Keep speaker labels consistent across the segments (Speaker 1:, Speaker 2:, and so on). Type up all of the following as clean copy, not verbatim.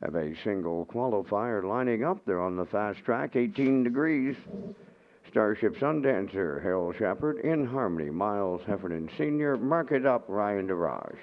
Speaker 1: Have a single qualifier lining up there on the fast track, 18 degrees. Starship Sundancer, Harold Shepard, In Harmony, Miles Heffernan Sr., Mark It Up, Ryan DeRage.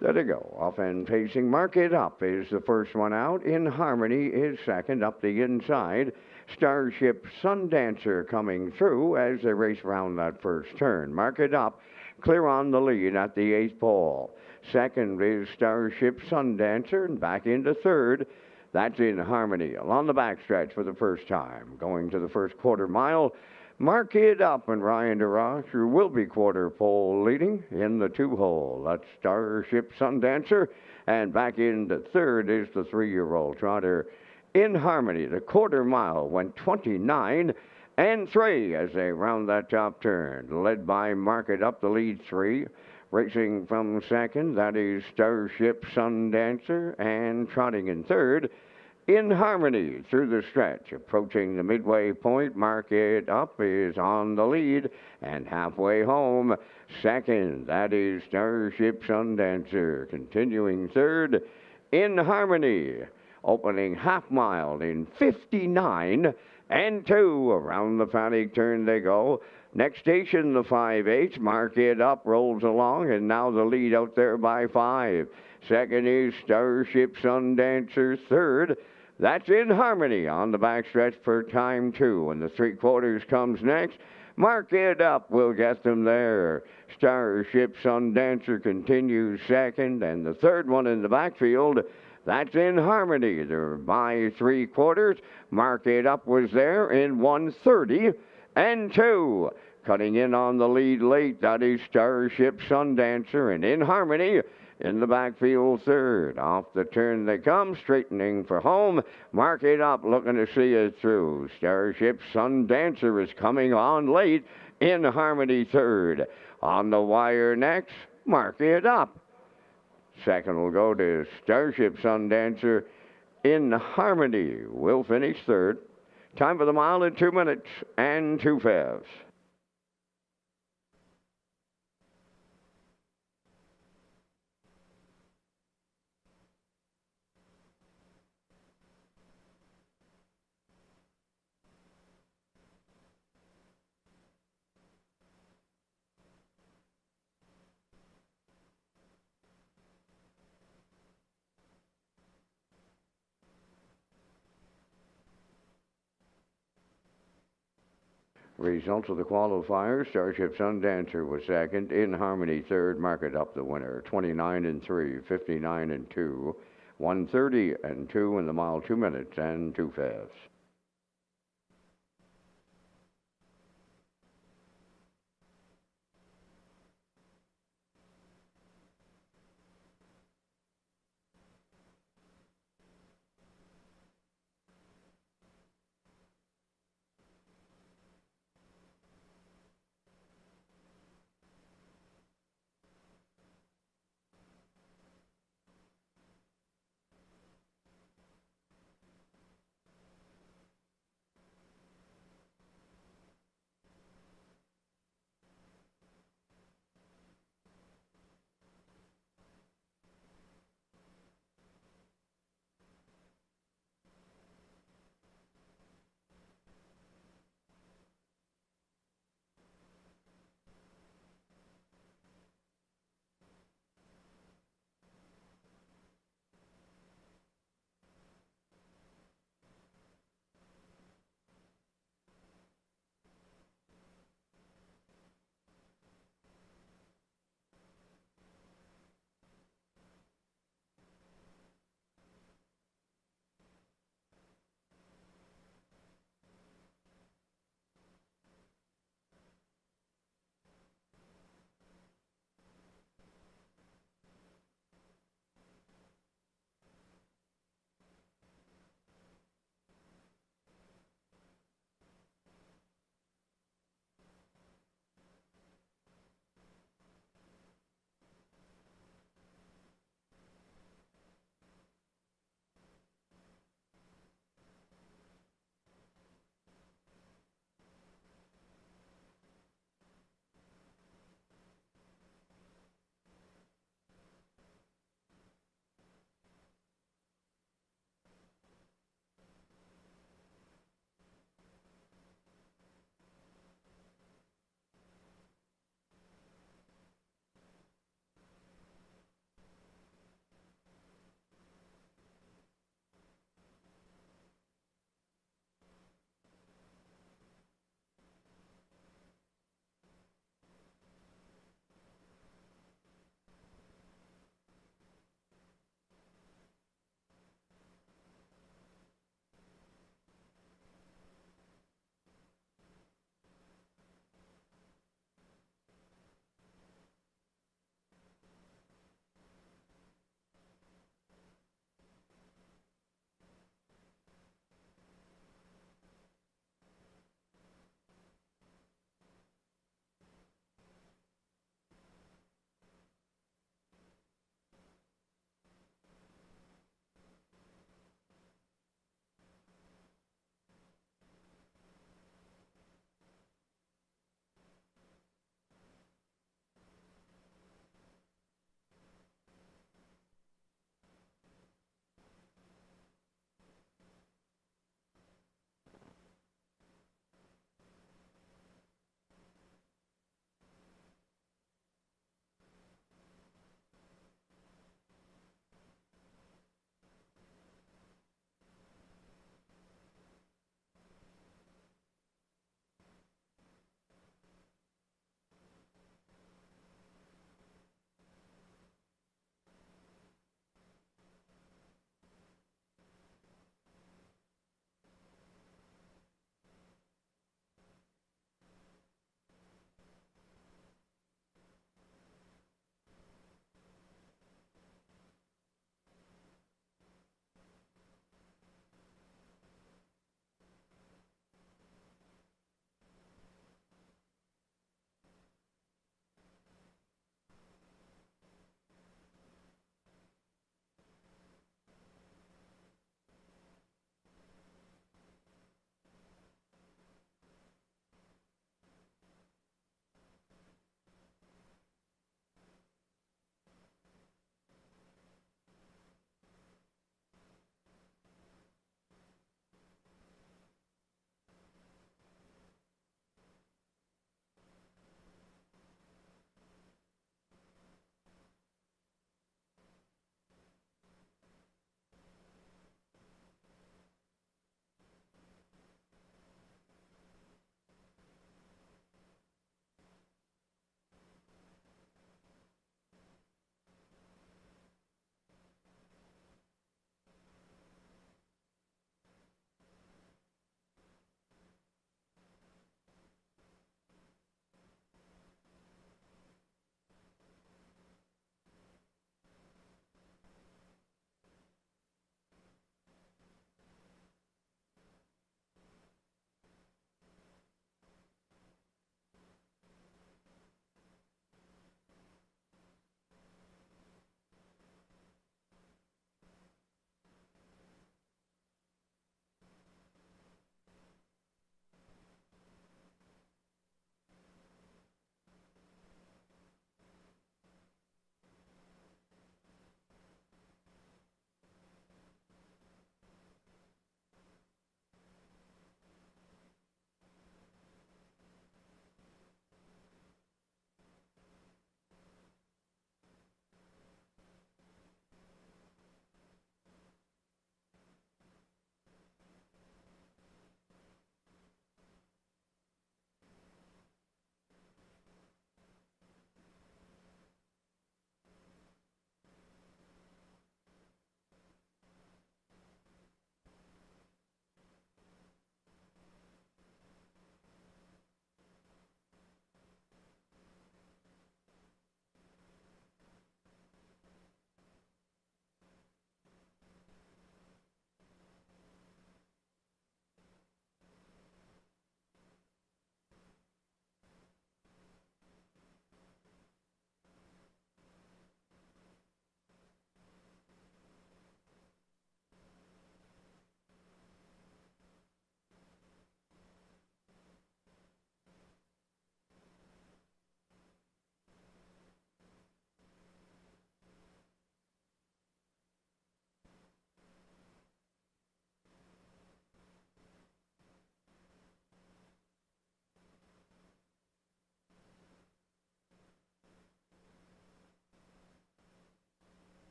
Speaker 1: There they go. Off and pacing. Mark It Up is the first one out. In Harmony is second up the inside. Starship Sundancer coming through as they race around that first turn. Mark It Up clear on the lead at the 8th pole. Second is Starship Sundancer, and back into third. That's In Harmony along the backstretch for the first time. Going to the first quarter mile. Mark It Up and Ryan DeRoche, who will be quarter pole leading in the 2-hole. That's Starship Sundancer. And back into third is the 3-year-old trotter In Harmony. The quarter mile went 29 and 3 as they round that top turn. Led by Mark It Up, the lead 3. Racing from second, that is Starship Sundancer, and trotting in third, In Harmony through the stretch. Approaching the midway point, Mark It Up is on the lead, and halfway home, second, that is Starship Sundancer. Continuing third, In Harmony. Opening half mile in 59 and 2. Around the paddock turn they go. Next station, the 5/8. Mark It Up rolls along, and now the lead out there by 5. Second is Starship Sundancer. Third, that's In Harmony on the backstretch for time 2. And the 3/4 comes next. Mark It Up will get them there. Starship Sundancer continues second, and the third one in the backfield, that's In Harmony. They're by 3/4. Mark It Up was there in 1:30 and 2. Cutting in on the lead late, that is Starship Sundancer, and In Harmony in the backfield third. Off the turn they come, straightening for home. Mark It Up looking to see it through. Starship Sundancer is coming on late. In Harmony third. On the wire next, Mark It Up. Second will go to Starship Sundancer. In Harmony will finish third. Time for the mile in 2 minutes and 2/5. Results of the qualifiers: Starship Sundancer was second, In Harmony third, Mark It Up the winner, 29 and 3, 59 and 2, 130 and 2 in the mile, 2 minutes and 2/5.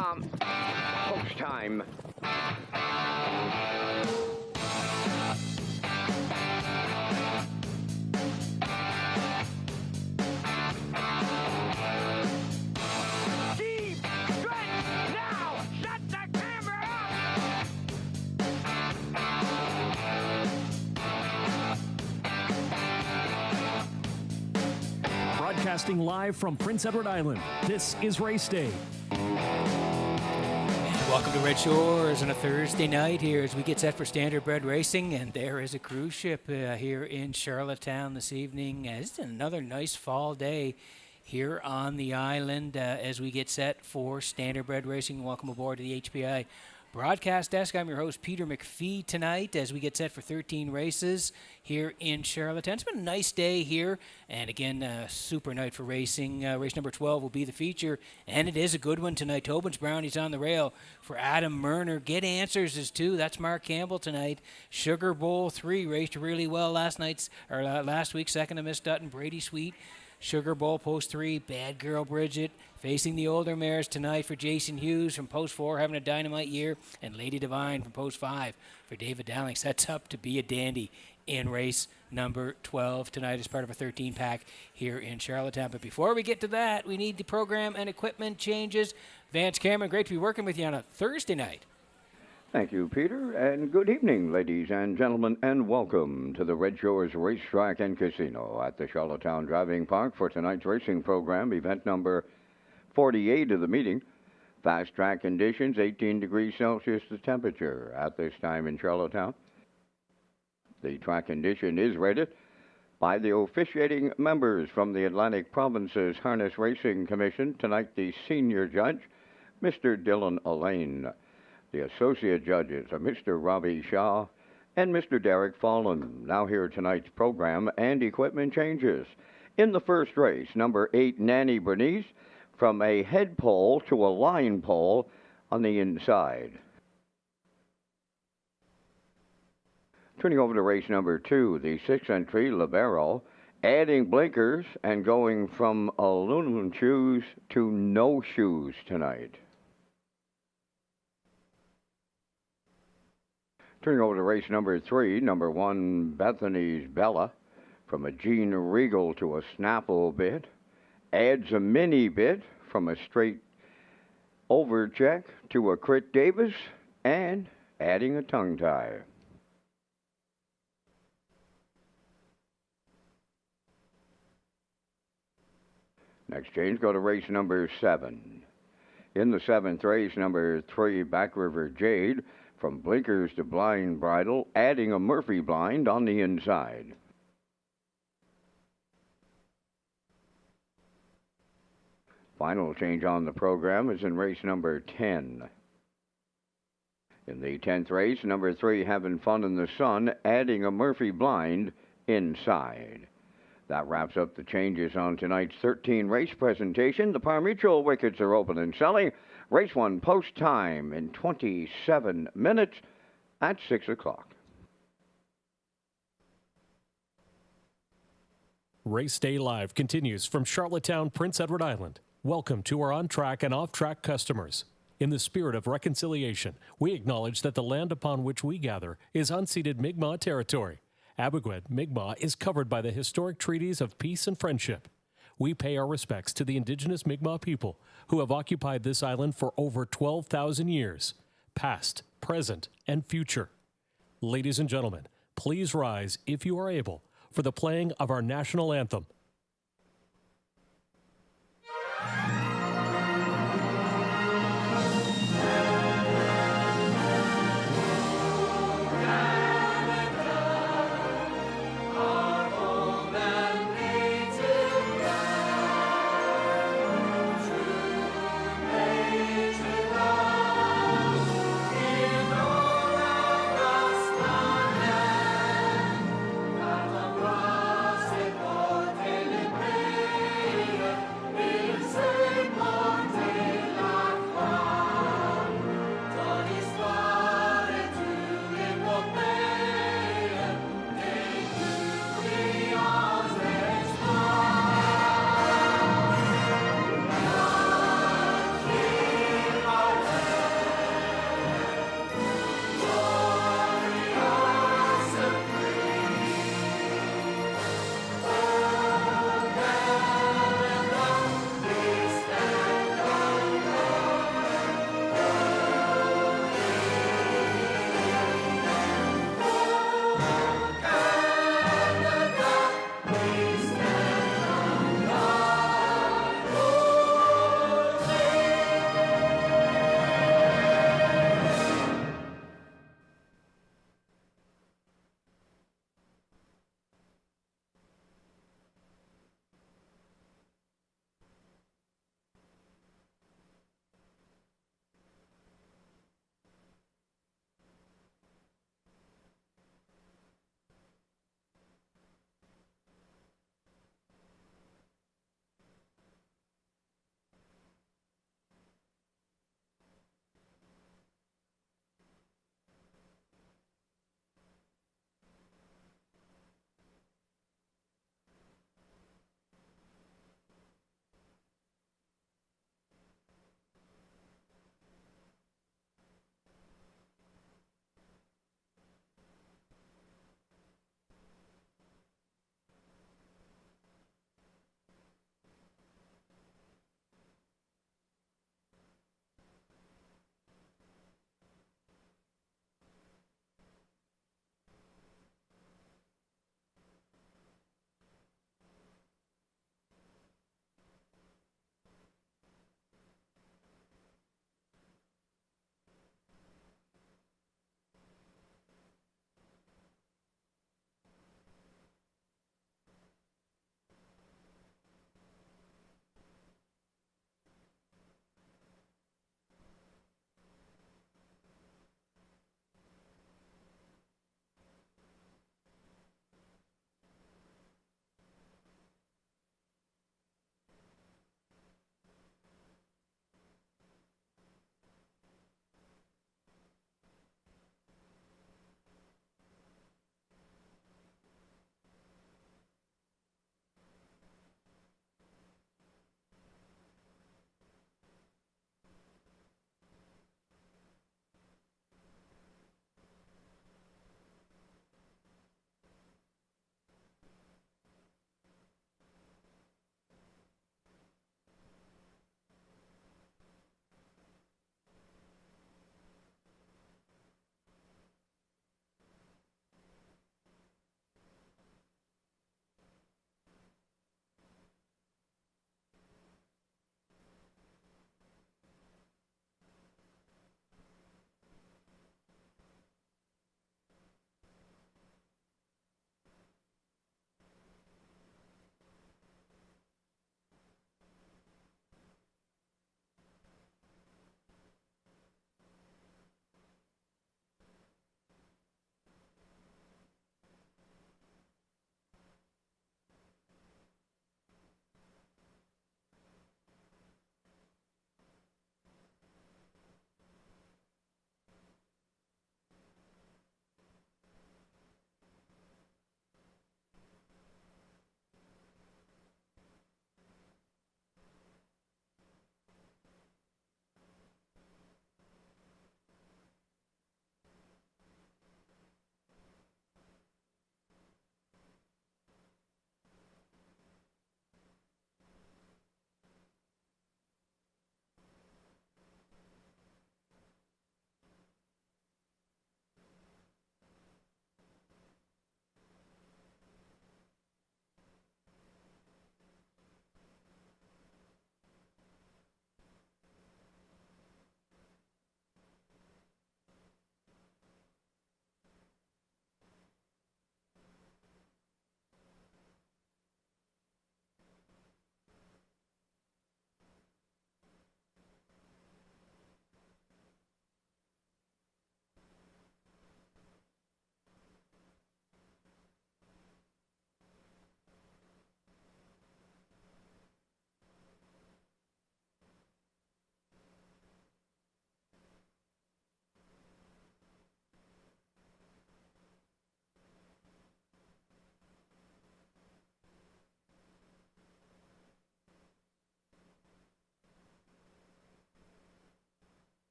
Speaker 1: Post time.
Speaker 2: Deep stretch now. Shut the camera up.
Speaker 3: Broadcasting live from Prince Edward Island, this is Race Day.
Speaker 4: Welcome to Red Shores on a Thursday night here as we get set for Standardbred Racing, and there is a cruise ship here in Charlottetown this evening. It's another nice fall day here on the island as we get set for Standardbred Racing. Welcome aboard to the HPI broadcast desk. I'm your host, Peter McPhee, tonight as we get set for 13 races here in Charlottetown. It's been a nice day here, and again, super night for racing. Race number 12 will be the feature, and it is a good one tonight. Tobin's Brownies on the rail for Adam Murner. Get Answers is 2. That's Mark Campbell tonight. Sugar Bowl 3 raced really well last week. Second to Miss Dutton. Brady Sweet. Sugar Bowl Post 3, Bad Girl Bridget, facing the older mares tonight for Jason Hughes from Post 4, having a dynamite year, and Lady Divine from Post 5 for David Dowling. Sets up to be a dandy in race number 12 tonight as part of a 13-pack here in Charlottetown. But before we get to that, we need the program and equipment changes. Vance Cameron, great to be working with you on a Thursday night.
Speaker 1: Thank you, Peter, and good evening, ladies and gentlemen, and welcome to the Red Shores Racetrack and Casino at the Charlottetown Driving Park for tonight's racing program, event number 48 of the meeting. Fast track conditions, 18 degrees Celsius the temperature at this time in Charlottetown. The track condition is rated by the officiating members from the Atlantic Provinces Harness Racing Commission. Tonight, the senior judge, Mr. Dylan Allain. The associate judges are Mr. Robbie Shaw and Mr. Derek Fallon. Now here tonight's program and equipment changes. In the first race, number 8, Nanny Bernice, from a head pole to a line pole on the inside. Turning over to race number 2, the 6th entry, Libero, adding blinkers and going from aluminum shoes to no shoes tonight. Turning over to race number 3, number 1, Bethany's Bella, from a Gene Regal to a Snapple bit, adds a mini bit from a straight over check to a Crit Davis, and adding a tongue tie. Next change, go to race number 7. In the 7th race, number 3, Back River Jade, from blinkers to blind bridle, adding a Murphy blind on the inside. Final change on the program is in race number 10. In the 10th race, number 3, Having Fun in the Sun, adding a Murphy blind inside. That wraps up the changes on tonight's 13 race presentation. The Par Mutual wickets are open and selling. Race 1 post time in 27 minutes at 6 o'clock.
Speaker 3: Race Day Live continues from Charlottetown, Prince Edward Island. Welcome to our on-track and off-track customers. In the spirit of reconciliation, we acknowledge that the land upon which we gather is unceded Mi'kmaq territory. Abogwed, Mi'kmaq is covered by the historic treaties of peace and friendship. We pay our respects to the indigenous Mi'kmaq people who have occupied this island for over 12,000 years, past, present, and future. Ladies and gentlemen, please rise, if you are able, for the playing of our national anthem.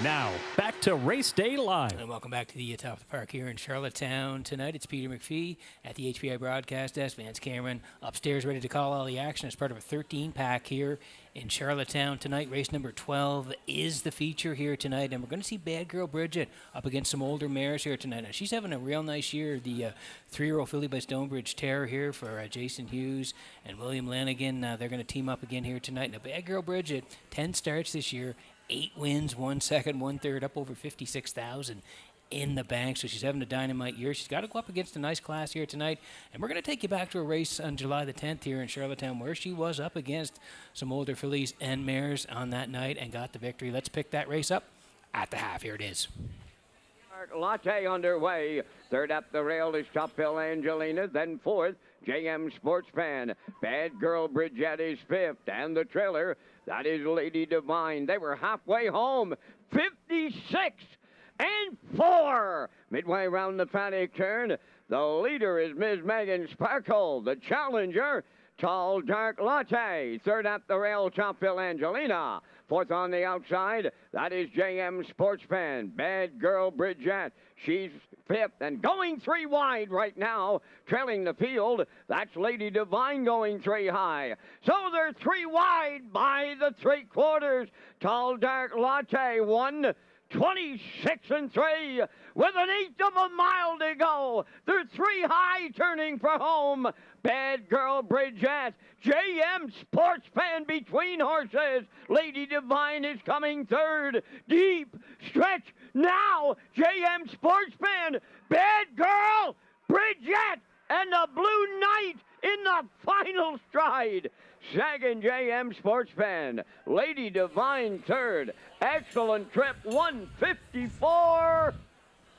Speaker 3: Now, back to Race Day Live.
Speaker 4: And welcome back to the Top of the Park here in Charlottetown tonight. It's Peter McPhee at the HPI broadcast desk. Vance Cameron upstairs ready to call all the action as part of a 13-pack here in Charlottetown tonight. Race number 12 is the feature here tonight, and we're going to see Bad Girl Bridget up against some older mares here tonight. Now, she's having a real nice year. The 3-year-old filly by Stonebridge Terror here for Jason Hughes and William Lanigan. They're going to team up again here tonight. Now, Bad Girl Bridget, 10 starts this year. 8 wins, 1 second, 1 third, up over 56,000 in the bank. So she's having a dynamite year. She's got to go up against a nice class here tonight. And we're going to take you back to a race on July the 10th here in Charlottetown where she was up against some older fillies and mares on that night and got the victory. Let's pick that race up at the half. Here it is.
Speaker 1: Latte underway. Third up the rail is Top Hill Angelina. Then fourth, JM Sportsman. Bad Girl Bridget is fifth. And the trailer, that is Lady Divine. They were halfway home. 56-4. Midway around the paddock turn, the leader is Ms. Megan Sparkle. The challenger, Tall Dark Latte. Third up the rail, Top Hill Angelina. Fourth on the outside, that is JM Sportsman. Bad Girl Bridget, she's fifth and going 3 wide right now, trailing the field. That's Lady Divine going 3 high. So they're 3 wide by the 3/4. Tall Dark Latte won 26-3 with an 1/8 of a mile to go. They're 3 high turning for home. Bad Girl Bridget, JM Sportsman between horses. Lady Divine is coming third. Deep stretch now. JM Sportsman, Bad Girl Bridget, and the Blue Knight in the final stride. Second, JM Sportsman. Lady Divine third. Excellent trip, 154-4.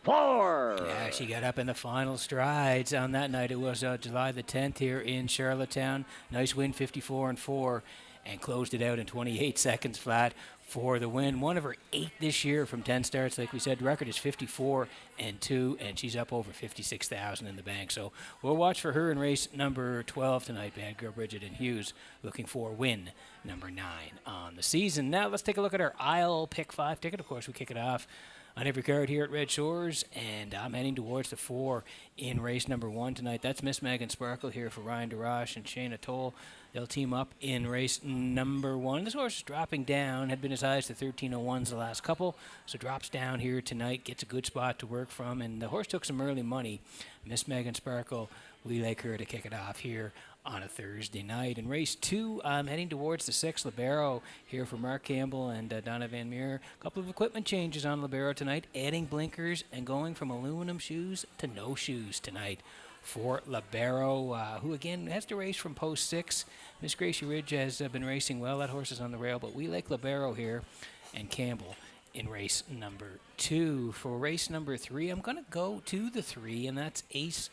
Speaker 4: Yeah, she got up in the final strides on that night. It was July the 10th here in Charlottetown. Nice win, 54-4, and closed it out in 28 seconds flat for the win. One of her 8 this year from 10 starts. Like we said, the record is 54-2, and she's up over 56,000 in the bank. So we'll watch for her in race number 12 tonight. Bad Girl Bridget and Hughes looking for win number 9 on the season. Now let's take a look at our Isle Pick 5 ticket. Of course, we kick it off on every card here at Red Shores, and I'm heading towards the 4 in race number 1 tonight. That's Miss Megan Sparkle here for Ryan DeRoche and Shayna Toll. They'll team up in race number 1. This horse is dropping down, had been as high as the 1301s the last couple, so drops down here tonight, gets a good spot to work from, and the horse took some early money. Miss Megan Sparkle, we like her to kick it off here on a Thursday night. In race 2, I'm heading towards the 6 Libero here for Mark Campbell and Donna Van Meer. A couple of equipment changes on Libero tonight, adding blinkers and going from aluminum shoes to no shoes tonight for Libero, who again has to race from post 6. Miss Gracie Ridge has been racing well. That horse is on the rail, but we like Libero here and Campbell in race number 2. For race number 3, I'm going to go to the 3, and that's Ace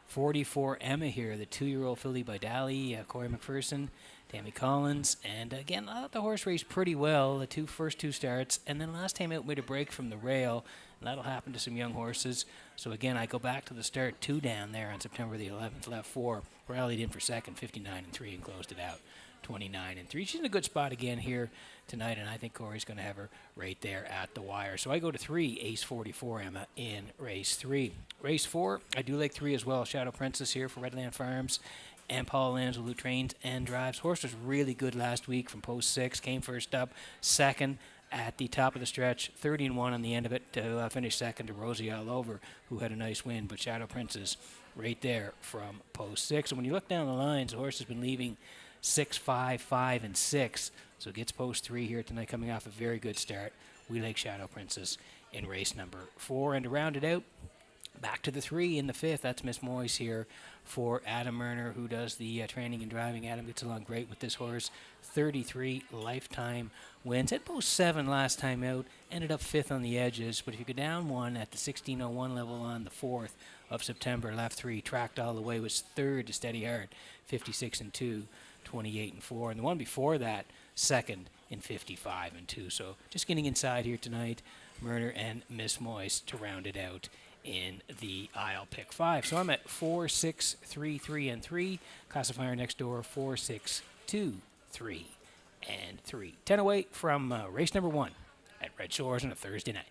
Speaker 4: 44 Emma here, the 2-year-old filly by Daly, Corey McPherson, Tammy Collins, and again, I thought the horse raced pretty well the first two starts, and then last time out made a break from the rail, and that'll happen to some young horses. So again, I go back to the start 2 down there on September the 11th, left 4, rallied in for second, 59-3, and closed it out 29-3. She's in a good spot again here tonight, and I think Corey's going to have her right there at the wire. So I go to 3, Ace 44 Emma in race 3. Race 4, I do like 3 as well. Shadow Princess here for Redland Farms and Paul Lanzel, who trains and drives. Horse was really good last week from post 6, came first up, second at the top of the stretch, 30-1 on the end of it to finish second to Rosie All Over, who had a nice win. But Shadow Princess right there from post 6. And when you look down the lines, the horse has been leaving 6, 5, 5, and 6. So gets post 3 here tonight, coming off a very good start. We like Shadow Princess in race number 4. And to round it out, back to the 3 in the 5th. That's Miss Moyes here for Adam Murner, who does the training and driving. Adam gets along great with this horse. 33 lifetime wins. Had post 7 last time out. Ended up 5th on the edges. But if you go down 1 at the 1601 level on the 4th of September, left 3, tracked all the way, was 3rd to Steady Heart, 56-2, 28-4. And the one before that, 2nd in 55-2. So just getting inside here tonight, Murner and Miss Moyes to round it out in the aisle pick 5. So I'm at 4, 6, 3, 3, and 3. Classifier next door 4, 6, 2, 3, and 3. 10 away from race number 1 at Red Shores on a Thursday night.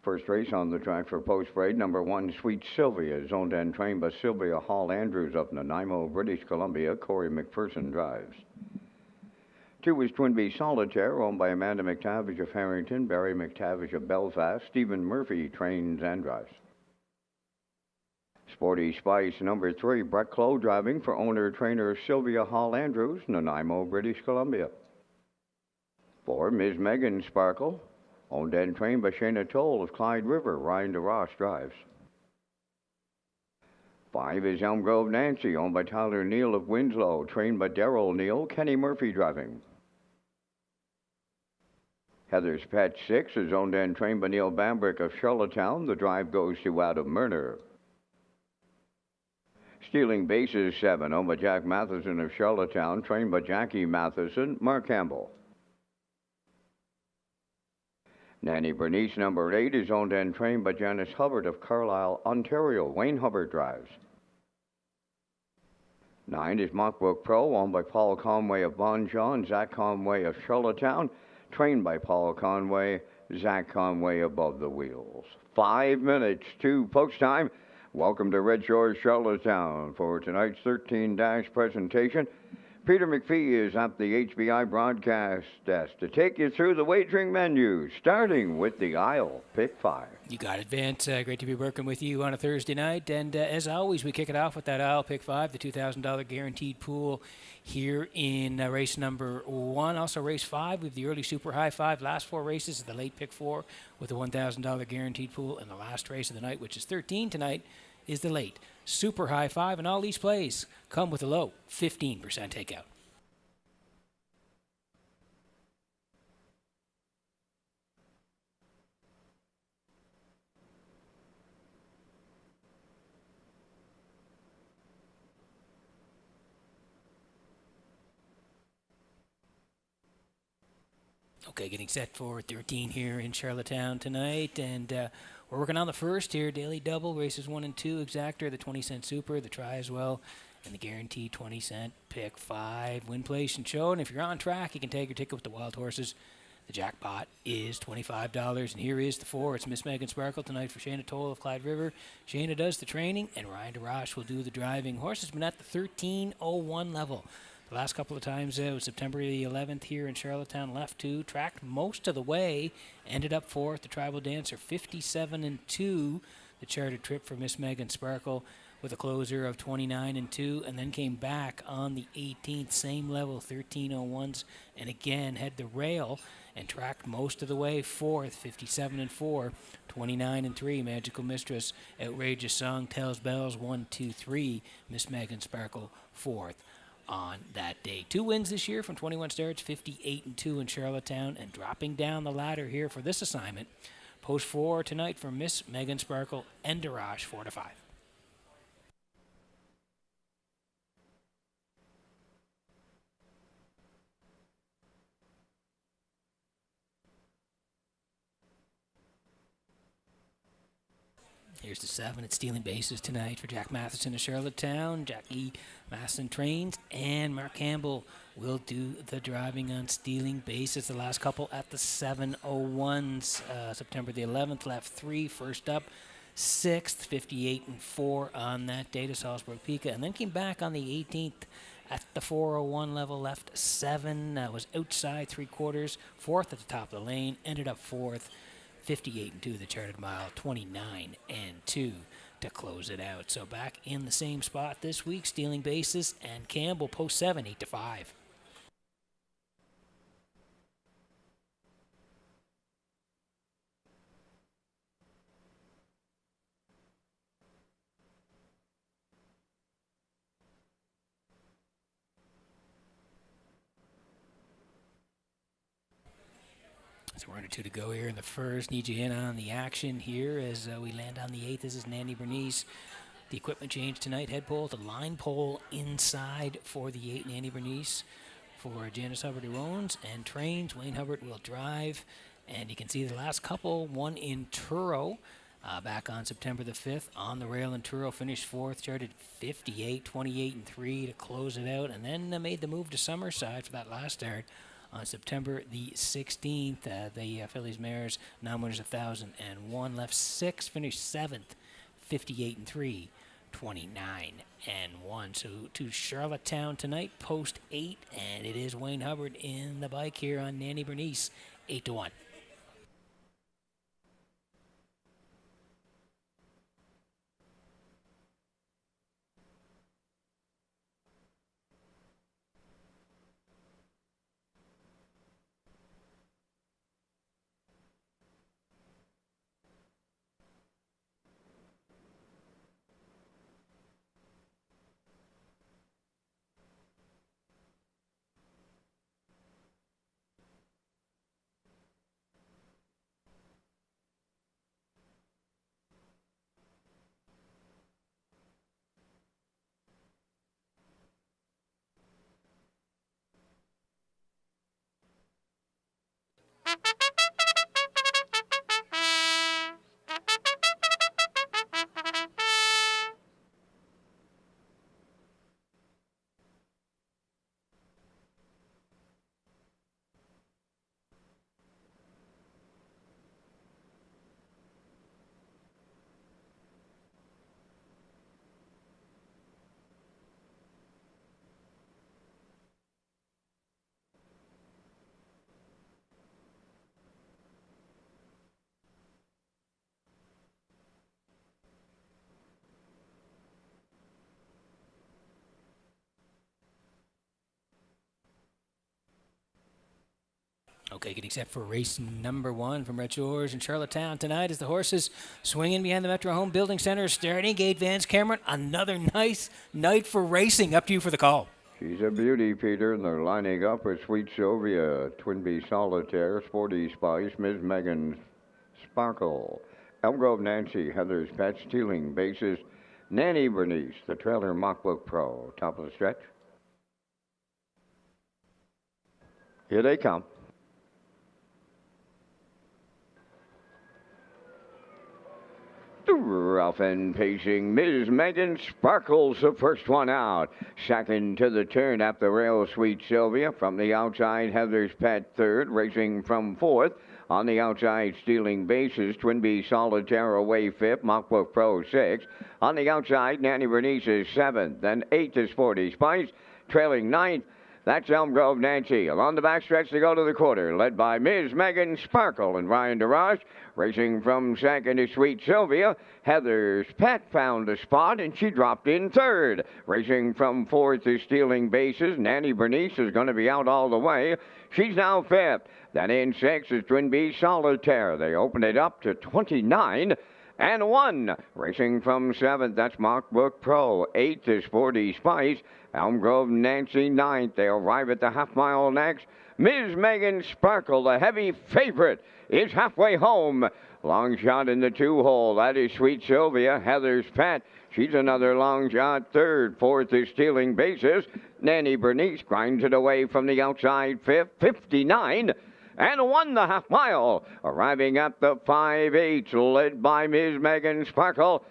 Speaker 1: First race on the track for post parade, number 1, Sweet Sylvia, is owned and trained by Sylvia Hall Andrews of Nanaimo, British Columbia. Corey McPherson drives. 2 is Twin Bee Solitaire, owned by Amanda McTavish of Harrington, Barry McTavish of Belfast. Stephen Murphy trains and drives. Sporty Spice, number 3, Brett Clow driving for owner-trainer Sylvia Hall Andrews, Nanaimo, British Columbia. 4, Ms. Megan Sparkle, owned and trained by Shayna Toll of Clyde River, Ryan DeRoss drives. 5 is Elm Grove Nancy, owned by Tyler Neal of Winslow, trained by Darrell Neal, Kenny Murphy driving. Heather's Pet 6 is owned and trained by Neil Bambrick of Charlottetown. The drive goes to Adam Murner. Stealing Bases 7, owned by Jack Matheson of Charlottetown, trained by Jackie Matheson, Mark Campbell. Nanny Bernice number 8 is owned and trained by Janice Hubbard of Carlisle, Ontario. Wayne Hubbard drives. 9 is Mockbook Pro, owned by Paul Conway of Bonjaw and Zach Conway of Charlottetown, trained by Paul Conway, Zach Conway above the wheels. 5 minutes to post time. Welcome to Red Shores, Charlottetown for tonight's 13- presentation. Peter McPhee is at the HBI broadcast desk to take you through the wagering menu, starting with the aisle pick 5.
Speaker 4: You got it, Vince. Great to be working with you on a Thursday night. And as always, we kick it off with that aisle pick 5, the $2,000 guaranteed pool here in race number 1. Also race 5 with the early super high 5. Last 4 races of the late pick 4 with the $1,000 guaranteed pool. And the last race of the night, which is 13 tonight, is the late super high 5. And all these plays come with a low 15% takeout. Okay, getting set for 13 here in Charlottetown tonight, and we're working on the first here, daily double, races 1 and 2, exactor, the 20-cent super, the try as well, and the guaranteed 20-cent pick 5. Win, place, and show, and if you're on track, you can take your ticket with the wild horses. The jackpot is $25, and here is the 4. It's Miss Megan Sparkle tonight for Shayna Toll of Clyde River. Shayna does the training, and Ryan DeRoche will do the driving. Horse has been at the 13:01 level. The last couple of times, it was September the 11th here in Charlottetown, left 2, tracked most of the way, ended up 4th. The Tribal Dancer, 57-2, the chartered trip for Miss Megan Sparkle with a closer of 29-2, and then came back on the 18th, same level, 13:01s, and again had the rail and tracked most of the way, 4th, 57-4, 29-3, Magical Mistress, Outrageous Song, Tells Bells, 1-2-3, Miss Megan Sparkle, 4th. On that day. 2 wins this year from 21 starts, 58-2 in Charlottetown, and dropping down the ladder here for this assignment. Post 4 tonight for Miss Megan Sparkle and DeRoche, 4-5. Here's the 7. It's Stealing Bases tonight for Jack Matheson of Charlottetown. Jackie Matheson trains, and Mark Campbell will do the driving on Stealing Bases. The last couple at the 7:01s. September the 11th, left 3, first up, 6th, 58-4 on that day to Salzburg Pika, and then came back on the 18th at the 4:01 level, left 7, was outside 3/4, 4th at the top of the lane, ended up 4th. 58-2, the charted mile, 29-2 to close it out. So back in the same spot this week, Stealing Bases and Campbell post 7, 8-5. So we're under 2 to go here in the first. Need you in on the action here as we land on the 8th. This is Nanny Bernice. The equipment change tonight. Head pole to line pole inside for the 8. Nanny Bernice for Janice Hubbard, who owns and trains. Wayne Hubbard will drive. And you can see the last couple. One in Truro. Back on September the 5th. On the rail in Truro. Finished 4th. Charted 58, 28-3 to close it out. And then made the move to Summerside for that last start. On September the 16th, the Phillies Mares non-winners 1,001, left 6, finished 7th, 58-3, 29-1. So to Charlottetown tonight, post 8, and it is Wayne Hubbard in the bike here on Nanny Bernice, 8-1. Okay, getting set for race number 1 from Redshores in Charlottetown tonight as the horses swinging behind the Metro Home Building Center. Starting gate, Vance Cameron. Another nice night for racing. Up to you for the call.
Speaker 1: She's a beauty, Peter, and they're lining up with Sweet Sylvia, Twinbee Solitaire, Sporty Spice, Ms. Megan Sparkle, Elmgrove Nancy, Heather's Pet, Stealing Bases, Nanny Bernice, the trailer Mockbook Pro. Top of the stretch. Here they come. Rough and pacing, Ms. Megan Sparkle's the first one out. Second to the turn up the rail, Sweet Sylvia. From the outside, Heather's Pet third, racing from fourth. On the outside, Stealing Bases, Twinbee Solitaire away fifth, Mockbook Pro sixth. On the outside, Nanny Bernice is seventh. Then eighth is Sporty Spice, trailing ninth. That's Elmgrove Nancy. Along the backstretch to go to the quarter, led by Ms. Megan Sparkle and Ryan DeRoche. Racing from second is Sweet Sylvia. Heather's Pet found a spot, and she dropped in third. Racing from fourth is Stealing Bases. Nanny Bernice is going to be out all the way. She's now fifth. Then in sixth is Twinbee Solitaire. They open it up to 29. And 1. Racing from 7th, that's Mockbook Pro. 8th is Sporty Spice. Elmgrove Nancy 9th. They arrive at the half-mile next. Ms. Megan Sparkle, the heavy favorite, is halfway home. Long shot in the 2-hole. That is Sweet Sylvia. Heather's Pet. She's another long shot. 3rd. 4th is Stealing Bases. Nanny Bernice grinds it away from the outside 5th. 59. And won the half-mile, arriving at the 5/8, led by Ms. Megan Sparkle.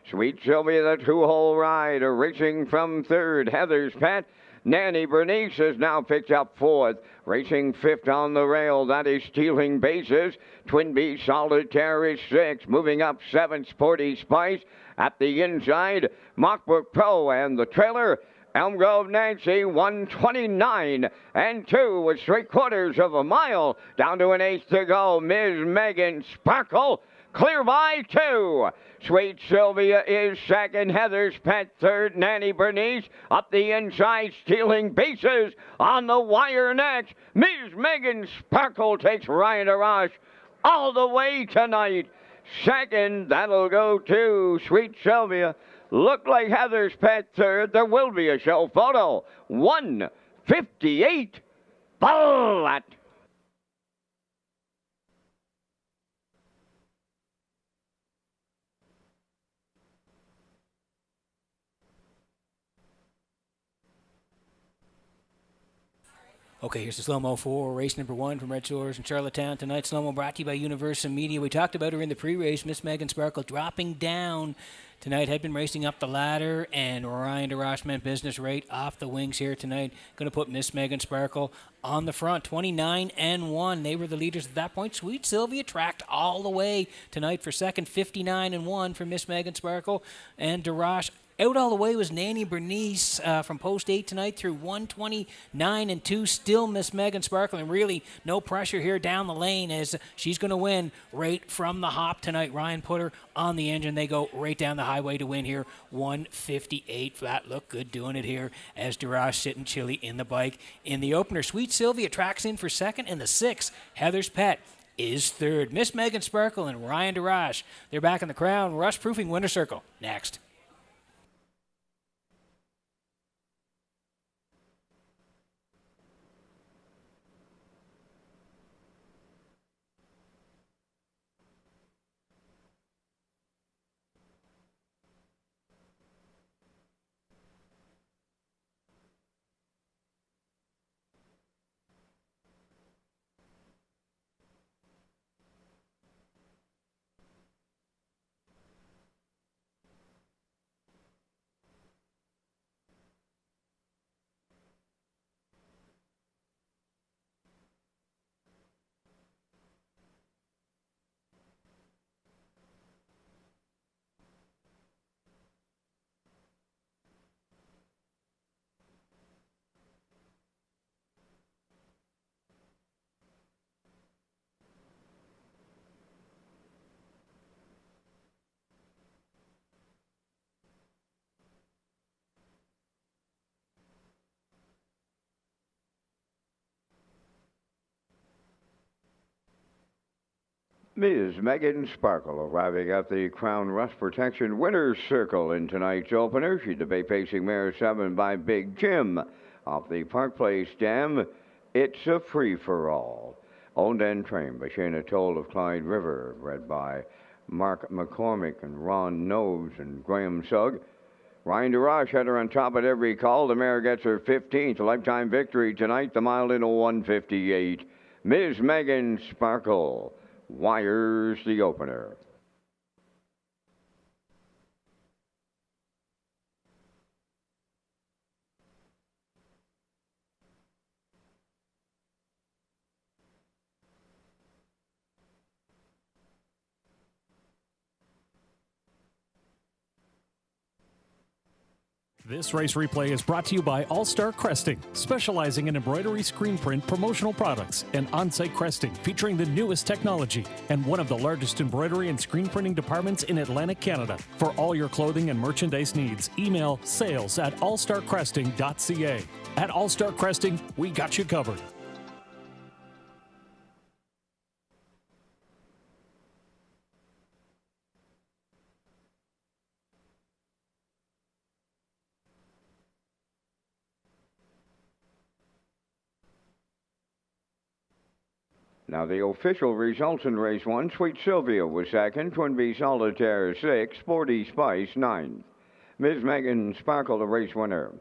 Speaker 1: Sweet Sylvia, the 2-hole ride, racing from 3rd. Heather's Pet. Nanny Bernice has now picked up 4th, racing 5th on the rail. That is Stealing Bases. Twinbee Solitaire is 6th, moving up 7th. Sporty Spice at the inside. Mockbook Pro and the trailer. Elmgrove Nancy, 129 and 2 with 3/4 of a mile. Down to an 1/8 to go. Ms. Megan Sparkle, clear by 2. Sweet Sylvia is second. Heather's Pet third. Nanny Bernice up the inside, Stealing Bases on the wire next. Ms. Megan Sparkle takes Ryan DeRoche all the way tonight. Second, that'll go to Sweet Sylvia. Look like Heather's Pet third. There will be a show photo. 1:58. Bullet.
Speaker 4: Okay, here's the slow-mo for race number 1 from Redshores in Charlottetown tonight. Slow-mo brought to you by Universal Media. We talked about her in the pre-race. Miss Megan Sparkle dropping down tonight. Had been racing up the ladder, and Ryan DeRoche meant business right off the wings here tonight. Going to put Miss Megan Sparkle on the front, 29 and 1. They were the leaders at that point. Sweet Sylvia tracked all the way tonight for second, 59 and 1 for Miss Megan Sparkle, and DeRoche. Out all the way was Nanny Bernice from post 8 tonight through 129 and 2. Still Miss Megan Sparkle, and really no pressure here down the lane as she's going to win right from the hop tonight. Ryan put her on the engine. They go right down the highway to win here. 158 flat. Look good doing it here as DeRoche sitting chilly in the bike. In the opener, Sweet Sylvia tracks in for second, and the 6, Heather's Pet, is third. Miss Megan Sparkle and Ryan DeRoche, they're back in the crown. Rust-proofing winner circle next.
Speaker 1: Ms. Megan Sparkle arriving at the Crown Rust Protection Winner's Circle in tonight's opener. She'd debate pacing mare 7 by Big Jim off the Park Place Dam. It's a free-for-all. Owned and trained by Shayna Toll of Clyde River, bred by Mark McCormick and Ron Nose and Graham Sugg. Ryan DeRoche had her on top at every call. The mare gets her 15th lifetime victory tonight, the mile in a 158. Ms. Megan Sparkle wires the opener.
Speaker 3: This race replay is brought to you by All Star Cresting, specializing in embroidery, screen print, promotional products, and on-site cresting featuring the newest technology and one of the largest embroidery and screen printing departments in Atlantic Canada. For all your clothing and merchandise needs, email sales@allstarcresting.ca. At All Star Cresting, we got you covered.
Speaker 1: Now the official results in race 1. Sweet Sylvia was second, Twin Bee Solitaire 6th, Sporty Spice 9th. Ms. Megan Sparkle, the race winner.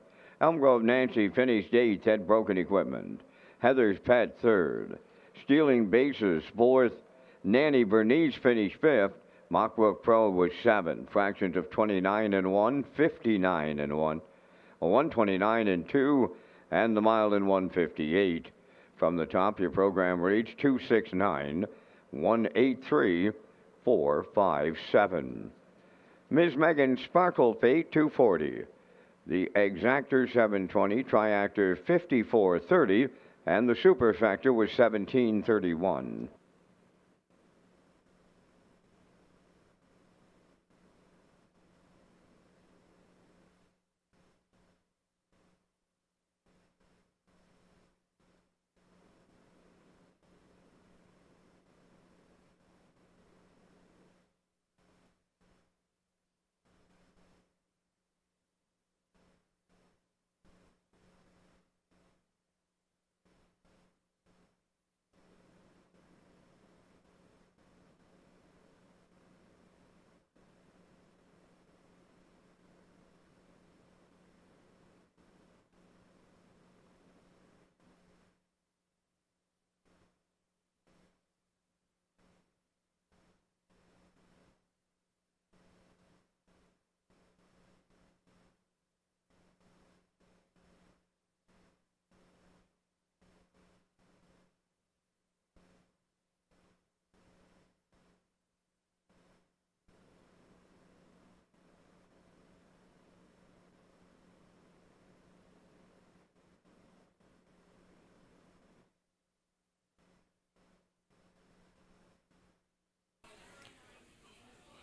Speaker 1: Elm Grove Nancy finished 8th, had broken equipment. Heather's Pet 3rd. Stealing Bases 4th. Nanny Bernice finished 5th. Mockbrook Pro was 7th. Fractions of 29 and 1, 59 and 1, 129 and 2, and the mile in 158. From the top, your program reads 269 183 457. Ms. Megan Sparkle Fate 240. The Exactor 720, Triactor 5430, and the Super Factor was 1731.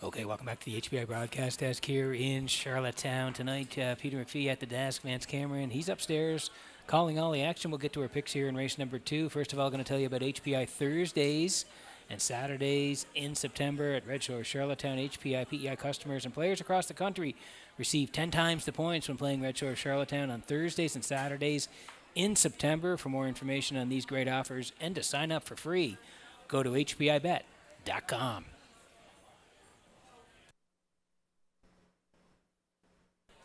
Speaker 4: Okay, welcome back to the HBI broadcast desk here in Charlottetown tonight. Peter McPhee at the desk, Vance Cameron, he's upstairs calling all the action. We'll get to our picks here in race number 2. First of all, going to tell you about HBI Thursdays and Saturdays in September at Redshores, Charlottetown. HPI, PEI customers and players across the country receive 10 times the points when playing Redshores, Charlottetown on Thursdays and Saturdays in September. For more information on these great offers and to sign up for free, go to hpibet.com.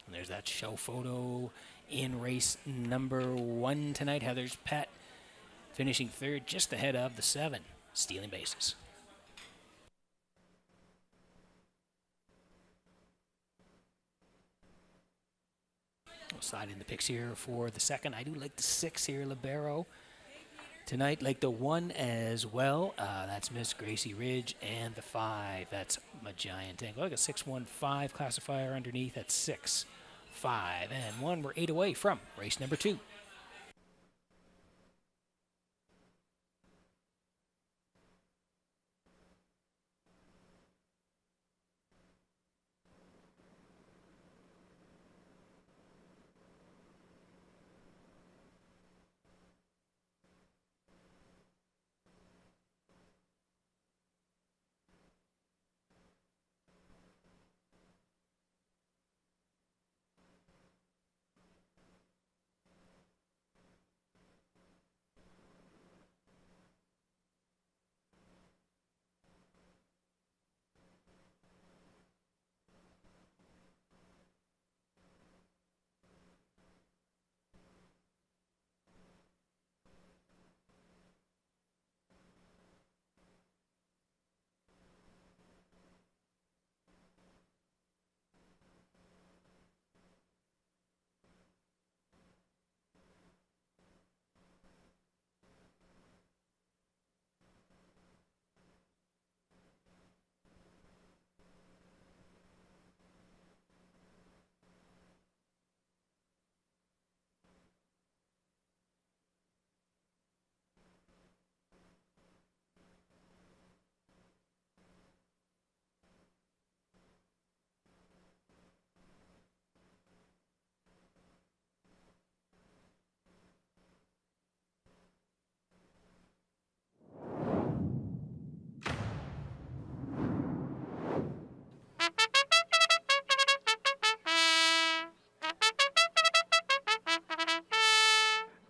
Speaker 4: And there's that show photo in race number 1 tonight. Heather's Pet finishing 3rd, just ahead of the 7, Stealing Bases. We'll slide in the picks here for the 2nd. I do like the 6 here, Libero. Tonight, like the 1 as well. That's Miss Gracie Ridge. And the 5, that's my Giant Tango. Like a 615 classifier underneath at 6, 5, and 1. We're 8 away from race number 2.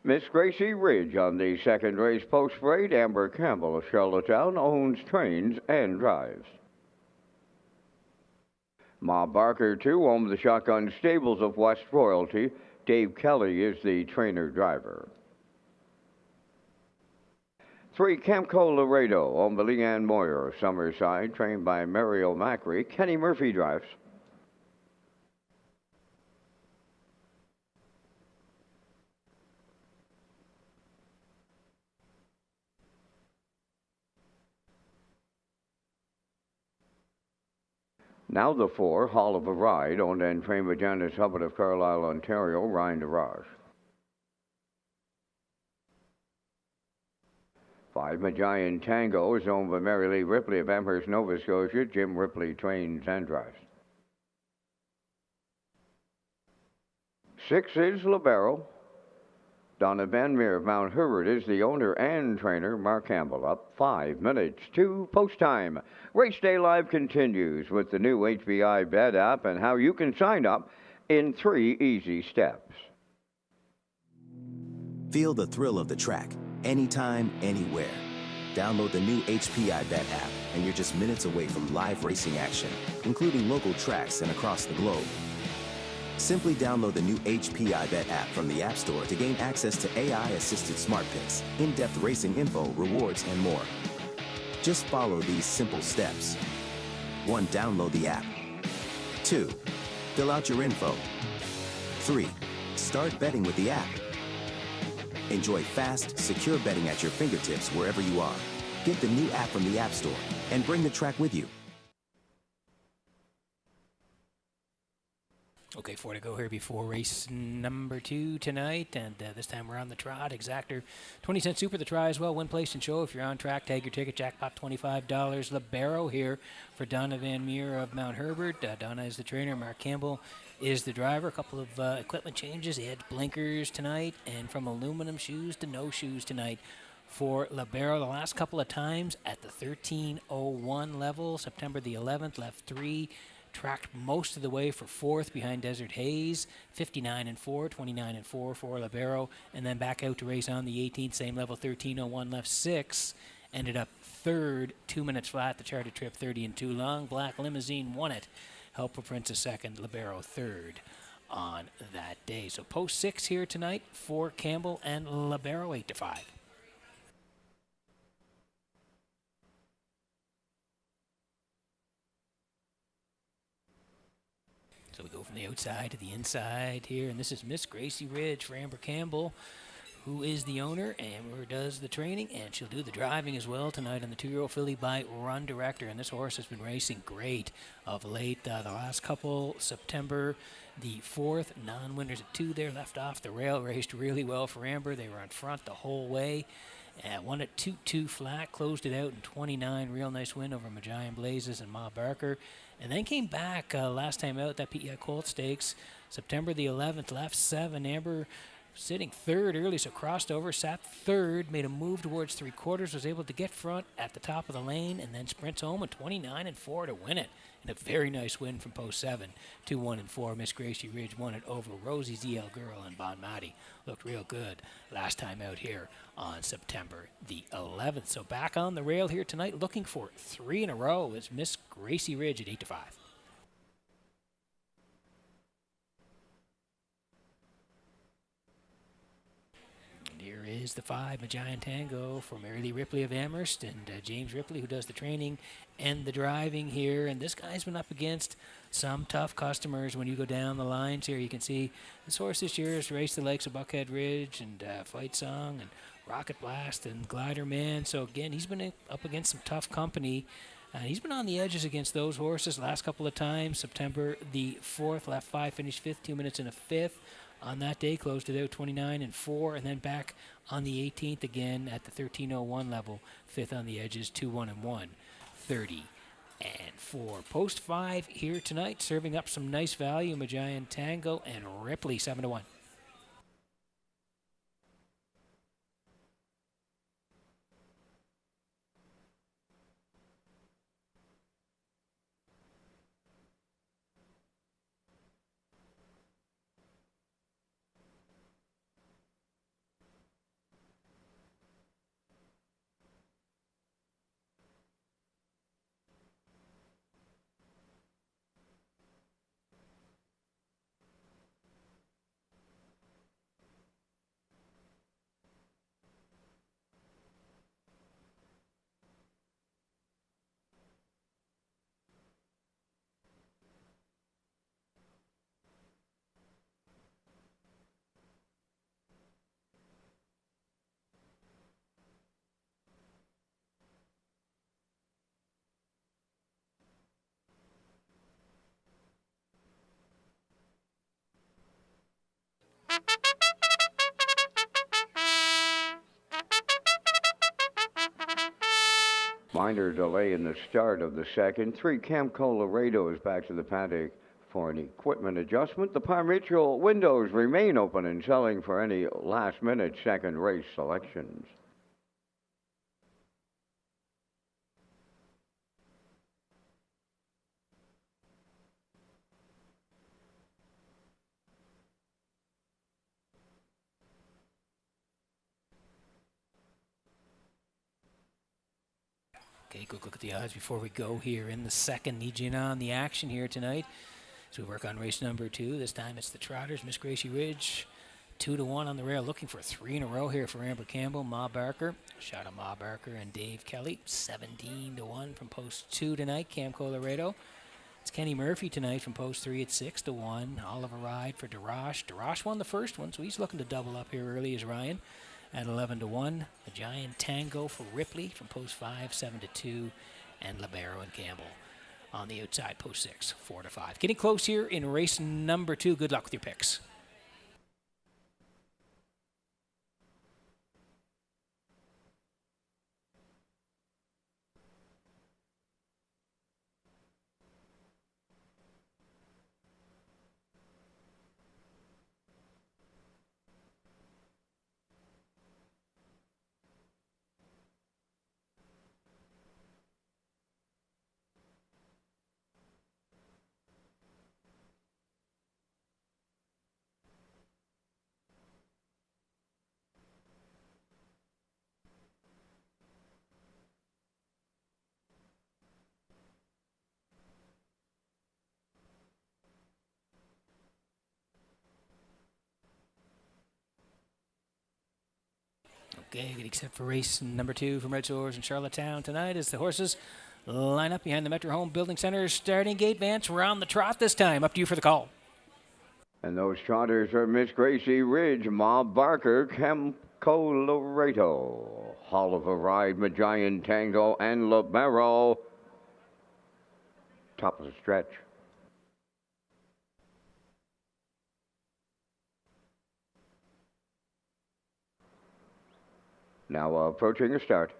Speaker 1: Miss Gracie Ridge on the second race post parade. Amber Campbell of Charlottetown owns, trains, and drives. Ma Barker, too, owns the Shotgun Stables of West Royalty. Dave Kelly is the trainer-driver. 3 Camco Laredo, owned by Leanne Moyer of Summerside, trained by Mary O'Macri. Kenny Murphy drives. Now the 4, Hall of a Ride, owned and trained by Janice Hubbard of Carlisle, Ontario, Ryan DeRoche. 5, Magian Tango is owned by Mary Lee Ripley of Amherst, Nova Scotia. Jim Ripley trains and drives. 6 is Libero. Donna Van Meer of Mount Herbert is the owner and trainer. Mark Campbell up 5 minutes to post time. Race Day Live continues with the new HBI Bet app and how you can sign up in 3 easy steps.
Speaker 5: Feel the thrill of the track, anytime, anywhere. Download the new HPI Bet app and you're just minutes away from live racing action, including local tracks and across the globe. Simply download the new HPI Bet app from the App Store to gain access to AI-assisted smart picks, in-depth racing info, rewards, and more. Just follow these simple steps. 1. Download the app. 2. Fill out your info. 3. Start betting with the app. Enjoy fast, secure betting at your fingertips wherever you are. Get the new app from the App Store and bring the track with you.
Speaker 4: Okay, 4 to go here before race number 2 tonight, and this time we're on the trot. Exactor, 20-cent super, the try as well. Win, place, and show. If you're on track, tag your ticket. Jackpot $25. Libero here for Donna Van Meer of Mount Herbert. Donna is the trainer. Mark Campbell is the driver. A couple of equipment changes. He had blinkers tonight, and from aluminum shoes to no shoes tonight for Libero. The last couple of times at the 13:01 level, September the 11th, left 3. Tracked most of the way for 4th behind Desert Haze, 59-4, 29-4 for Libero, and then back out to race on the 18th, same level, 13:01, left 6. Ended up 3rd, 2 minutes flat. The charted trip 30-2 long. Black Limousine won it. Helpful Princess 2nd, Libero 3rd on that day. So post 6 here tonight for Campbell and Libero, 8-5. So we go from the outside to the inside here, and this is Miss Gracie Ridge for Amber Campbell, who is the owner. Amber does the training, and she'll do the driving as well tonight on the 2-year-old filly by Run Director. And this horse has been racing great of late. The last couple, September the 4th, non-winners at 2 there, left off the rail, raced really well for Amber. They were on front the whole way. Won at 2-2 flat, closed it out in 29. Real nice win over Magian Blazes and Ma Barker. And then came back last time out, that PEI Colt Stakes, September the 11th, left 7. Amber sitting 3rd early, so crossed over, sat 3rd, made a move towards 3/4, was able to get front at the top of the lane, and then sprints home at 29-4 to win it. And a very nice win from post 7, 2-1-4. Miss Gracie Ridge won it over Rosie ZL Girl and Bon Mati. Looked real good last time out here on September the 11th. So back on the rail here tonight, looking for 3 in a row is Miss Gracie Ridge at 8-5. Here is the 5, Magian Tango for Mary Lee Ripley of Amherst and James Ripley, who does the training and the driving here. And this guy's been up against some tough customers. When you go down the lines here, you can see this horse this year has raced the likes of Buckhead Ridge and Fight Song and Rocket Blast and Glider Man. So again, he's been up against some tough company. He's been on the edges against those horses last couple of times. September the 4th, left 5, finished 5th, 2 minutes and a 5th. On that day, closed it out 29-4, and then back on the 18th again at the 13:01 level, 5th on the edges, 2-1-1, 30-4. Post 5 here tonight, serving up some nice value. Magian Tango and Ripley, 7-1.
Speaker 1: Minor delay in the start of the second. 3 Camco Laredo is back to the paddock for an equipment adjustment. The Par Mutual windows remain open and selling for any last-minute second race selections.
Speaker 4: Okay, quick look at the odds before we go here in the second. Need you in on the action here tonight. So we work on race number 2. This time it's the Trotters, Miss Gracie Ridge. 2-1 on the rail, looking for 3 in a row here for Amber Campbell, Ma Barker. Shout out Ma Barker and Dave Kelly. 17-1 from post 2 tonight, Camco Laredo. It's Kenny Murphy tonight from post 3 at 6-1. Oliver Ride for DeRoche. DeRoche won the first one, so he's looking to double up here early as Ryan at 11-1. The Giant Tango for Ripley from post 5, 7-2. And Libero and Campbell on the outside, post 6, 4-5. Getting close here in race number 2. Good luck with your picks. Okay, except for race number 2 from Redshores in Charlottetown tonight as the horses line up behind the Metro Home Building Center starting gate. Vance, we're on the trot this time. Up to you for the call.
Speaker 1: And those trotters are Miss Gracie Ridge, Ma Barker, Camco Laredo, Oliver Ride, Giant Tango, and Libero. Top of the stretch. Now approaching a start.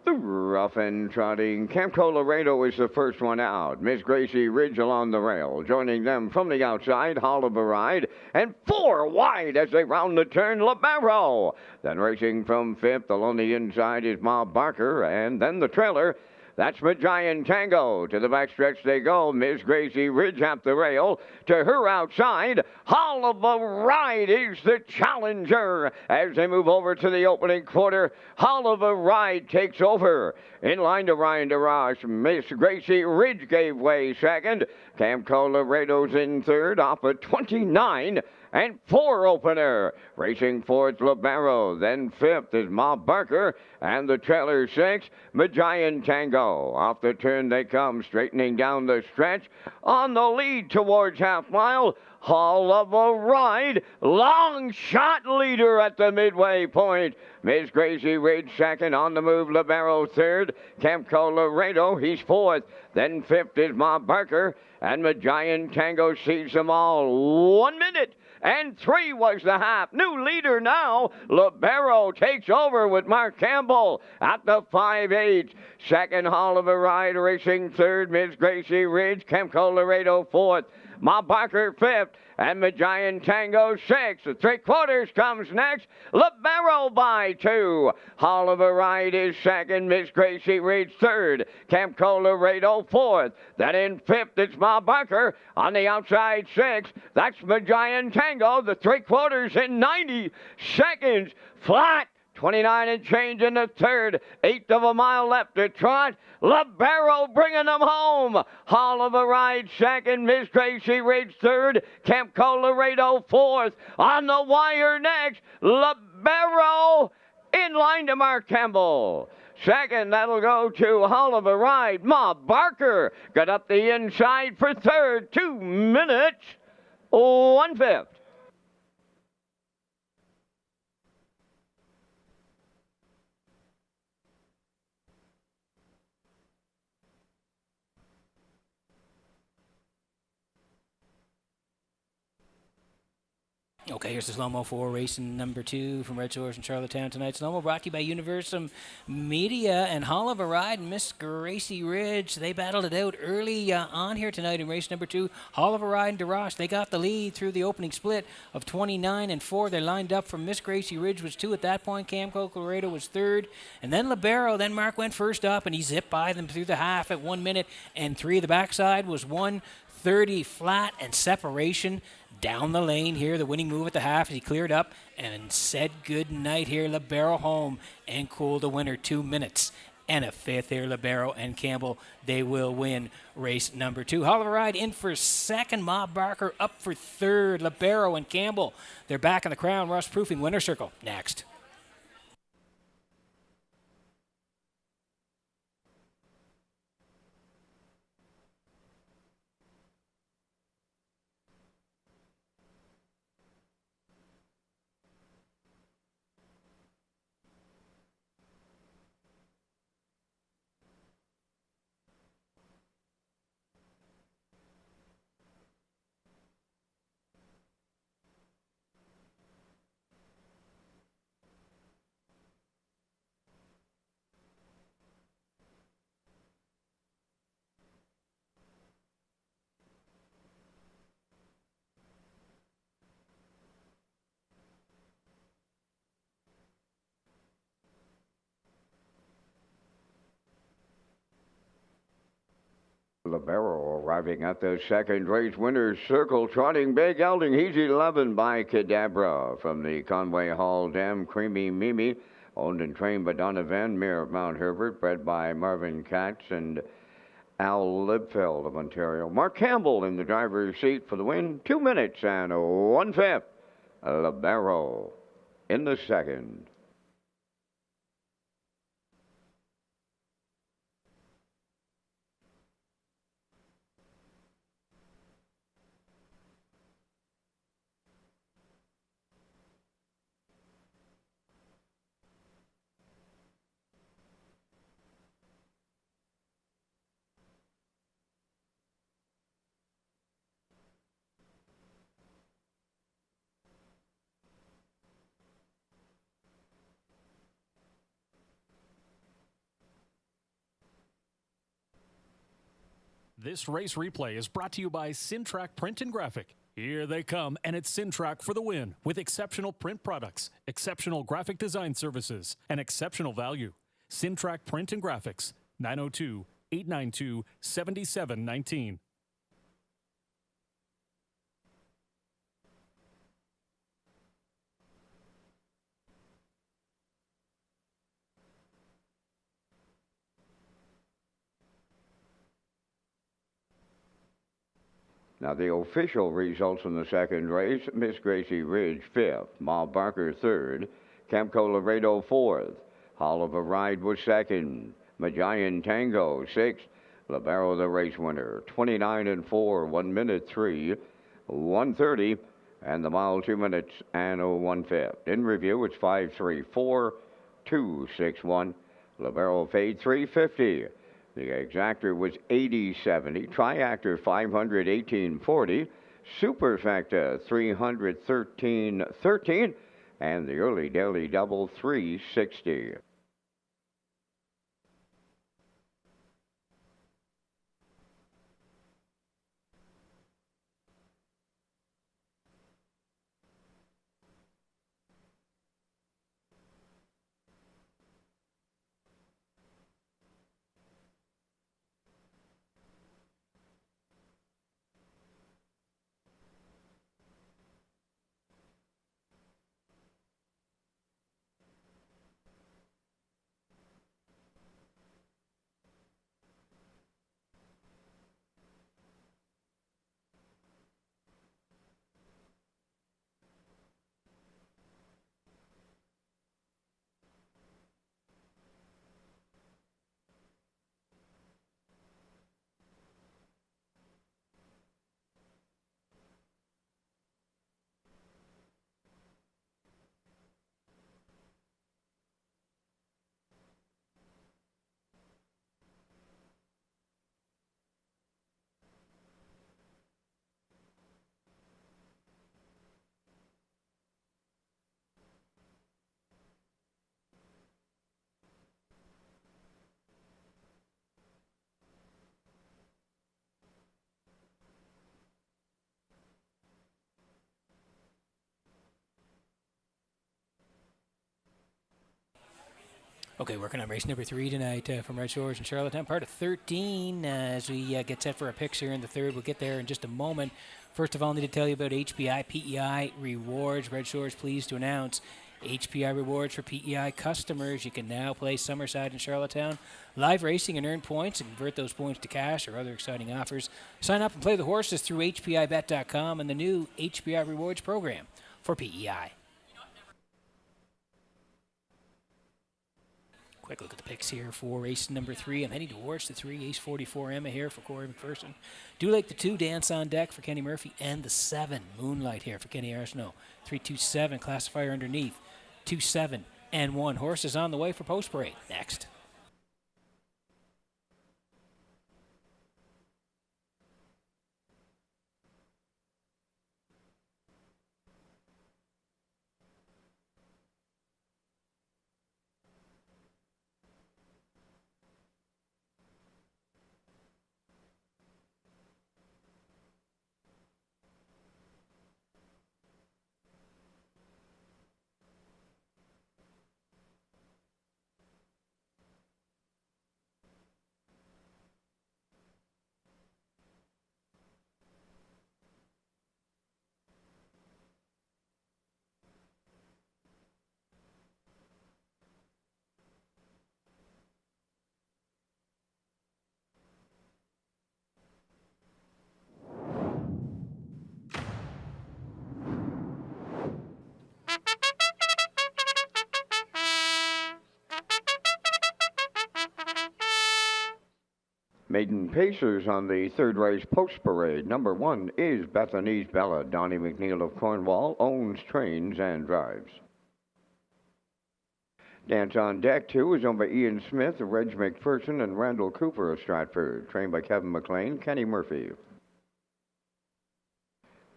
Speaker 1: The rough and trotting Camco Laredo is the first one out. Miss Gracie Ridge along the rail. Joining them from the outside, Oliver Ride. And 4 wide as they round the turn, Libero. Then racing from 5th along the inside is Ma Barker. And then the trailer. That's Giant Tango. To the backstretch they go. Miss Gracie Ridge at the rail. To her outside, Oliver Ride is the challenger. As they move over to the opening quarter, Oliver Ride takes over. In line to Ryan DeRoche, Miss Gracie Ridge gave way second. Camco Laredo's in third off a 29 and 4 opener. Racing fourth, Libero. Then 5th is Ma Barker. And the trailer 6, Giant Tango. Off the turn they come, straightening down the stretch. On the lead towards half mile, Oliver Ride. Long shot leader at the midway point. Miss Gracie Ridge second, on the move, Libero third. Camco Laredo, he's 4th. Then 5th is Ma Barker. And Giant Tango sees them all. 1 minute and 3 was the half. New leader now. Libero takes over with Mark Campbell at the 5-8. Second, Oliver Ride racing third. Miss Gracie Ridge. Camco Laredo 4th. Ma Barker 5th. And Giant Tango 6th. The 3/4 comes next. Libero by 2. Oliver Ride is second. Miss Gracie Ridge 3rd. Camco Laredo 4th. Then in 5th it's Ma Barker. On the outside 6th. That's Giant Tango. The 3/4 in 90 seconds. Flat. 29 and change in the third. 1/8 of a mile left to trot. Libero bringing them home. Oliver Ride second. Miss Gracie Ridge third. Camco Laredo 4th. On the wire next. Libero in line to Mark Campbell. Second, that'll go to Oliver Ride. Ma Barker got up the inside for third. 2 minutes, 1/5.
Speaker 4: Okay, here's the slow-mo for racing number 2 from Red Shores in Charlottetown tonight. Slow-mo brought to you by Universum Media and Hall of a Ride and Miss Gracie Ridge. They battled it out early on here tonight in race number 2. Hall of a Ride and DeRoche, they got the lead through the opening split of 29 and 4. They lined up from Miss Gracie Ridge was 2 at that point. Camco Colorado was 3rd. And then Libero, then Mark went first up, and he zipped by them through the half at 1 minute and 3. The backside was 1:30 flat, and separation down the lane here. The winning move at the half as he cleared up and said good night here. Libero home and cool the winner 2 minutes and a 5th here. Libero and Campbell, they will win race number 2. Hall of a Ride in for 2nd. Ma Barker up for 3rd. Libero and Campbell, they're back in the Crown Rust Proofing winner circle next.
Speaker 1: Libero arriving at the second race winner's circle, trotting big, gelding. He's 11 by Cadabra from the Conway Hall Dam. Creamy Mimi, owned and trained by Donna Van Meer of Mount Herbert, bred by Marvin Katz and Al Libfeld of Ontario. Mark Campbell in the driver's seat for the win. 2 minutes and 1/5. Libero in the second.
Speaker 3: This race replay is brought to you by Sintrack Print and Graphic. Here they come, and it's Sintrack for the win with exceptional print products, exceptional graphic design services, and exceptional value. Sintrack Print and Graphics, 902-892-7719.
Speaker 1: Now the official results in the second race: Miss Gracie Ridge 5th, Ma Barker 3rd, Camco Laredo 4th, Hall of a Ride was 2nd, Majayan Tango 6th, Libero the race winner, 29 and 4, 1 minute 3, 1:30, and the mile 2 minutes and 1/5. In review, it's 5:34, 2:61. Libero fade 350. The exactor was 80.70, triactor 518.40, superfecta 313.13, and the early daily double 360.
Speaker 4: Okay, working on race number 3 tonight from Red Shores in Charlottetown. Part of 13 as we get set for a picks here in the third. We'll get there in just a moment. First of all, I need to tell you about HPI PEI rewards. Red Shores pleased to announce HPI rewards for PEI customers. You can now play Summerside in Charlottetown live racing and earn points and convert those points to cash or other exciting offers. Sign up and play the horses through HPIBet.com and the new HPI rewards program for PEI. Quick look at the picks here for race number 3. I'm heading towards the 3, Ace 44 Emma here for Corey McPherson. Do like the 2, Dance on Deck for Kenny Murphy, and the 7, Moonlight here for Kenny Arsenault. 3-2-7, classifier underneath. 2-7 and 1. Horses on the way for Post Parade. Next.
Speaker 1: Maiden Pacers on the third race Post Parade. Number 1 is Bethany's Bella. Donnie McNeil of Cornwall owns, trains, and drives. Dance on Deck 2 is owned by Ian Smith, Reg McPherson, and Randall Cooper of Stratford. Trained by Kevin McLean, Kenny Murphy.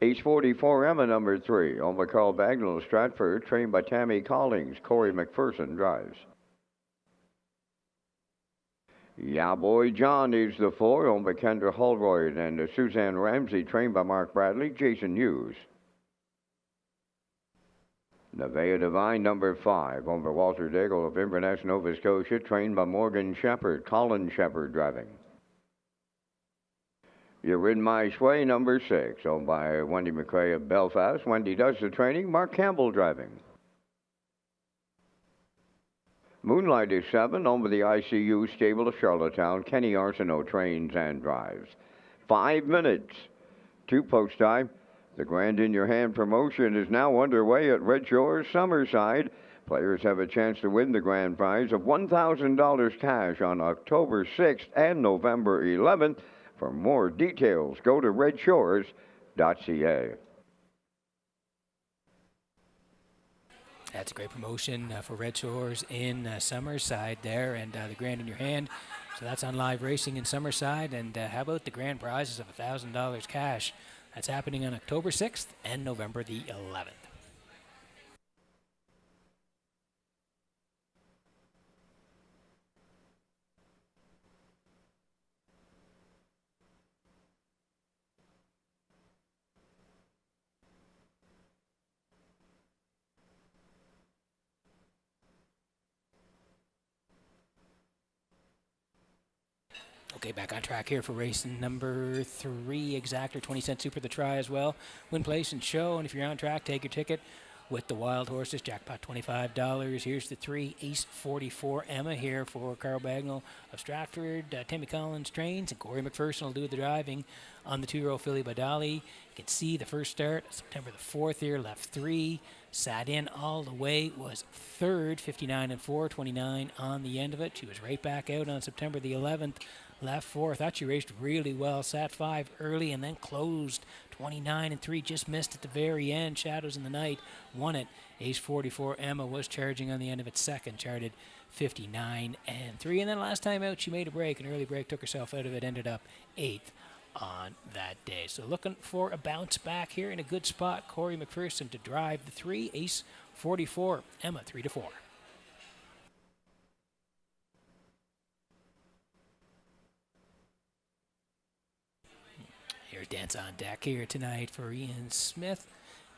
Speaker 1: Ace 44 Emma number 3, owned by Carl Bagnall of Stratford. Trained by Tammy Collings, Corey McPherson drives. Yeah Boy John is the 4, owned by Kendra Holroyd and Suzanne Ramsey, trained by Mark Bradley, Jason Hughes. Nevaeh Divine, number 5, owned by Walter Daigle of Inverness, Nova Scotia, trained by Morgan Shepherd, Colin Shepherd driving. You're in My Sway, number 6, owned by Wendy McRae of Belfast. Wendy does the training, Mark Campbell driving. Moonlight is 7, owned by the ICU stable of Charlottetown. Kenny Arsenault trains and drives. 5 minutes to post time. The Grand in Your Hand promotion is now underway at Red Shores, Summerside. Players have a chance to win the grand prize of $1,000 cash on October 6th and November 11th. For more details, go to Redshores.ca.
Speaker 4: That's a great promotion for Red Shores in Summerside there, and the Grand in Your Hand. So that's on live racing in Summerside. And how about the grand prizes of $1,000 cash? That's happening on October 6th and November the 11th. Okay, back on track here for race number 3, Exactor, 20-cent super the try as well. Win, place, and show, and if you're on track, take your ticket with the wild horses. Jackpot $25. Here's the 3, Ace 44 Emma here for Carl Bagnall of Stratford. Tammy Collins trains, and Corey McPherson will do the driving on the 2-year-old filly by Dolly. You can see the first start, September the 4th here, left 3. Sat in all the way, was third, 59-4, 29 on the end of it. She was right back out on September the 11th. Left 4. Thought she raced really well. Sat 5 early and then closed 29-3. Just missed at the very end. Shadows in the Night won it. Ace 44 Emma was charging on the end of it second. Charted 59-3. And then last time out, she made a break. An early break, took herself out of it. Ended up 8th on that day. So looking for a bounce back here in a good spot. Corey McPherson to drive the 3. Ace 44 Emma 3-4. Here's Dance on Deck here tonight for Ian Smith.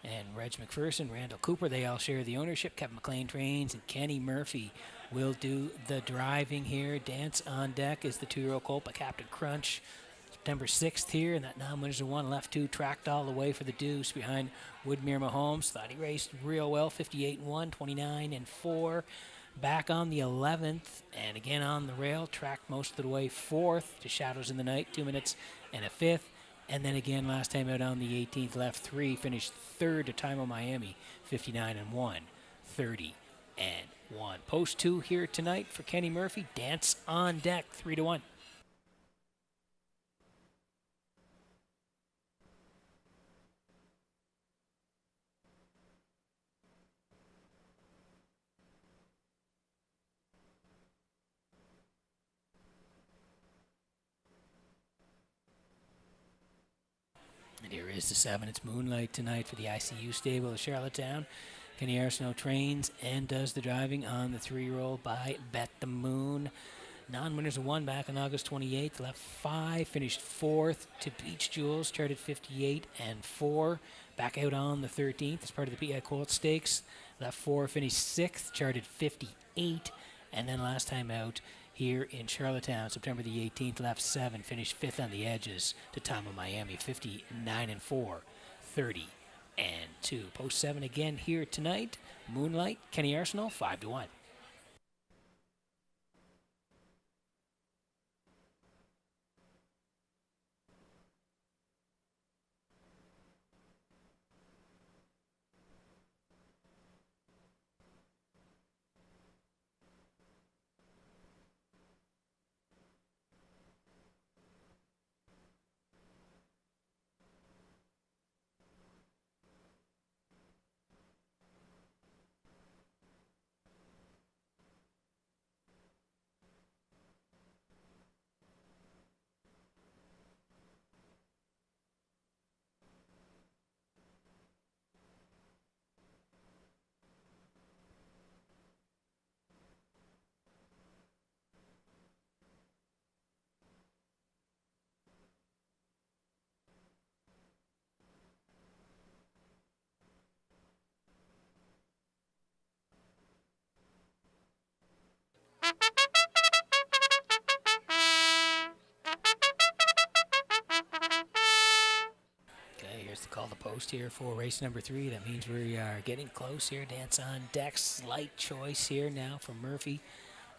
Speaker 4: And Reg McPherson, Randall Cooper, they all share the ownership. Kevin McLean trains, and Kenny Murphy will do the driving here. Dance on deck is the 2-year-old colt by Captain Crunch. September 6th here, and that 9 winners of 1 left 2, tracked all the way for the deuce behind Woodmere Mahomes. Thought he raced real well, 58-1, 29-4. Back on the 11th, and again on the rail, tracked most of the way 4th to Shadows in the Night, 2 minutes and a 5th. And then again, last time out on the 18th, left 3, finished 3rd to Time of Miami, 59-1, 30-1. Post 2 here tonight for Kenny Murphy. Dance on deck, 3-1. And here is the 7. It's Moonlight tonight for the ICU stable of Charlottetown. Kenny Arsenault trains and does the driving on the 3-year-old by Bet the Moon. Non-winners of 1 back on August 28th. Left 5, finished 4th to Beach Jewels, charted 58-4. Back out on the 13th as part of the PI Colt Stakes. Left 4, finished 6th, charted 58. And then last time out here in Charlottetown, September the 18th, left 7, finished 5th on the edges to Time of Miami, 59-4, 30-2. Post 7 again here tonight. Moonlight, Kenny Arsenault, 5-1. Here's the call to post here for race number 3. That means we are getting close here. Dance on deck, slight choice here now for Murphy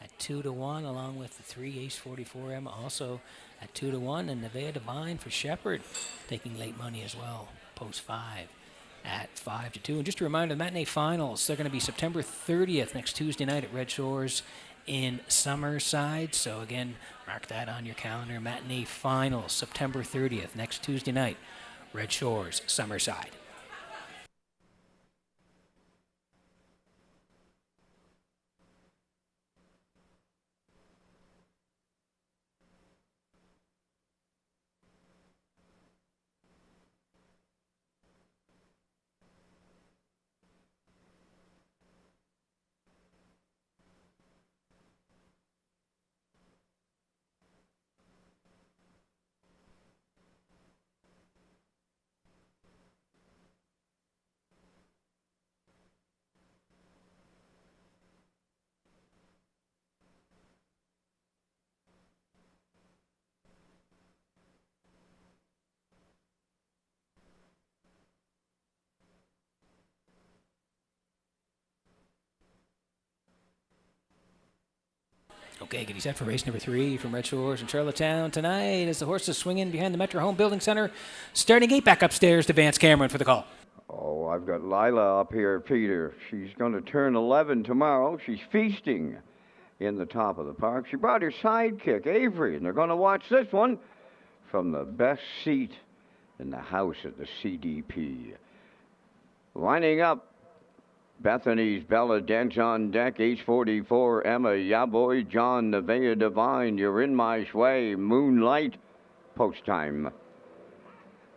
Speaker 4: at 2-1, along with the 3 Ace 44M also at 2-1, and Nevaeh Divine for Shepherd taking late money as well. Post 5 at 5-2. And just a reminder, the matinee finals, they're going to be September 30th, next Tuesday night at Red Shores in Summerside. So again, mark that on your calendar. Matinee finals, September 30th, next Tuesday night. Red Shores, Summerside. Okay, getting set for race number 3 from Red Shores in Charlottetown tonight as the horses swing in behind the Metro Home Building Center. Starting 8 back upstairs to Vance Cameron for the call.
Speaker 1: Oh, I've got Lila up here, Peter. She's going to turn 11 tomorrow. She's feasting in the top of the park. She brought her sidekick, Avery, and they're going to watch this one from the best seat in the house at the CDP. Lining up, Bethany's Bella Dent on deck, H44, Emma Yaboy, John Nevaeh Divine, You're in My Sway, Moonlight, post time.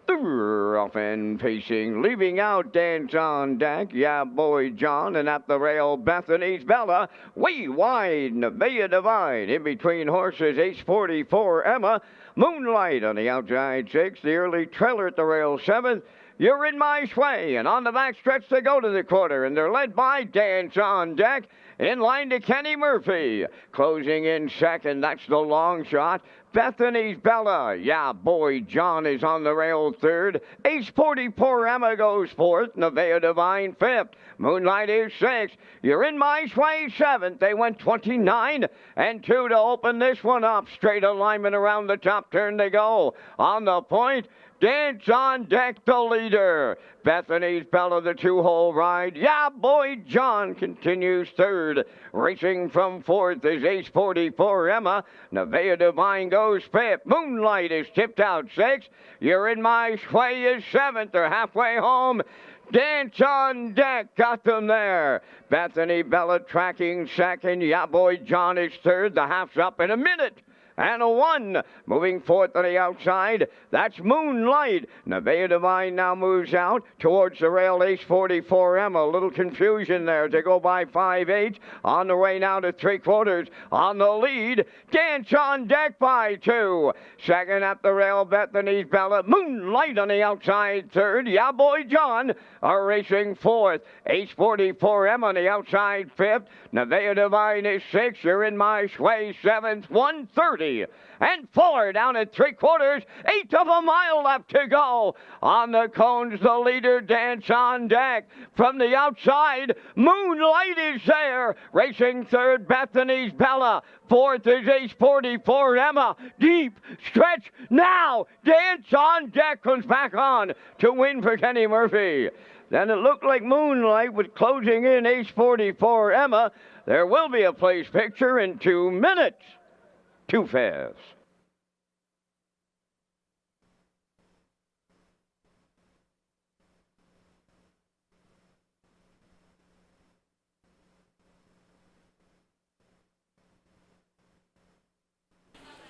Speaker 1: The rough end pacing, leaving out Dance on deck, Yaboy John, and at the rail, Bethany's Bella, way wide, Nevaeh Divine, in between horses, H44, Emma, Moonlight on the outside 6, the early trailer at the rail 7th, You're in my sway, and on the back stretch they go to the quarter, and they're led by Dance on Deck. In line to Kenny Murphy. Closing in second, that's the long shot. Bethany's Bella. Yeah, boy, John is on the rail third. Ace 44 Emma goes fourth. Nevaeh Divine fifth. Moonlight is sixth. You're in my sway seventh. They went 29 and 2 to open this one up. Straight alignment around the top turn they go. On the point, Dance on Deck, the leader. Bethany's Bella, the two-hole ride. Yeah, boy, John continues third. Racing from fourth is Ace 44 Emma. Nevaeh Divine goes fifth. Moonlight is tipped out sixth. You're in my sway is seventh. They're halfway home. Dance on Deck got them there. Bethany Bella tracking second. Yeah, boy, John is third. The half's up in a minute. And a 1. Moving fourth on the outside, that's Moonlight. Nevaeh Divine now moves out towards the rail. Ace 44 Emma. A little confusion there. They go by 5/8. On the way now to 3/4. On the lead, Dance on Deck by 2. Second at the rail, Bethany's Bella. Moonlight on the outside third. Yeah, boy, John are racing fourth. Ace 44 Emma on the outside fifth. Nevaeh Divine is sixth. You're in my sway seventh. 1:30 and 4 down at 3/4. 1/8 of a mile left to go. On the cones, the leader, Dance on Deck. From the outside, Moonlight is there. Racing third, Bethany's Bella. Fourth is Ace 44 Emma. Deep stretch now. Dance on Deck comes back on to win for Kenny Murphy. Then it looked like Moonlight was closing in Ace 44 Emma. There will be a place picture in 2 minutes. 2 fast.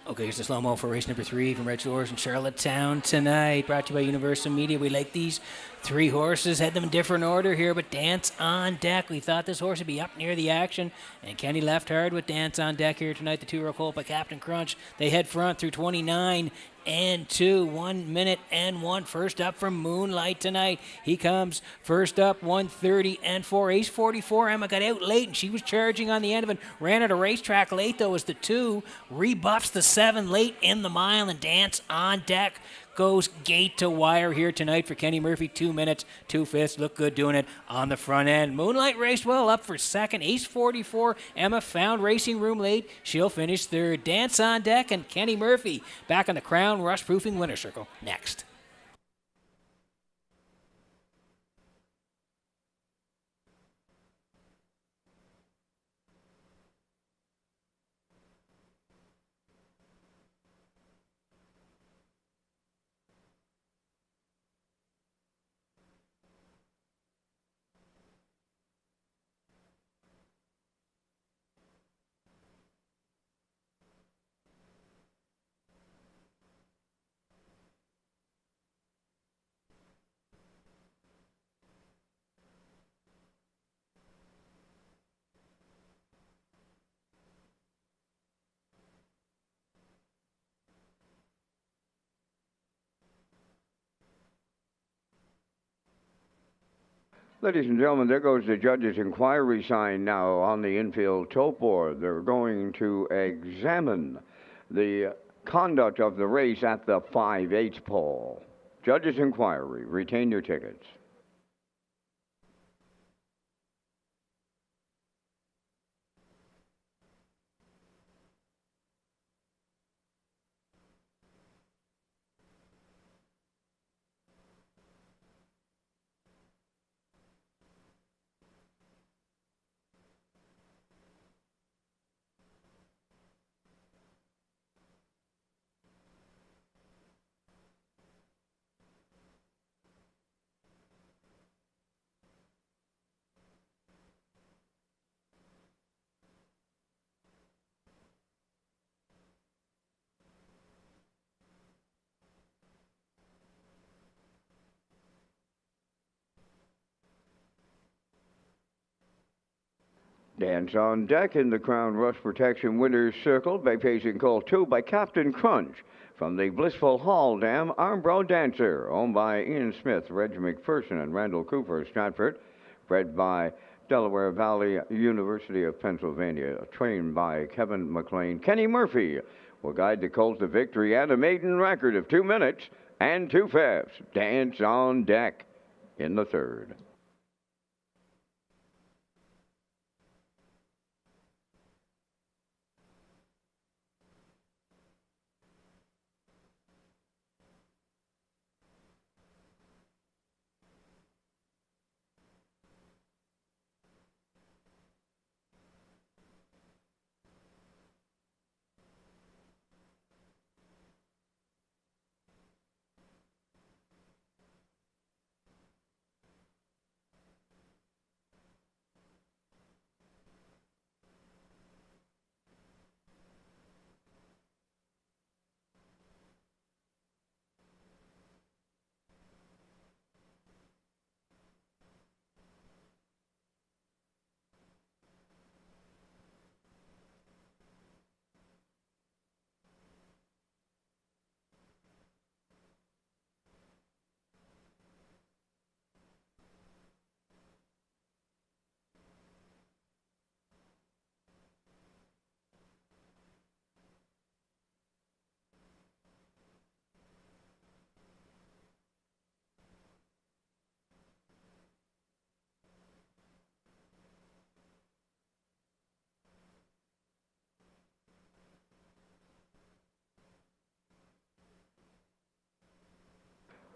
Speaker 4: Okay, here's the slow-mo for race number 3 from Red Shores in Charlottetown tonight. Brought to you by Universal Media. We like these 3 horses. Had them in different order here, but Dance on Deck. We thought this horse would be up near the action, and Kenny left hard with Dance on Deck here tonight. The 2-year-old colt by Captain Crunch. They head front through 29 and 2. 1 minute and 1. First up from Moonlight tonight. He comes first up, 1:30 and 4. Ace 44 Emma got out late, and she was charging on the end of it. Ran at a racetrack late, though, as the 2 rebuffs the 7 late in the mile, and Dance on Deck goes gate to wire here tonight for Kenny Murphy. 2 minutes, 2 fifths. Look good doing it on the front end. Moonlight raced well, up for second. Ace 44 Emma found racing room late. She'll finish third. Dance on Deck and Kenny Murphy back on the Crown Rush Proofing winner circle next.
Speaker 1: Ladies and gentlemen, there goes the judge's inquiry sign now on the infield tote board. They're going to examine the conduct of the race at the 5/8 pole. Judge's inquiry. Retain your tickets. Dance on Deck in the Crown Rush Protection Winners Circle by pacing call 2 by Captain Crunch. From the Blissful Hall Dam Armbro Dancer, owned by Ian Smith, Reg McPherson, and Randall Cooper, Stratford. Bred by Delaware Valley University of Pennsylvania, trained by Kevin McLean. Kenny Murphy will guide the colt to victory and a maiden record of 2 minutes and 2/5. Dance on deck in the third.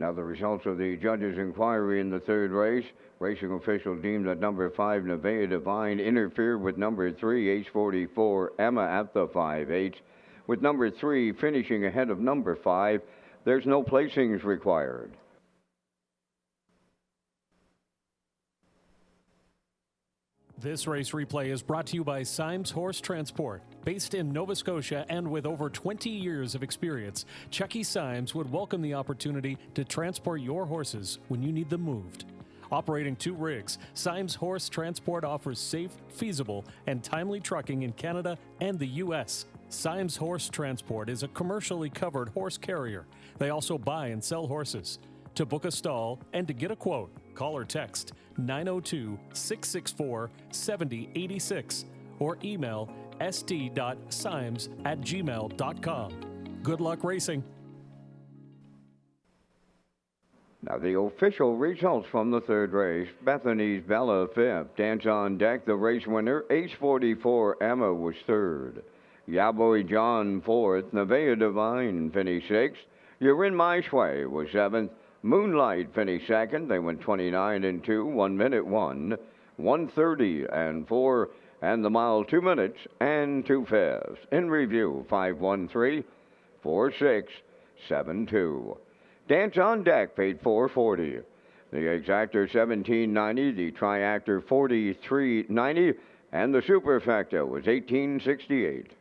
Speaker 1: Now the results of the judges' inquiry in the third race. Racing official deemed that number 5, Nevaeh Divine, interfered with number 3, H44, Emma at the 5/8. With number 3 finishing ahead of number 5, there's no placings required.
Speaker 3: This race replay is brought to you by Symes Horse Transport. Based in Nova Scotia and with over 20 years of experience, Chucky Symes would welcome the opportunity to transport your horses when you need them moved. Operating 2 rigs, Symes Horse Transport offers safe, feasible, and timely trucking in Canada and the U.S. Symes Horse Transport is a commercially covered horse carrier. They also buy and sell horses. To book a stall and to get a quote, call or text 902-664-7086 or email st.symes@gmail.com. Good luck racing.
Speaker 1: Now the official results from the third race. Bethany's Bella 5th. Dance on Deck, the race winner. H44 Emma was 3rd. Yaboy John 4th. Nevaeh Divine finished 6th. You're in My Sway was 7th. Moonlight finished 2nd. They went 29 and 2, 1 minute 1, 1:30 and 4, and the mile 2 minutes and 2/5. In review, 513, 4672. Dance on Deck paid $440. The exactor $17.90, the triactor $43.90, and the superfecta was $18.68.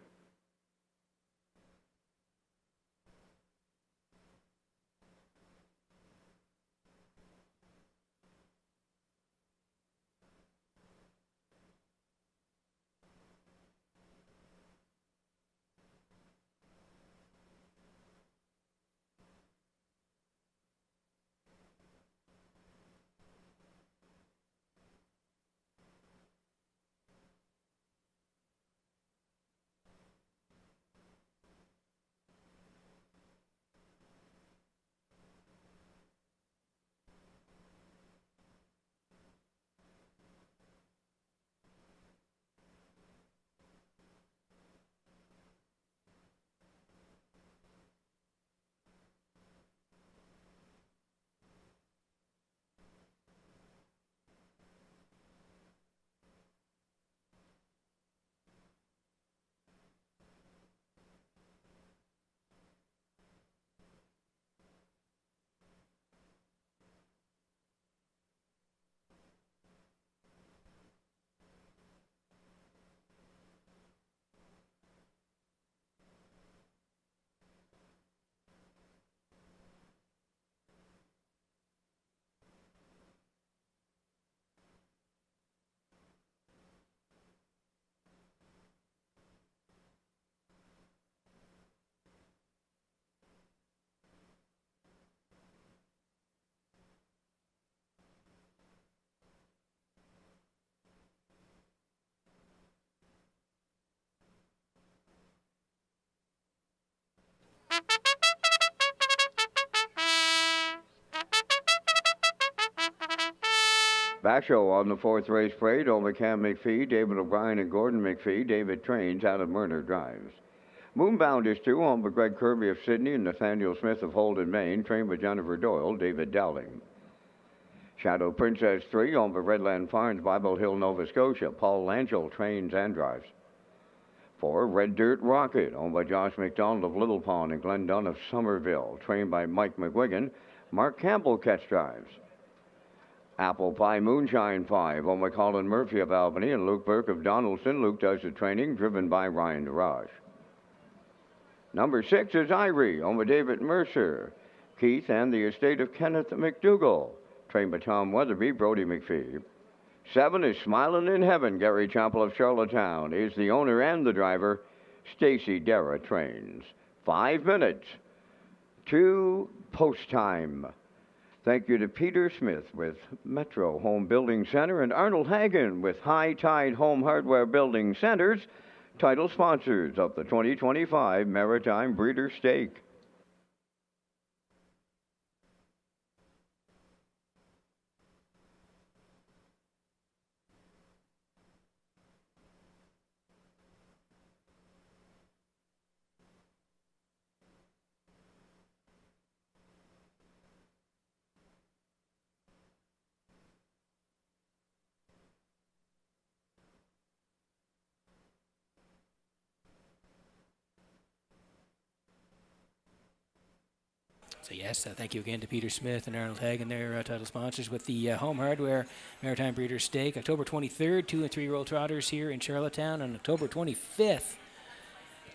Speaker 1: Basho on the fourth race parade over Cam McPhee, David O'Brien, and Gordon McPhee. David trains out of Murner drives. Moonbound is 2 on by Greg Kirby of Sydney and Nathaniel Smith of Holden, Maine, trained by Jennifer Doyle, David Dowling. Shadow Princess 3 on by Redland Farms, Bible Hill, Nova Scotia. Paul Langell trains and drives. 4, Red Dirt Rocket, owned by Josh McDonald of Little Pond and Glenn Dunn of Somerville, trained by Mike McGuigan. Mark Campbell catch drives. Apple Pie Moonshine 5, owned by Colin Murphy of Albany and Luke Burke of Donaldson. Luke does the training, driven by Ryan DeRoche. Number 6 is Irie, owned by David Mercer. Keith and the estate of Kenneth McDougall, trained by Tom Weatherby, Brody McPhee. 7 is Smiling in Heaven. Gary Chappell of Charlottetown is the owner and the driver. Stacy Dara trains. 5 minutes to post time. Thank you to Peter Smith with Metro Home Building Center and Arnold Hagen with High Tide Home Hardware Building Centers, title sponsors of the 2025 Maritime Breeders' Stake.
Speaker 4: So yes, thank you again to Peter Smith and Arnold Hagen, their title sponsors, with the Home Hardware Maritime Breeders' Stake. October 23rd, 2- and 3-year-old trotters here in Charlottetown. On October 25th,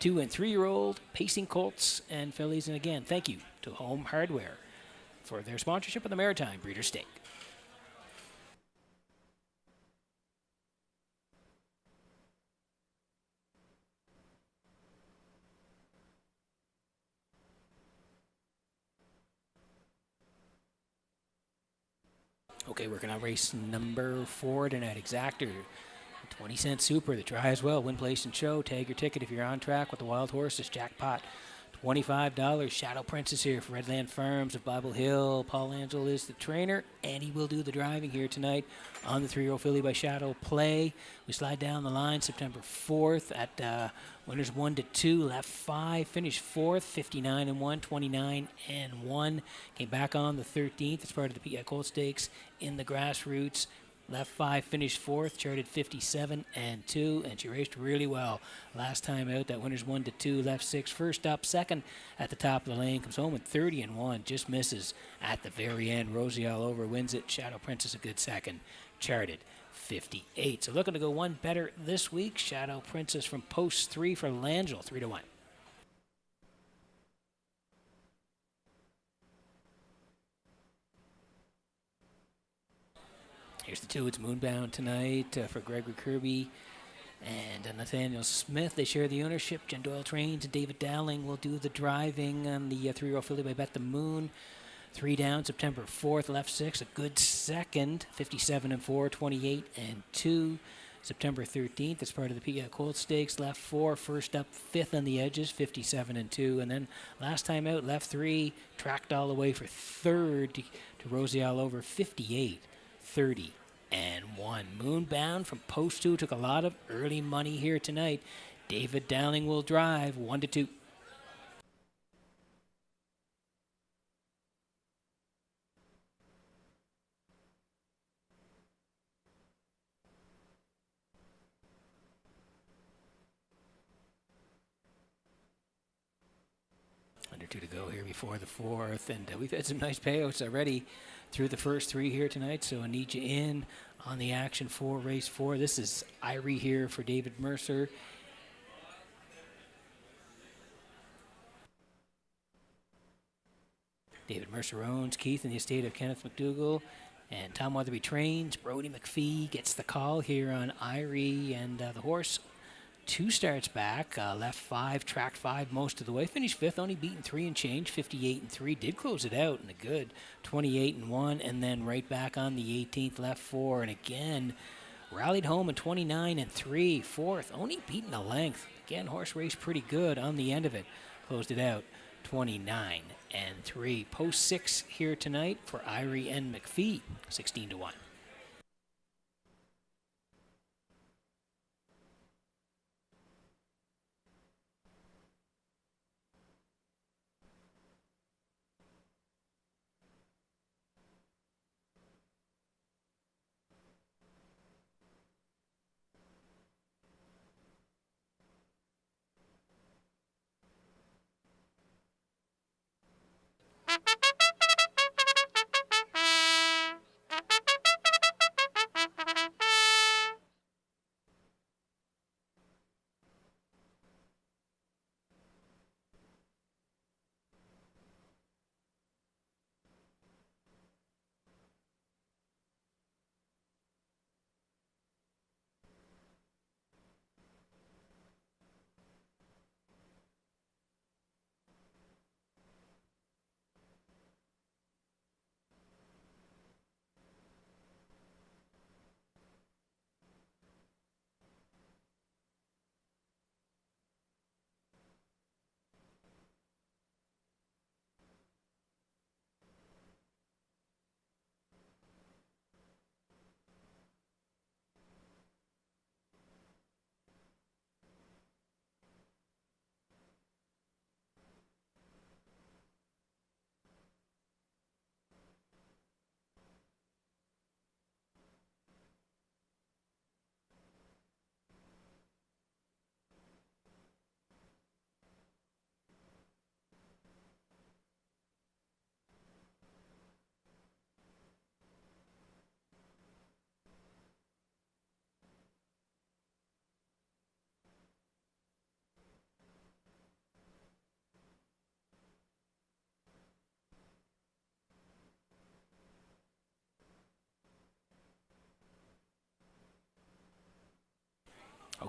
Speaker 4: 2- and 3-year-old pacing colts and fillies. And again, thank you to Home Hardware for their sponsorship of the Maritime Breeders' Stake. Okay, working on race number 4 tonight. Exactor, 20-cent super. The try as well. Win, place, and show. Tag your ticket if you're on track with the wild horses. Jackpot, $25. Shadow Princess here for Redland Farms of Bible Hill. Paul Angel is the trainer, and he will do the driving here tonight on the 3-year-old filly by Shadow Play. We slide down the line September 4th at winners 1 to 2, left 5, finished 4th, 59-1, 29-1. Came back on the 13th as part of the PI Colt Stakes in the grassroots. Left 5, finished 4th, charted 57-2, and she raced really well last time out. That winner's 1 to 2, left 6, first up, second at the top of the lane, comes home with 30-1, just misses at the very end. Rosie all over wins it. Shadow Princess a good second, charted 58. So looking to go one better this week. Shadow Princess from post 3 for Langell, 3-1. Here's the 2. It's Moonbound tonight for Gregory Kirby and Nathaniel Smith. They share the ownership. Jen Doyle trains and David Dowling will do the driving on the 3-year-old filly by Bet the Moon. 3 down, September 4th, left 6, a good second, 57-4, 28-2. September 13th, as part of the PI Colt Stakes, left 4, first up, 5th on the edges, 57-2. And then last time out, left 3, tracked all the way for 3rd to Rosie all over, 58-30-1. Moonbound from post 2 took a lot of early money here tonight. David Dowling will drive, 1 to 2. Under 2 to go here before the 4th, and we've had some nice payouts already through the first 3 here tonight, so I need you in on the action for race 4. This is Irie here for David Mercer. David Mercer owns Keith in the estate of Kenneth McDougall, and Tom Weatherby trains. Brody McPhee gets the call here on Irie, and the horse 2 starts back, left 5, tracked 5 most of the way, finished 5th, only beaten 3 and change, 58-3, did close it out in a good 28-1, and then right back on the 18th, left 4, and again rallied home in 29-3, 4th, only beaten a length. Again, horse raced pretty good on the end of it, closed it out 29-3. Post 6 here tonight for Irie and McPhee, 16-1.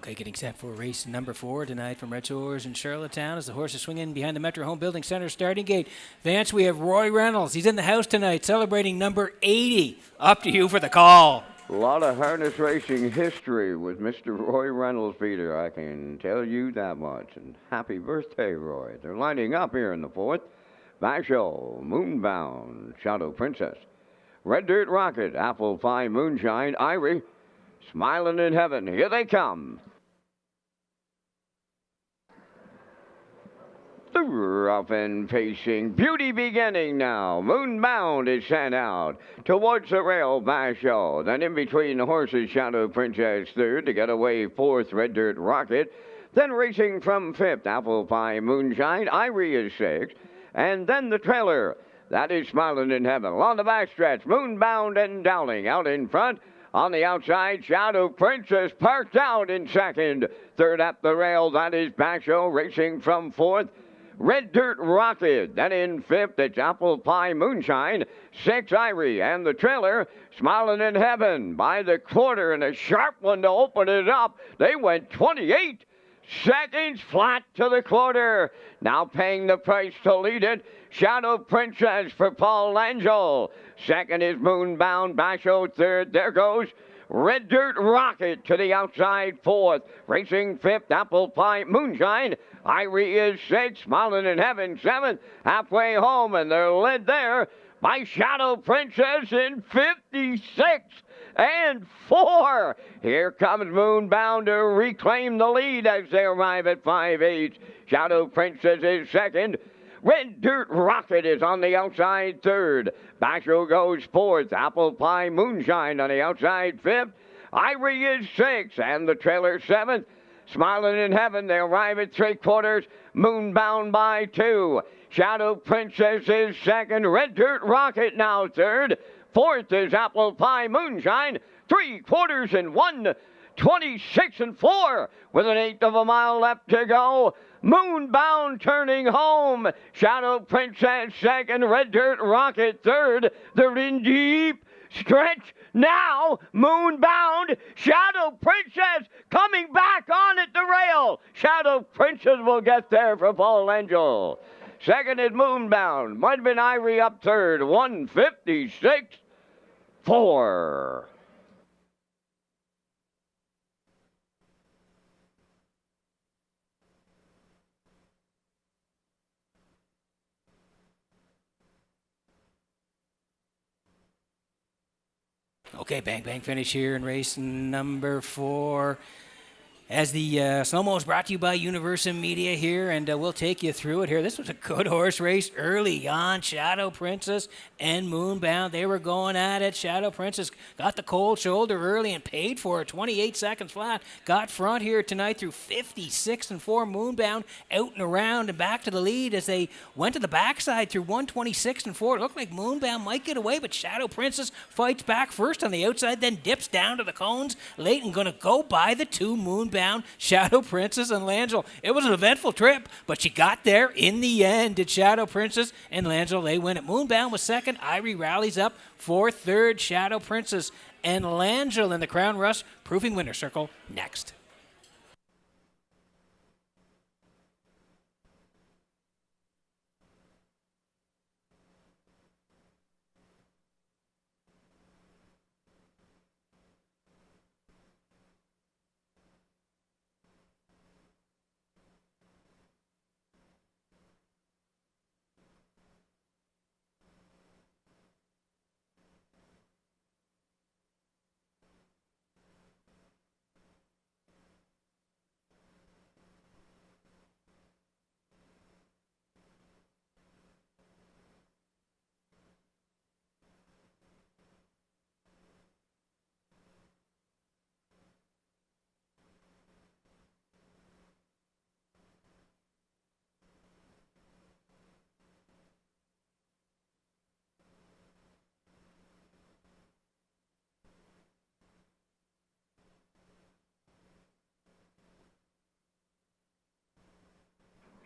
Speaker 4: Okay, getting set for race number 4 tonight from Redshores in Charlottetown as the horses swing in behind the Metro Home Building Center starting gate. Vance, we have Roy Reynolds. He's in the house tonight celebrating number 80. Up to you for the call.
Speaker 1: A lot of harness racing history with Mr. Roy Reynolds, Peter. I can tell you that much. And happy birthday, Roy. They're lining up here in the 4th. Basho, Moonbound, Shadow Princess, Red Dirt Rocket, Apple Pie Moonshine, Irie, Smiling in Heaven. Here they come. The rough and pacing beauty beginning now. Moonbound is sent out towards the rail. Basho. Then in between the horses, Shadow Princess third to get away fourth, Red Dirt Rocket. Then racing from fifth, Apple Pie Moonshine. Irie is sixth. And then the trailer. That is Smiling in Heaven. Along the backstretch, Moonbound and Dowling out in front. On the outside, Shadow Princess parked out in second. Third at the rail, that is Basho racing from fourth. Red Dirt Rocket. Then in fifth, it's Apple Pie Moonshine. Six, Irie. And the trailer, Smiling in Heaven. By the quarter and a sharp one to open it up. They went 28 seconds flat to the quarter. Now paying the price to lead it, Shadow Princess for Paul Langell. Second is Moonbound. Basho third. There goes Red Dirt Rocket to the outside fourth. Racing fifth, Apple Pie Moonshine. Irie is sixth. Smiling in Heaven seventh. Halfway home, and they're led there by Shadow Princess in 56 and 4. Here comes Moonbound to reclaim the lead as they arrive at 5/8. Shadow Princess is second. Red Dirt Rocket is on the outside third. Basho goes fourth. Apple Pie Moonshine on the outside fifth. Irie is sixth, and the trailer seventh. Smiling in Heaven, they arrive at three-quarters. Moonbound by 2. Shadow Princess is second. Red Dirt Rocket now third. Fourth is Apple Pie Moonshine. 3/4 and 1. 26 and 4 with an eighth of a mile left to go. Moonbound turning home. Shadow Princess second. Red Dirt Rocket third. They're in deep stretch now. Moonbound. Shadow Princess coming back on at the rail. Shadow Princess will get there for Paul Langell. Second is Moonbound. Might have been Irie up third. 156.4.
Speaker 4: Okay, bang, bang finish here in race number 4. As the Snowmo is brought to you by Universum Media here, and we'll take you through it here. This was a good horse race early on. Shadow Princess and Moonbound, they were going at it. Shadow Princess got the cold shoulder early and paid for it. 28 seconds flat. Got front here tonight through 56 and 4. Moonbound out and around and back to the lead as they went to the backside through 126 and 4. It looked like Moonbound might get away, but Shadow Princess fights back first on the outside, then dips down to the cones. Leighton going to go by the 2 Moonbound, Shadow Princess, and Langell. It was an eventful trip, but she got there in the end. Did Shadow Princess and Langell, they win it. Moonbound was second. Irie rallies up. Fourth, third, Shadow Princess and Langell in the Crown Rush Proving Winner Circle next.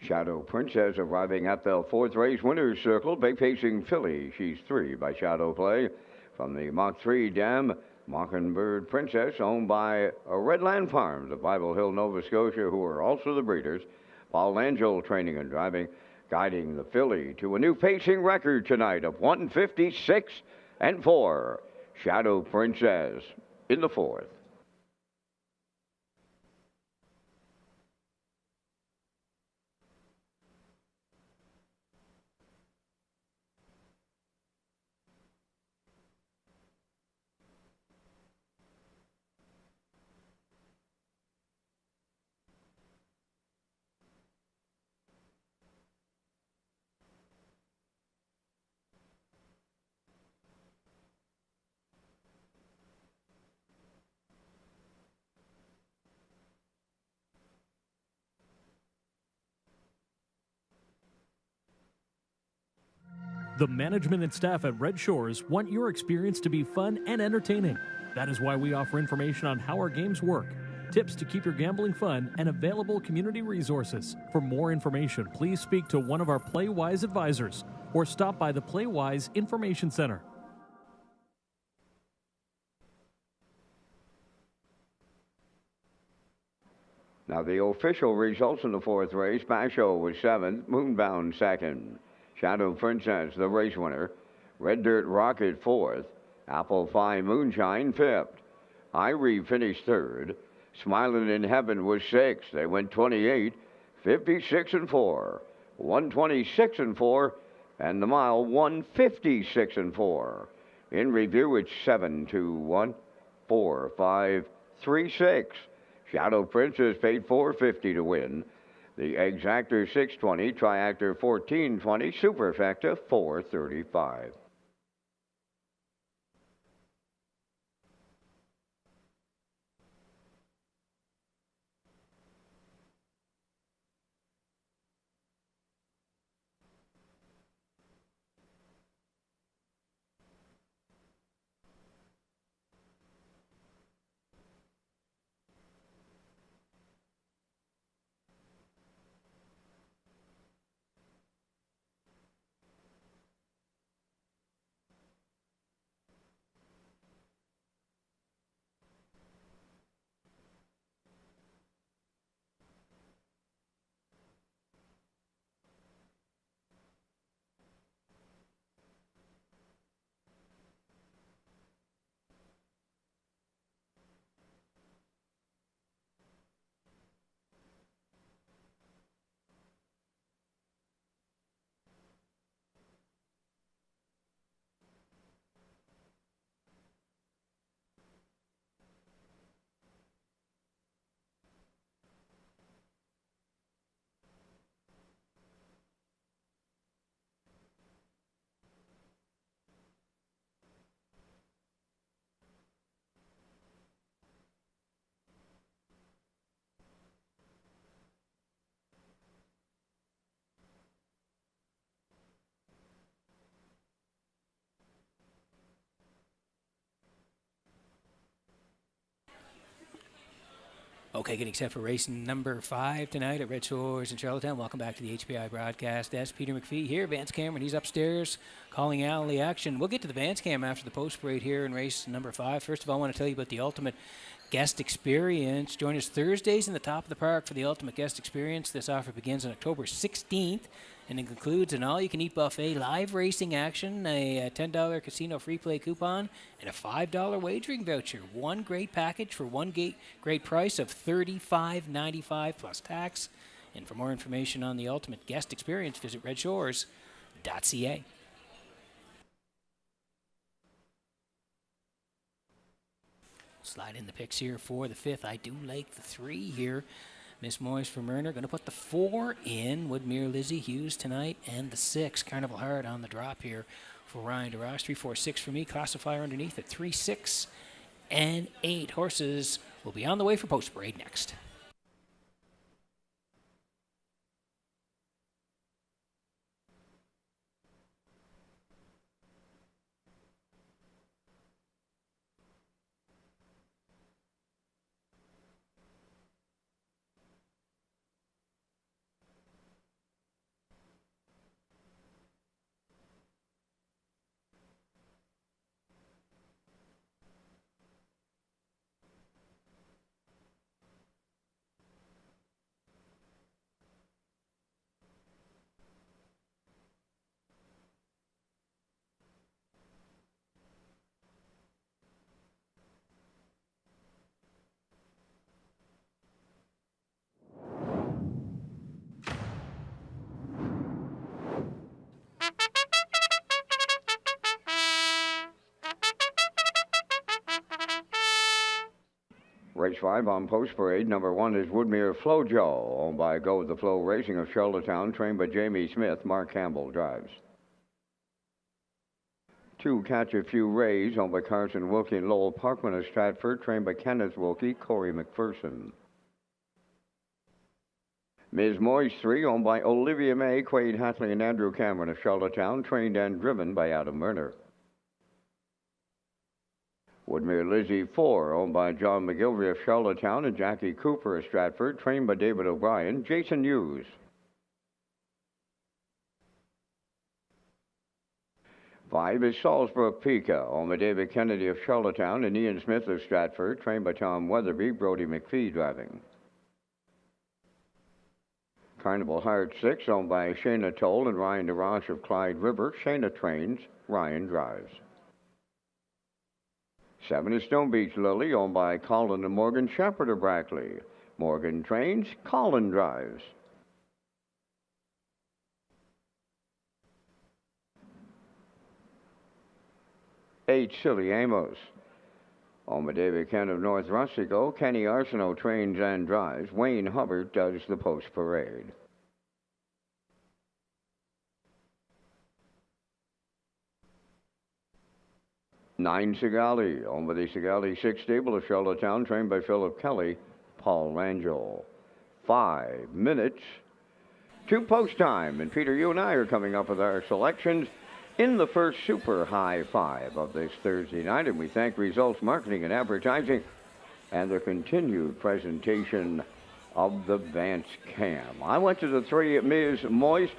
Speaker 1: Shadow Princess arriving at the 4th race winner's circle. Big pacing filly. She's 3 by Shadow Play. From the Mach 3 Dam, Mockingbird Princess, owned by Redland Farms of Bible Hill, Nova Scotia, who are also the breeders. Paul Angel training and driving, guiding the filly to a new pacing record tonight of 156 and 4. Shadow Princess in the 4th.
Speaker 3: The management and staff at Red Shores want your experience to be fun and entertaining. That is why we offer information on how our games work, tips to keep your gambling fun, and available community resources. For more information, please speak to one of our PlayWise advisors or stop by the PlayWise Information Center.
Speaker 1: Now the official results in the 4th race. Basho was 7th, Moonbound 2nd. Shadow Princess, the race winner. Red Dirt Rocket 4th. Apple Pie Moonshine 5th. Irie finished 3rd. Smiling in Heaven was 6th. They went 28, 56 and 4. 126 and 4. And the mile 156 and 4. In review, it's 7, 2, 1, 4, 5, 3, 6. Shadow Princess paid $4.50 to win. The Exactor $6.20, Triactor $14.20, Superfecta $4.35.
Speaker 4: Okay, getting set for race number 5 tonight at Red Shores in Charlottetown. Welcome back to the HPI broadcast. That's Peter McPhee here. Vance Cameron, he's upstairs calling alley action. We'll get to the Vance Cam after the post parade here in race number 5. First of all, I want to tell you about the Ultimate Guest Experience. Join us Thursdays in the top of the park for the Ultimate Guest Experience. This offer begins on October 16th and includes an all-you-can-eat buffet, live racing action, a $10 casino free play coupon, and a $5 wagering voucher. One great package for one great price of $35.95 plus tax. And for more information on the Ultimate Guest Experience, visit Redshores.ca. Slide in the picks here for the 5th. I do like the 3 here. Miss Moyes for Myrner. Going to put the 4 in. Woodmere Lizzie Hughes tonight. And the 6, Carnival Heart on the drop here for Ryan DeRoss. 3, 4, 6 for me. Classifier underneath at 3, 6, and 8. Horses will be on the way for post parade next.
Speaker 1: Race 5 on Post Parade. Number 1 is Woodmere Flojo, owned by Go With The Flow Racing of Charlottetown, trained by Jamie Smith. Mark Campbell drives. 2, Catch a Few Rays, owned by Carson Wilkie and Lowell Parkman of Stratford, trained by Kenneth Wilkie, Corey McPherson. Ms. Moyes 3, owned by Olivia May, Quade Hatley, and Andrew Cameron of Charlottetown, trained and driven by Adam Werner. Woodmere Lizzie 4, owned by John McGilvery of Charlottetown and Jackie Cooper of Stratford, trained by David O'Brien, Jason Hughes. 5 is Salisbrook Pika, owned by David Kennedy of Charlottetown and Ian Smith of Stratford, trained by Tom Weatherby, Brody McPhee driving. Carnival Heart 6, owned by Shayna Toll and Ryan DeRoche of Clyde River. Shayna trains, Ryan drives. 7 is Stone Beach Lily, owned by Colin and Morgan Shepherd of Brackley. Morgan trains, Colin drives. 8, Silly Amos, owned by David Kent of North Rustico. Kenny Arsenault trains and drives. Wayne Hubbard does the post parade. 9, Sigali, owned by the Sigali 6 stable of Charlottetown, trained by Philip Kelly, Paul Langell. 5 minutes to post time. And Peter, you and I are coming up with our selections in the first Super High 5 of this Thursday night. And we thank Results Marketing and Advertising and their continued presentation of the Vance Cam. I went to the 3 Ms. Moist,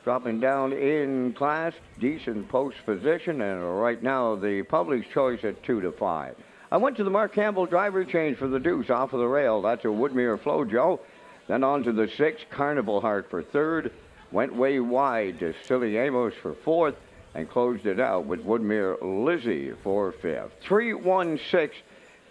Speaker 1: dropping down in class, decent post position, and right now the public's choice at 2 to 5. I went to the Mark Campbell driver change for the deuce off of the rail. That's a Woodmere Flojo. Then on to the 6, Carnival Heart for 3rd. Went way wide to Silly Amos for 4th, and closed it out with Woodmere Lizzie for 5th. 3, 1, 6,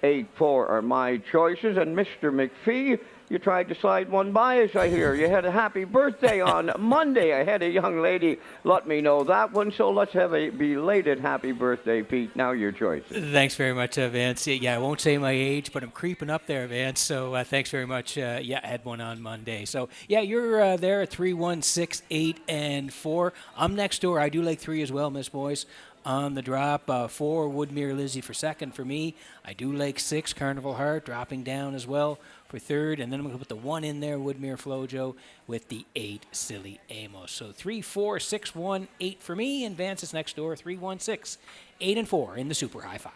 Speaker 1: 8, 4 are my choices, and Mr. McPhee, you tried to slide one by us, I hear. You had a happy birthday on Monday. I had a young lady let me know that one, so let's have a belated happy birthday, Pete. Now your choices.
Speaker 4: Thanks very much, Vance. Yeah, I won't say my age, but I'm creeping up there, Vance, so thanks very much. Yeah, I had one on Monday. So, yeah, you're there at 3, 1, 6, 8, and 4. I'm next door. I do like 3 as well, Miss Boyce. On the drop, 4, Woodmere Lizzie for 2nd for me. I do like 6, Carnival Heart, dropping down as well for 3rd. And then I'm going to put the 1 in there, Woodmere Flojo, with the 8, Silly Amos. So 3, 4, 6, 1, 8 for me. And Vance is next door, 3, 1, 6, 8, and 4 in the Super High 5.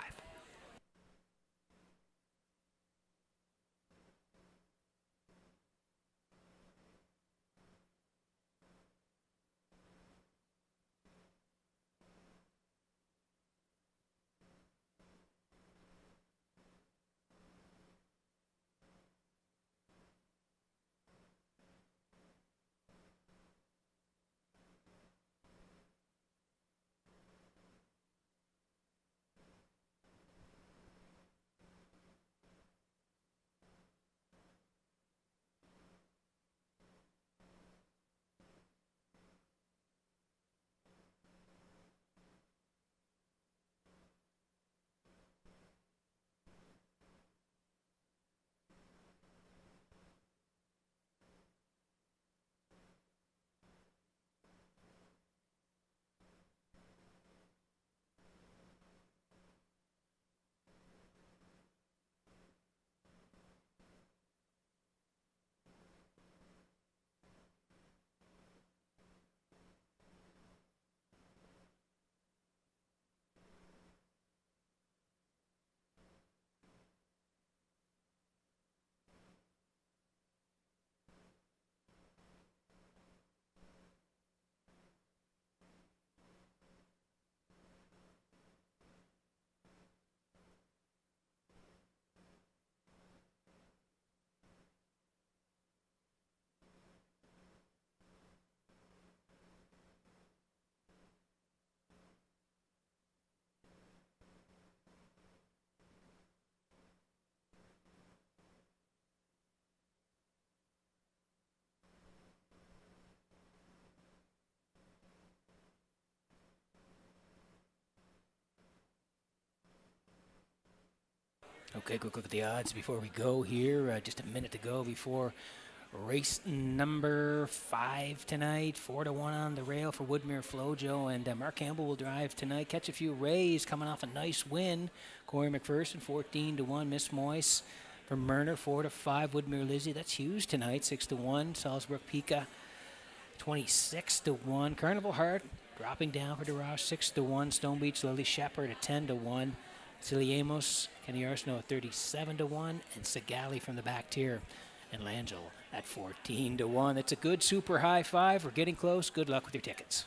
Speaker 4: Okay, quick look at the odds before we go here. Just a minute to go before race number 5 tonight. 4-1 on the rail for Woodmere Flojo, and Mark Campbell will drive tonight. Catch a Few Rays coming off a nice win. Corey McPherson 14-1. Miss Moise from Murner 4-5. Woodmere Lizzie, that's huge tonight. 6-1. Salzbrook Pika 26-1. Carnival Heart dropping down for DeRoche 6-1. Stone Beach Lily Shepherd at 10-1. Silly Amos, Kenny Arsenault at 37-1, and Sigali from the back tier and Langell at 14-1. It's a good super high five. We're getting close. Good luck with your tickets.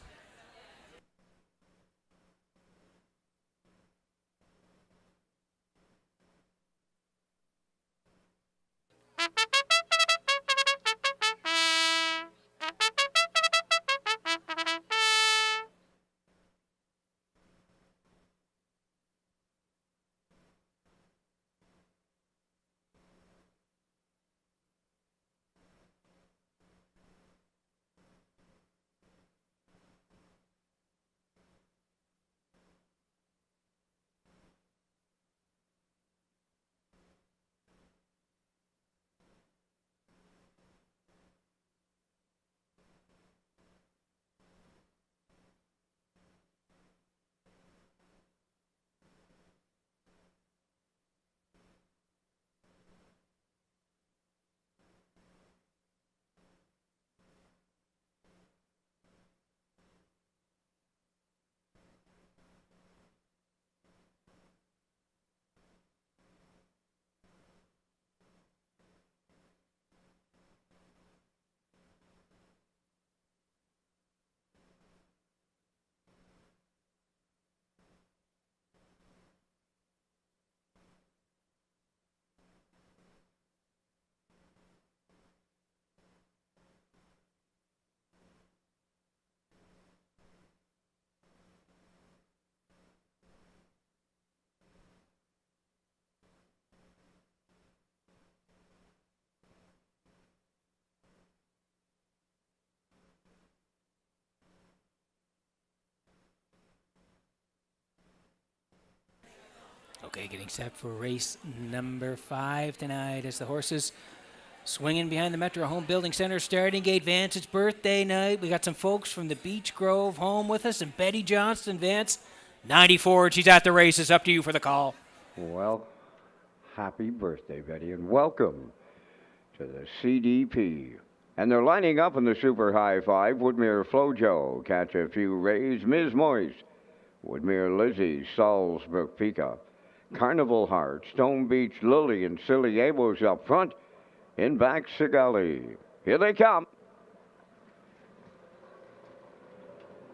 Speaker 4: Okay, getting set for race number 5 tonight as the horses swinging behind the Metro Home Building Center starting gate. Vance, it's birthday night. We got some folks from the Beach Grove home with us, and Betty Johnston. Vance, 94, she's at the races. Up to you for the call.
Speaker 1: Well, happy birthday, Betty, and welcome to the CDP. And they're lining up in the Super High Five. Woodmere Flojo, Catch a Few Rays, Ms. Moise, Woodmere Lizzie, Salzbrook Pika, Carnival Heart, Stone Beach Lily, and Silly Amos up front. In back, Sigali. Here they come.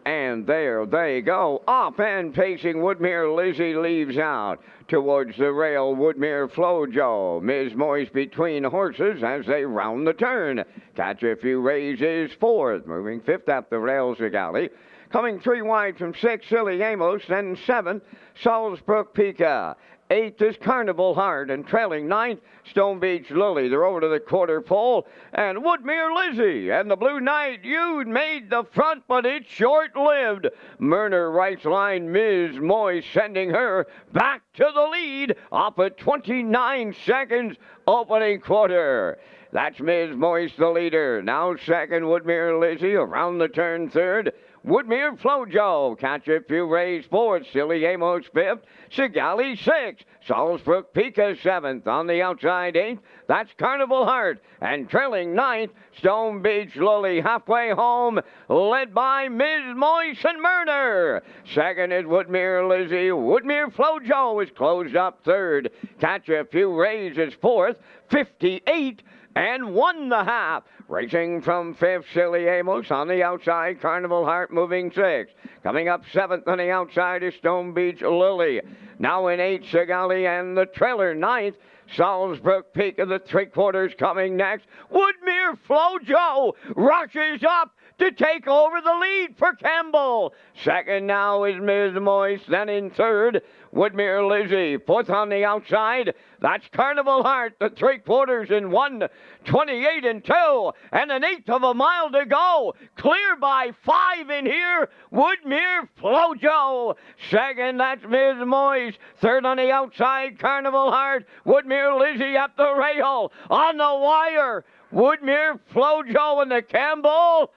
Speaker 1: And there they go. Up and pacing. Woodmere Lizzie leaves out. Towards the rail, Woodmere Flojo. Ms. Moise between horses as they round the turn. Catch a Few Rays is fourth. Moving fifth up the rail, Sigali. Coming 3 wide from 6, Silly Amos. Then 7th, Salzbrook Pika. 8th is Carnival Heart, and trailing 9th, Stone Beach Lily. They're over to the quarter pole, and Woodmere Lizzie and the Blue Knight, you made the front, but it's short-lived. Murner right line, Ms. Moise sending her back to the lead, off at 29 seconds opening quarter. That's Ms. Moise, the leader. Now second, Woodmere Lizzie, around the turn third. Woodmere Flojo, Catch a Few Rays fourth, Silly Amos fifth, Sigali sixth, Salzbrook Pika seventh, on the outside eighth, that's Carnival Heart, and trailing ninth, Stone Beach Lily, halfway home, led by Ms. Moise and Murner. Second is Woodmere Lizzie. Woodmere Flojo is closed up third. Catch a Few Rays is fourth, 58 and 1.5. Racing from fifth, Silly Amos. On the outside, Carnival Heart moving sixth. Coming up seventh on the outside is Stone Beach Lily. Now in eighth, Sigali, and the trailer ninth, Salzbrook Peak of the three-quarters coming next. Woodmere Flojo rushes up to take over the lead for Campbell. Second now is Ms. Moise. Then in third, Woodmere Lizzie, fourth on the outside. That's Carnival Heart, the 3/4 in 1:28 and 2, and an eighth of a mile to go. Clear by 5 in here. Woodmere Flojo. Second, that's Ms. Moyes. Third on the outside, Carnival Heart. Woodmere Lizzie up the rail. On the wire, Woodmere Flojo and the Campbell.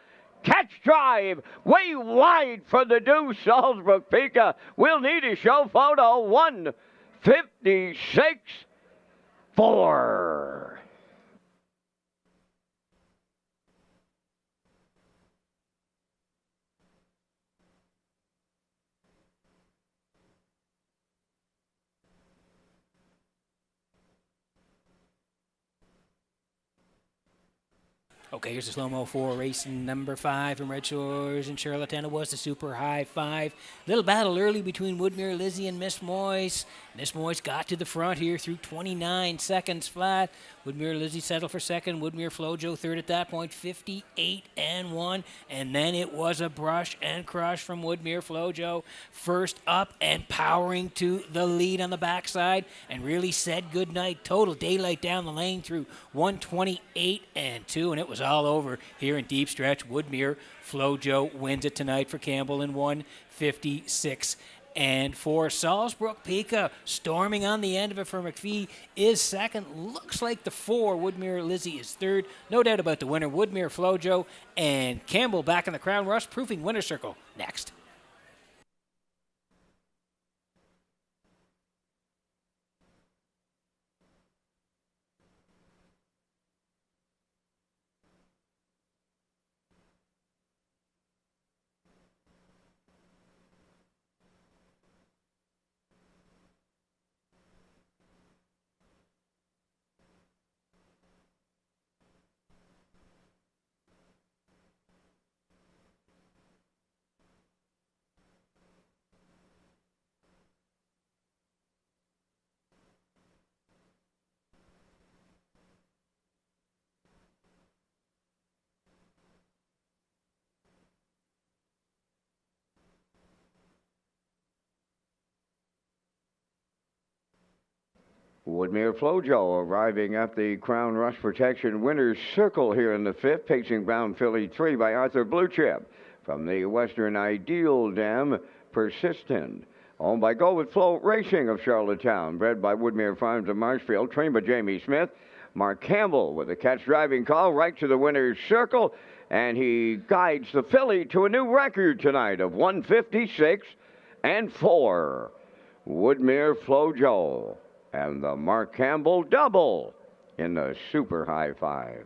Speaker 1: Catch drive, way wide for the deuce, Salzbrook Pika. We'll need a show photo, 1:56.4.
Speaker 4: Okay, here's the slow-mo for racing number 5 from Red Shores in Charlottetown. It was the super high 5. Little battle early between Woodmere Lizzie and Miss Moyes. Miss Moyes got to the front here through 29 seconds flat. Woodmere Lizzie settled for second. Woodmere Flojo third at that point, 58 and 1. And then it was a brush and crush from Woodmere Flojo. First up and powering to the lead on the backside and really said goodnight. Total daylight down the lane through 1:28 and 2. And it was all over here in deep stretch. Woodmere Flojo wins it tonight for Campbell in 1:56 and 4. Salzbrook Pika storming on the end of it for McPhee is second. Looks like the 4. Woodmere Lizzie is third. No doubt about the winner. Woodmere Flojo and Campbell back in the Crown Rush, proving winner's circle next.
Speaker 1: Woodmere Flojo arriving at the Crown Rush Protection Winner's Circle here in the 5th, pacing Brown Philly 3 by Arthur Bluechip. From the Western Ideal Dam, Persistent. Owned by Go With Flow Racing of Charlottetown. Bred by Woodmere Farms of Marshfield. Trained by Jamie Smith. Mark Campbell with a catch driving call right to the winner's circle. And he guides the filly to a new record tonight of 1:56 and 4. Woodmere Flojo. And the Mark Campbell double in the super high 5.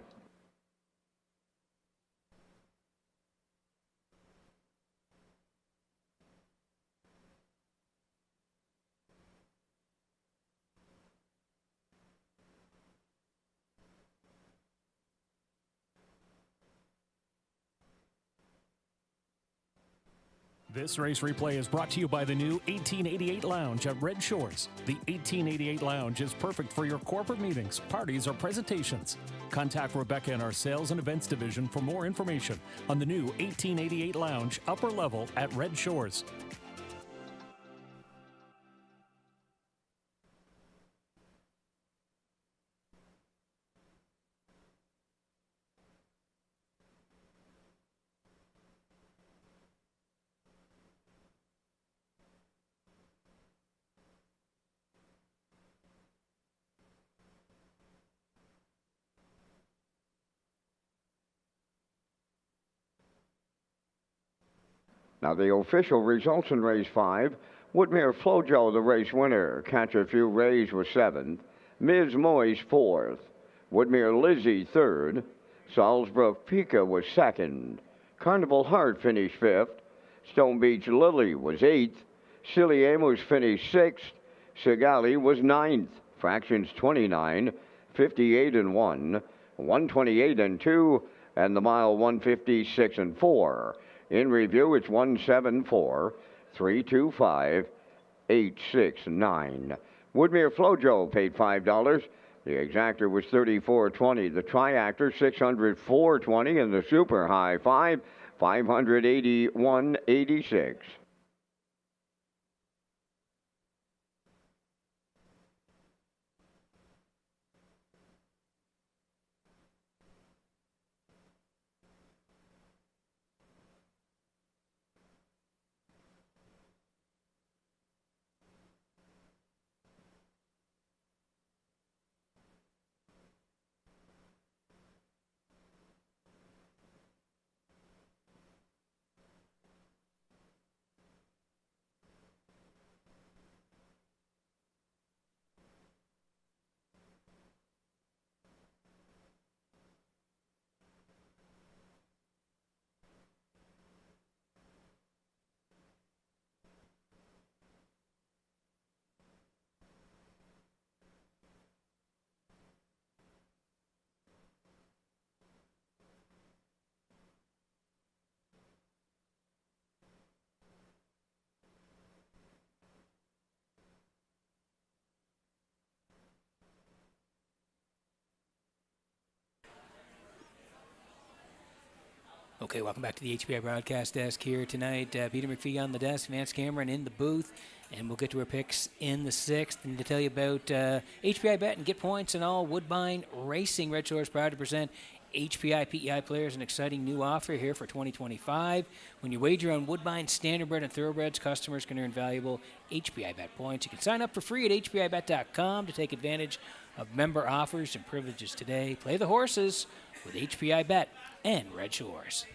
Speaker 3: This race replay is brought to you by the new 1888 Lounge at Red Shores. The 1888 Lounge is perfect for your corporate meetings, parties, or presentations. Contact Rebecca in our Sales and Events Division for more information on the new 1888 Lounge upper level at Red Shores.
Speaker 1: Now the official results in race 5. Woodmere Flojo, the race winner. Catch a Few Rays was 7th. Ms. Moyes 4th. Woodmere Lizzie 3rd. Salzbrook Pika was 2nd. Carnival Heart finished 5th. Stone Beach Lily was 8th. Silly Amos finished 6th. Sigali was 9th. Fractions 29, 58 and 1, 128 and 2, and the mile 156 and 4. In review, it's 174, 325, 869. Woodmere Flojo paid $5. The exactor was $34.20. The triactor $604.20, and the super high 5 $581.86.
Speaker 4: Okay, welcome back to the HPI broadcast desk here tonight. Peter McPhee on the desk, Vance Cameron in the booth, and we'll get to our picks in the sixth. And to tell you about HPI Bet and get points and all, Woodbine Racing. Red Shores proud to present HPI PEI players an exciting new offer here for 2025. When you wager on Woodbine Standardbred and Thoroughbreds, customers can earn valuable HPI Bet points. You can sign up for free at hpibet.com to take advantage of member offers and privileges today. Play the horses with HPI Bet and Red Shores.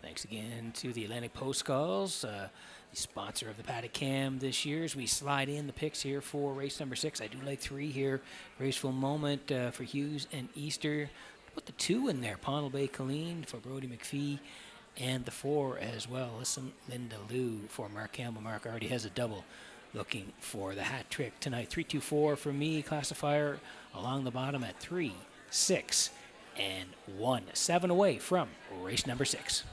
Speaker 4: Thanks again to the Atlantic Post Calls, the sponsor of the Paddock Cam this year. As we slide in the picks here for race number 6, I do like 3 here. Graceful Moment for Hughes and Easter. Put the 2 in there. Pondle Bay Colleen for Brody McPhee, and the 4 as well. Listen, Linda Lou for Mark Campbell. Mark already has a double, looking for the hat trick tonight. 3-2-4 for me. Classifier along the bottom at 3, 6, and 1. 7 away from race number 6.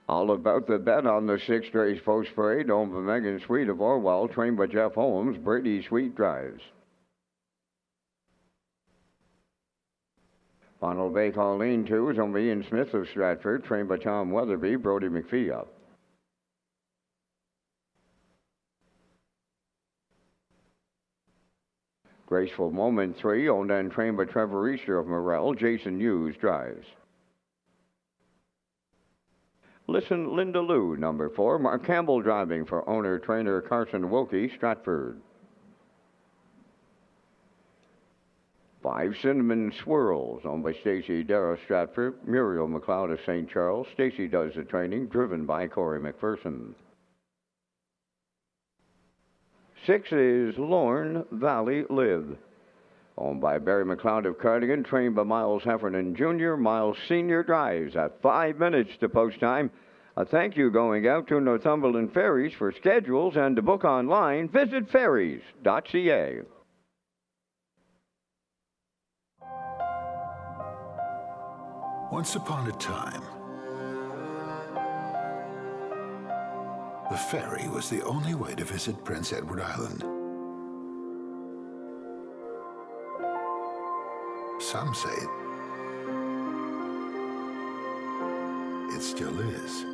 Speaker 1: All about the bet on the 6th race post parade, owned by Megan Sweet of Orwell, trained by Jeff Holmes. Brady Sweet drives. Pondle Bay Colleen 2 is owned by Ian Smith of Stratford, trained by Tom Weatherby. Brody McPhee up. Graceful Moment 3, owned and trained by Trevor Easter of Morel. Jason Hughes drives. Listen, Linda Lou, number 4. Mark Campbell driving for owner-trainer Carson Wilkie, Stratford. 5, Cinnamon Swirls, owned by Stacy Darrow Stratford. Muriel McLeod of St. Charles. Stacy does the training, driven by Corey McPherson. 6 is Lorne Valley Live, owned by Barry McLeod of Cardigan, trained by Miles Heffernan Jr. Miles Sr. drives at 5 minutes to post time. A thank you going out to Northumberland Ferries. For schedules and to book online, visit ferries.ca.
Speaker 6: Once upon a time, the ferry was the only way to visit Prince Edward Island. Some say it still is.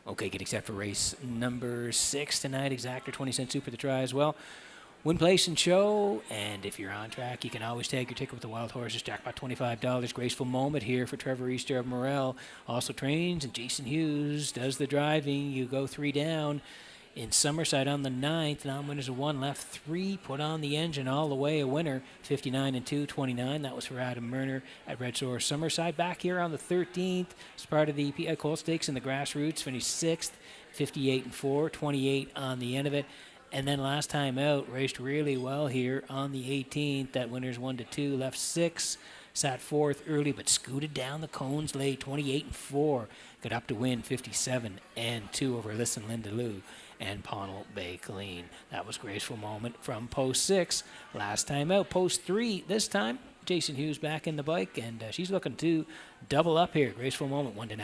Speaker 4: Okay, getting set for race number 6 tonight. Exactor 20-cent super to try as well. Win, place, and show. And if you're on track, you can always take your ticket with the Wild Horses. Jackpot $25. Graceful Moment here for Trevor Easter of Morel. Also trains, and Jason Hughes does the driving. You go 3 down in Summerside on the 9th. Non-winners of 1, left 3. Put on the engine all the way. A winner, 59 and 229. That was for Adam Murner at Red Source Summerside. Back here on the 13th, as part of the PI Coal Stakes in the Grassroots, finished 6th, 58 and 4, 28 on the end of it. And then last time out, raced really well here on the 18th. That winner's 1 to 2, left 6. sat fourth early, but scooted down the cones late, 28-4. Got up to win 57-2 over Listen Linda Lou and Pownell Bay Colleen. That was Graceful Moment from post 6. Last time out, post 3 this time. Jason Hughes back in the bike, and she's looking to double up here. Graceful Moment 1-9.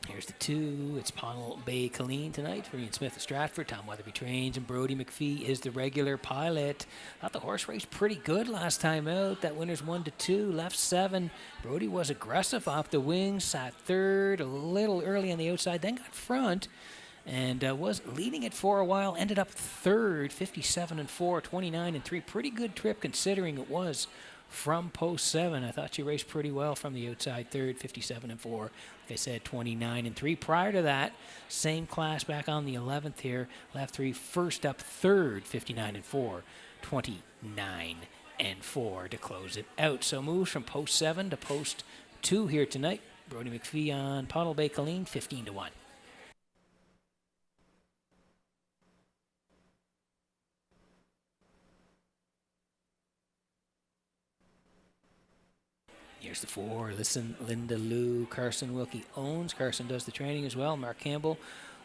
Speaker 4: Here's the 2. It's Pownell Bay Colleen tonight for Ian Smith of Stratford. Tom Weatherby trains, and Brody McPhee is the regular pilot. Thought the horse raced pretty good last time out. That winner's 1-2, left 7. Brody was aggressive off the wings, sat third, a little early on the outside, then got front, and was leading it for a while. Ended up third, 57-4, 29-3. Pretty good trip considering it was from post 7. I thought she raced pretty well from the outside third, 57-4. Like I said, 29-3. Prior to that, same class back on the 11th here. Left 3 first up third, 59-4, 29-4 to close it out. So moves from post 7 to post 2 here tonight. Brody McPhee on Pownell Bay Colleen, 15-1. Here's the 4. Listen, Linda Lou. Carson Wilkie owns. Carson does the training as well. Mark Campbell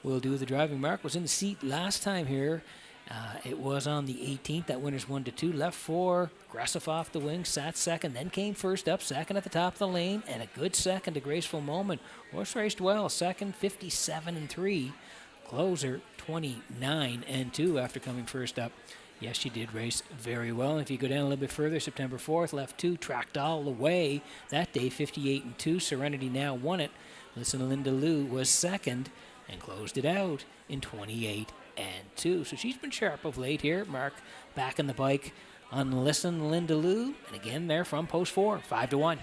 Speaker 4: will do the driving. Mark was in the seat last time here. It was on the 18th. That winner's 1-2. Left 4. Aggressive off the wing. Sat second. Then came first up. Second at the top of the lane. And a good second to Graceful Moment. Horse raced well. Second, 57-3. Closer, 29-2 after coming first up. Yes, she did race very well. If you go down a little bit further, September 4th, left 2, tracked all the way. That day, 58-2. Serenity Now won it. Listen to Linda Lou was second and closed it out in 28-2. So she's been sharp of late here. Mark back in the bike on Listen Linda Lou. And again, they're from post 4, 5-1.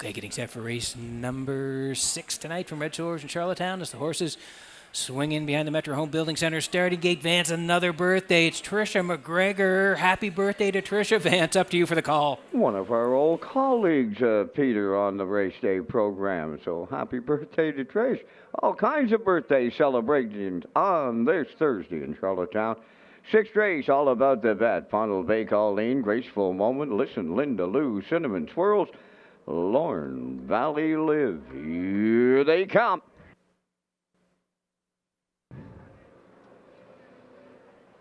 Speaker 4: Okay, getting set for race number 6 tonight from Redshores in Charlottetown as the horses swing in behind the Metro Home Building Center. Starting gate, Vance, another birthday. It's Trisha McGregor. Happy birthday to Trisha. Vance, up to you for the call.
Speaker 1: One of our old colleagues, Peter, on the race day program. So happy birthday to Trish. All kinds of birthday celebrations on this Thursday in Charlottetown. Sixth race, all about the bet. Fondle Bay Colleen, Graceful Moment, Listen, Linda Lou, Cinnamon Swirls, Lorne Valley Live. Here they come.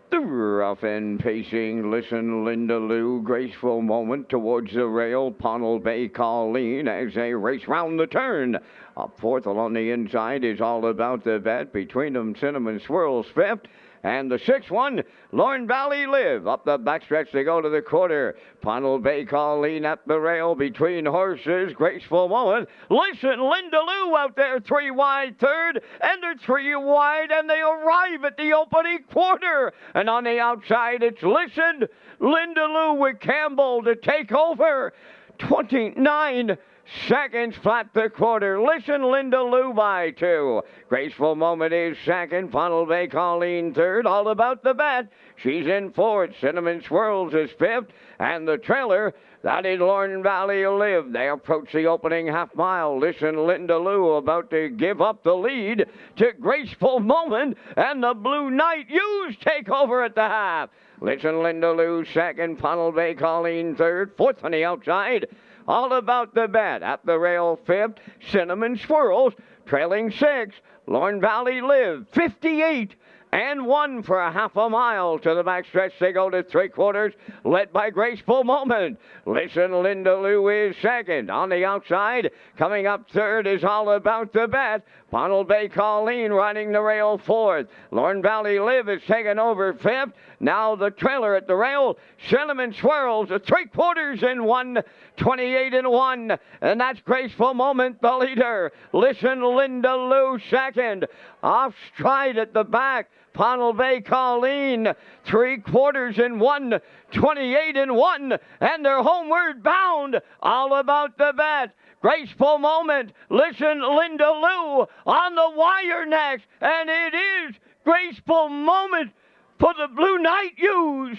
Speaker 1: The rough end pacing, Listen, Linda Lou, Graceful Moment towards the rail, Ponnell Bay Colleen as they race round the turn. Up fourth along the inside is all about the bet. Between them, Cinnamon Swirls fifth. And the sixth one, Lorne Valley Live. Up the backstretch they go to the quarter. Ponnell Bay Colleen at the rail between horses. Graceful Moment. Listen, Linda Lou out there, 3 wide third. And they're 3 wide, and they arrive at the opening quarter. And on the outside, it's Listen, Linda Lou with Campbell to take over. 29 seconds flat the quarter. Listen, Linda Lou by 2. Graceful Moment is second. Funnel Bay Colleen third. All about the bet. She's in fourth. Cinnamon Swirls is fifth. And the trailer, that is Lorne Valley Live. They approach the opening half mile. Listen, Linda Lou about to give up the lead to Graceful Moment. And the Blue Knight Hughes take over at the half. Listen, Linda Lou second. Funnel Bay Colleen third. Fourth on the outside. All about the bet. At the rail, fifth. Cinnamon Swirls, trailing 6. Lorne Valley Live, 58 and 1 for a half a mile. To the backstretch, they go to 3/4, led by Graceful Moment. Listen, Linda Lou is second. On the outside, coming up third is All About the Bet. Funnel Bay Colleen riding the rail fourth. Lorne Valley Live is taken over fifth. Now the trailer at the rail. Cinnamon Swirls, 3/4 and 1, 28 and 1. And that's Graceful Moment, the leader. Listen, Linda Lou second. Off stride at the back. Funnel Bay Colleen, 3/4 and 1, 28 and 1. And they're homeward bound. All About the Bet. Graceful Moment. Listen, Linda Lou on the wire next. And it is Graceful Moment for the Blue Knight Hughes.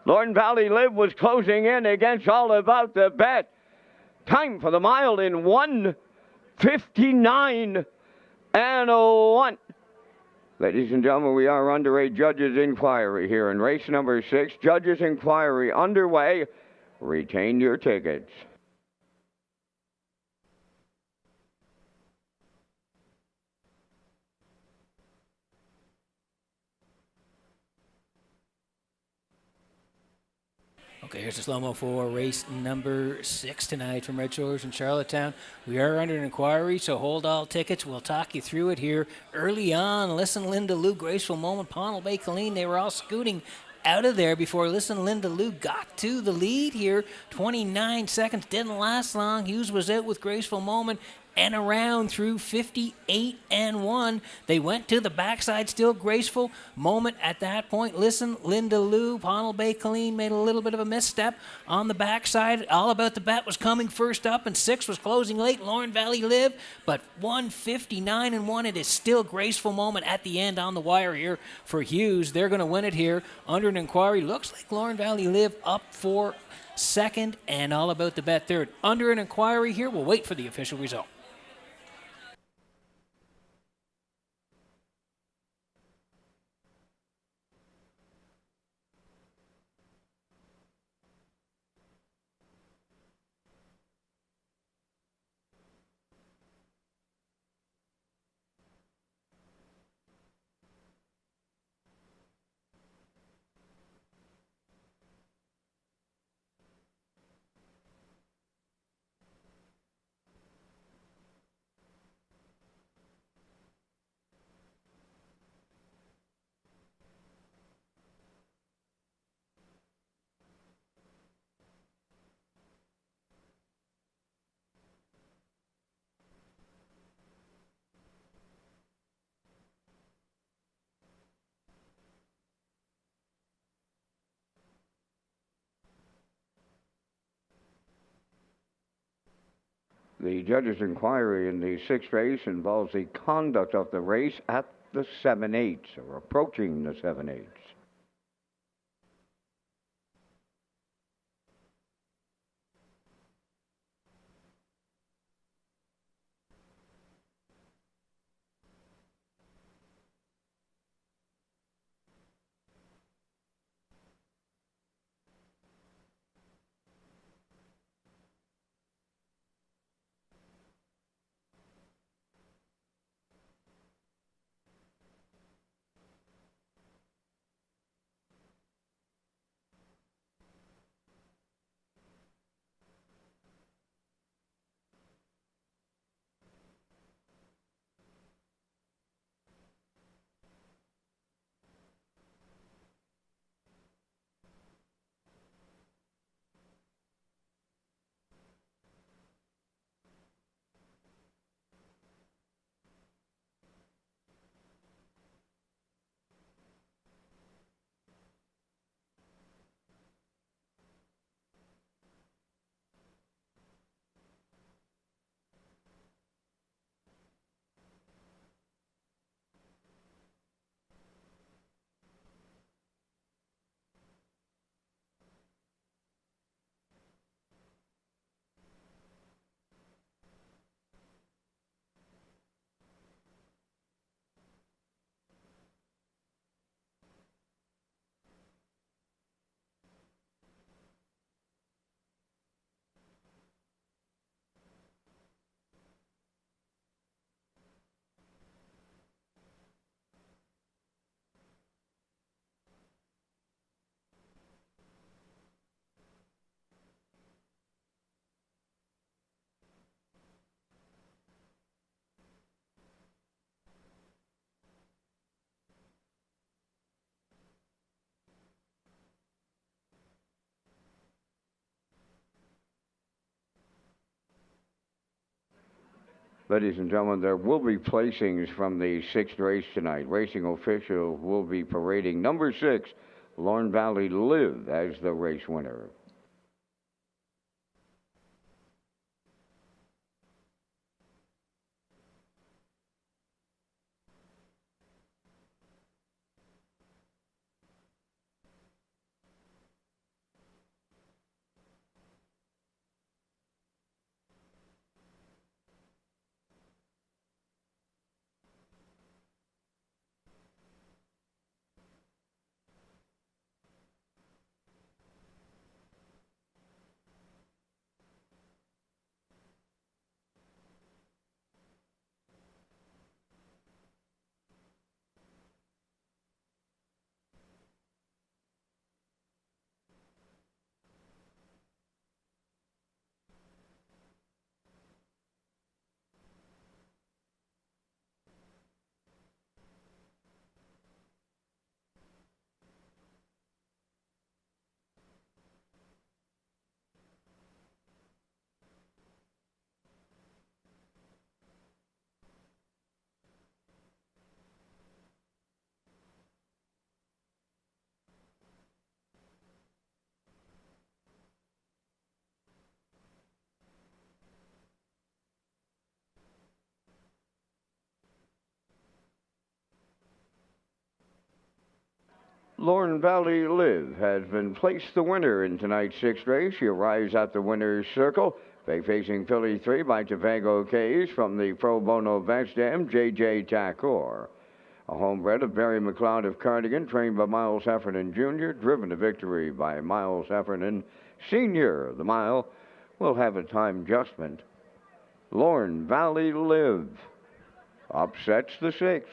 Speaker 1: Lorne Valley Live was closing in against All About the Bet. Time for the mile in 1:59 and 1. Ladies and gentlemen, we are under a judge's inquiry here in race number 6. Judge's inquiry underway. Retain your tickets.
Speaker 4: Okay, here's the slow-mo for race number 6 tonight from Redshores in Charlottetown. We are under an inquiry, so hold all tickets. We'll talk you through it here early on. Listen, Linda Lou, Graceful Moment, Ponnell Bay Colleen, they were all scooting out of there before Listen, Linda Lou got to the lead here. 29 seconds, didn't last long. Hughes was out with Graceful Moment and around through 58 and 1. They went to the backside, still Graceful Moment at that point. Listen, Linda Lou, Ponnell Bay Colleen made a little bit of a misstep on the backside. All About the Bet was coming first up, and 6 was closing late. Lorne Valley Live, but 1:59 and 1. It is still Graceful Moment at the end on the wire here for Hughes. They're going to win it here under an inquiry. Looks like Lorne Valley Live up for second, and All About the Bet third. Under an inquiry here. We'll wait for the official result.
Speaker 1: The judge's inquiry in the sixth race involves the conduct of the race at the 7/8 or approaching the 7/8. Ladies and gentlemen, there will be placings from the sixth race tonight. Racing officials will be parading number 6, Lorne Valley Live, as the race winner. Lorne Valley Live has been placed the winner in tonight's sixth race. She arrives at the winner's circle. Facing filly 3 by Tobago Case from the Pro Bono Best Dam, J.J. Tackor. A homebred of Barry McLeod of Cardigan, trained by Miles Heffernan Jr., driven to victory by Miles Heffernan Sr. The mile will have a time adjustment. Lorne Valley Live upsets the 6th.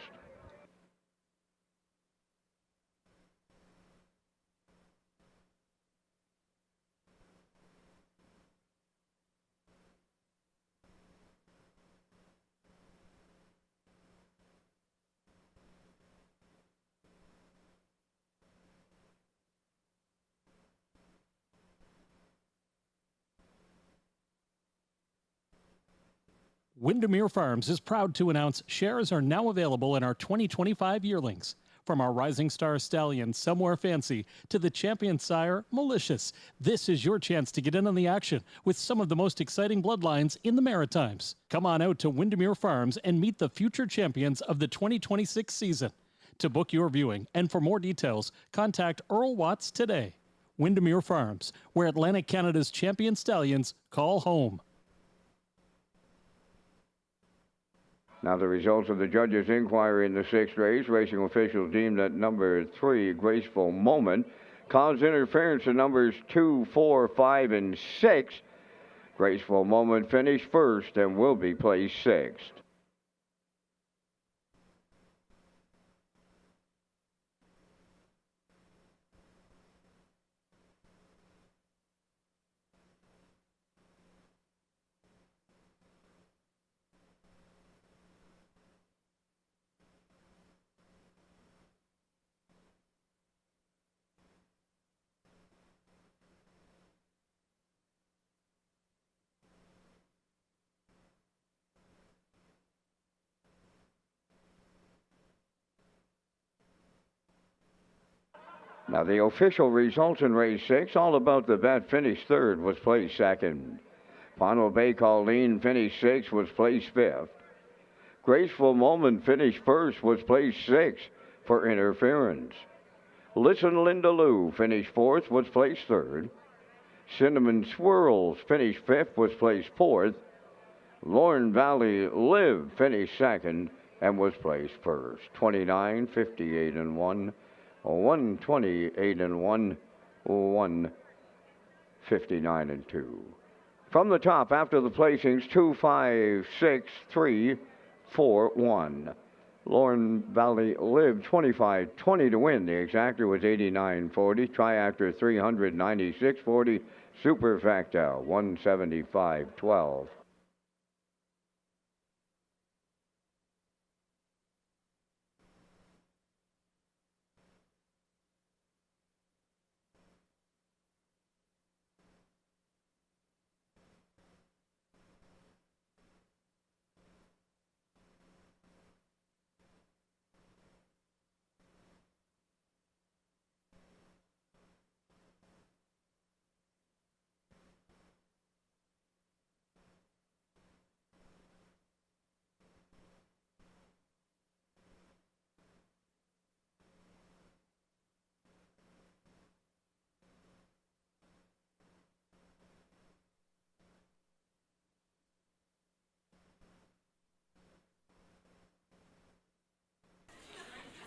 Speaker 3: Windermere Farms is proud to announce shares are now available in our 2025 yearlings. From our rising star stallion, Somewhere Fancy, to the champion sire, Malicious, this is your chance to get in on the action with some of the most exciting bloodlines in the Maritimes. Come on out to Windermere Farms and meet the future champions of the 2026 season. To book your viewing and for more details, contact Earl Watts today. Windermere Farms, where Atlantic Canada's champion stallions call home.
Speaker 1: Now the results of the judges' inquiry in the sixth race. Racing officials deemed that number 3, Graceful Moment, caused interference to numbers 2, 4, 5, and 6. Graceful Moment finished first and will be placed sixth. Now the official results in race 6, All About the Bet finished third, was placed second. Pono Bay Colleen finished sixth, was placed fifth. Graceful Moment finished first, was placed sixth for interference. Listen Linda Lou finished fourth, was placed third. Cinnamon Swirls finished fifth, was placed fourth. Lorne Valley Live finished second and was placed first. 29, 58, and 1. 128 and 1, 159 and 2. From the top after the placings, 2, 5, 6, 3, 4, 1. Lorne Valley Live 25-20 to win. The exactor was 89.40. Triactor 396.40. Superfacta 175.12.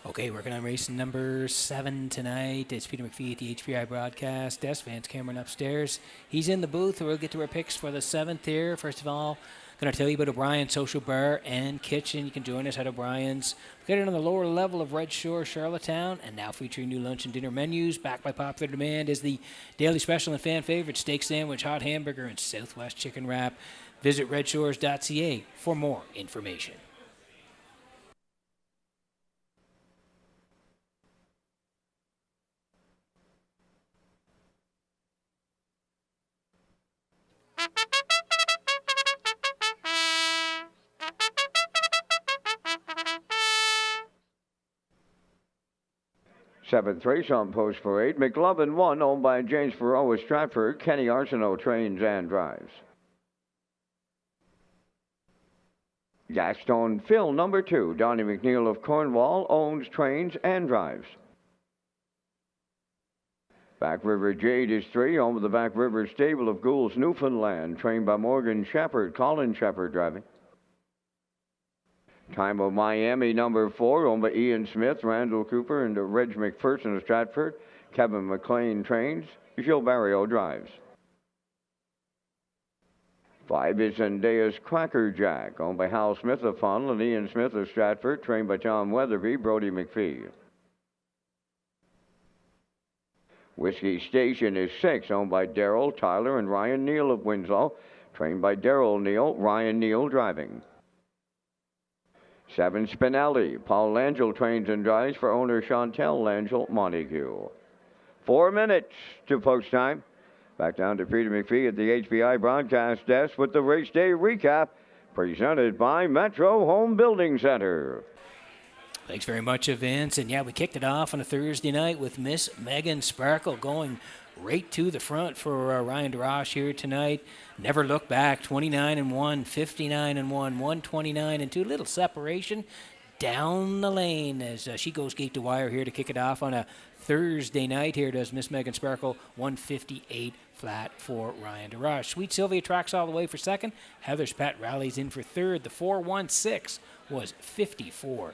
Speaker 4: Okay, working on race number 7 tonight. It's Peter McPhee at the HPI broadcast desk. Vance Cameron upstairs. He's in the booth. We'll get to our picks for the 7th here. First of all, going to tell you about O'Brien's Social Bar and Kitchen. You can join us at O'Brien's. Get it on the lower level of Red Shore, Charlottetown, and now featuring new lunch and dinner menus. Backed by popular demand is the daily special and fan favorite steak sandwich, hot hamburger, and Southwest chicken wrap. Visit Redshores.ca for more information.
Speaker 1: Seventh race on Post Parade. McLovin 1, owned by James Farrow of Stratford. Kenny Arsenault trains and drives. Gaston Phil, number 2. Donnie McNeil of Cornwall owns, trains, and drives. Back River Jade is 3, owned by the Back River Stable of Goulds, Newfoundland. Trained by Morgan Shepherd, Colin Shepherd driving. Time of Miami, number 4, owned by Ian Smith, Randall Cooper, and Reg McPherson of Stratford. Kevin McLean trains. Gilles Barrio drives. 5 is Zendaya's Cracker Jack, owned by Hal Smith of Funnel and Ian Smith of Stratford, trained by Tom Weatherby, Brody McPhee. Whiskey Station is 6, owned by Darrell, Tyler, and Ryan Neal of Winslow, trained by Darrell Neal, Ryan Neal driving. 7 Spinelli, Paul Langell trains and drives for owner Chantel Langell Montague. 4 minutes to post time. Back down to Peter McPhee at the HBI broadcast desk with the race day recap presented by Metro Home Building Center.
Speaker 4: Thanks very much, Vince. And yeah, we kicked it off on a Thursday night with Miss Megan Sparkle going right to the front for Ryan DeRoche here tonight. Never look back. 29-1, 59-1, 129-2. Little separation down the lane as she goes gate to wire here to kick it off on a Thursday night. Here does Miss Megan Sparkle, 158 flat for Ryan DeRoche. Sweet Sylvia tracks all the way for second. Heather's Pet rallies in for third. The 4-1-6 was 54-30.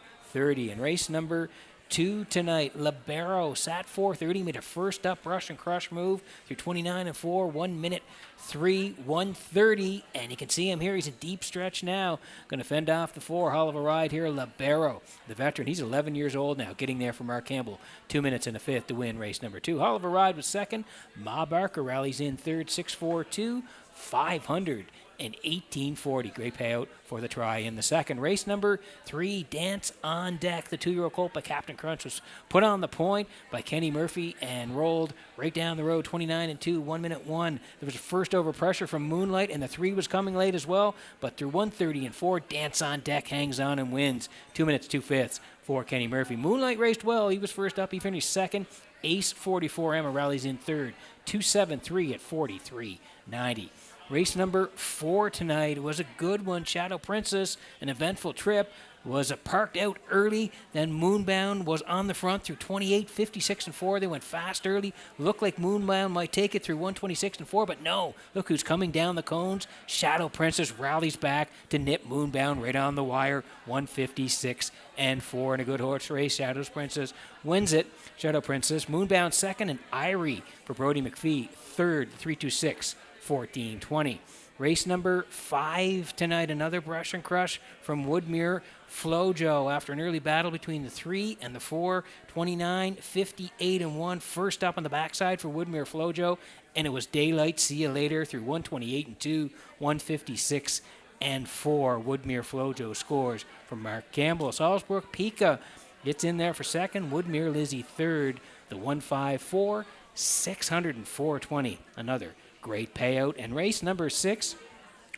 Speaker 4: And race number 2 tonight, Libero sat 4:30, made a first up rush and crush move through 29-4, 1 minute 3, 1:30, and you can see him here. He's in deep stretch now. Going to fend off the 4. Hell of a ride here, Libero, the veteran. He's 11 years old now, getting there for Mark Campbell. 2 minutes and a fifth to win race number 2. Hell of a ride was second. Ma Barker rallies in third, 6:42, 500. And 1840. Great payout for the try in the second. Race number 3, Dance on Deck. The 2-year-old colt by Captain Crunch was put on the point by Kenny Murphy and rolled right down the road, 29-2, 1 minute 1. There was a first over pressure from Moonlight, and the 3 was coming late as well. But through 1:30-4, Dance on Deck hangs on and wins. 2 minutes, 2 fifths for Kenny Murphy. Moonlight raced well. He was first up. He finished second. Ace 44 Emma rallies in third. 273 at 43.90. Race number 4 tonight was a good one. Shadow Princess, an eventful trip, was parked out early. Then Moonbound was on the front through 28, 56, and 4. They went fast early. Looked like Moonbound might take it through 126 and 4, but no. Look who's coming down the cones. Shadow Princess rallies back to nip Moonbound right on the wire, 156 and 4. In a good horse race, Shadow Princess wins it. Shadow Princess, Moonbound second, and Irie for Brody McPhee third, 326. 14-20. Race number 5 tonight, another brush and crush from Woodmere Flojo after an early battle between the 3 and the 4, 29, 58 and 1. First up on the backside for Woodmere Flojo, and it was Daylight. See you later through 128 and 2, 156 and 4. Woodmere Flojo scores from Mark Campbell. Salzburg Pika gets in there for second. Woodmere Lizzie third. The 154, 604.20. Another great payout. And race number 6,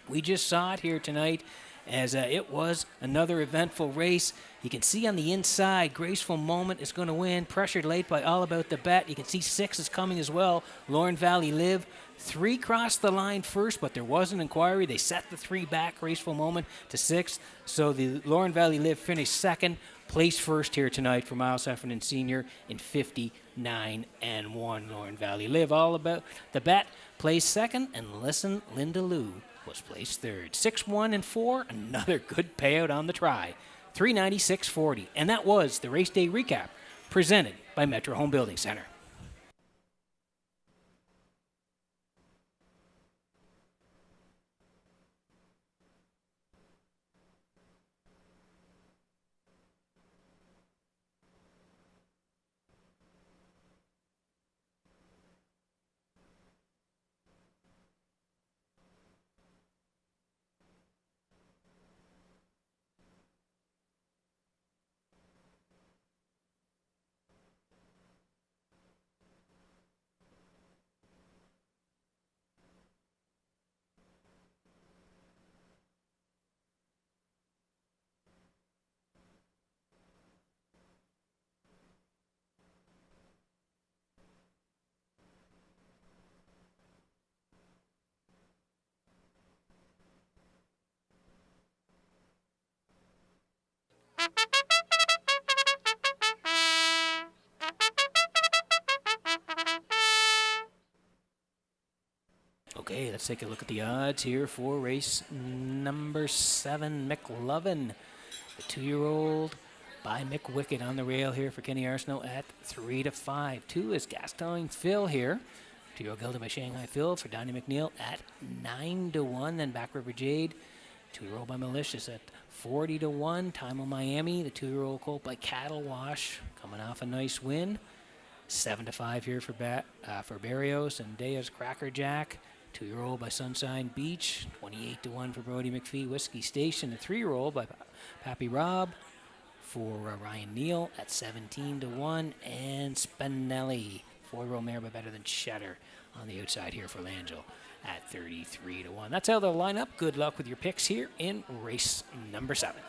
Speaker 4: we just saw it here tonight as it was another eventful race. You can see on the inside, Graceful Moment is going to win. Pressured late by All About the Bet. You can see 6 is coming as well. Lauren Valley Live. 3 crossed the line first, but there was an inquiry. They set the 3 back, Graceful Moment, to 6. So the Lauren Valley Live finished second. Placed first here tonight for Miles Heffernan Sr. in 59 and 1. Lauren Valley Live, All About the Bet, placed second, and Listen Linda Lou was placed third. 6-1 and 4, another good payout on the try. 396.40, and that was the race day recap presented by Metro Home Building Center. Okay, let's take a look at the odds here for race number 7, McLovin. The 2-year-old by Mick Wickett on the rail here for Kenny Arsenault at 3-5. 2 is Gaston Phil here. 2-year-old gelded by Shanghai Phil for Donnie McNeil at 9-1. Then Back River Jade, 2-year-old by Malicious at 40-1. Time on Miami, the 2-year-old colt by Cattle Wash, coming off a nice win. 7-5 here for Barrios and Dea's Cracker Jack. 2-year-old by Sunshine Beach, 28-1 for Brody McPhee. Whiskey Station, the 3-year-old by Pappy Rob for Ryan Neal at 17-1. And Spinelli, 4-year-old mare by Better Than Cheddar on the outside here for Langell at 33-1. That's how they'll line up. Good luck with your picks here in race number 7.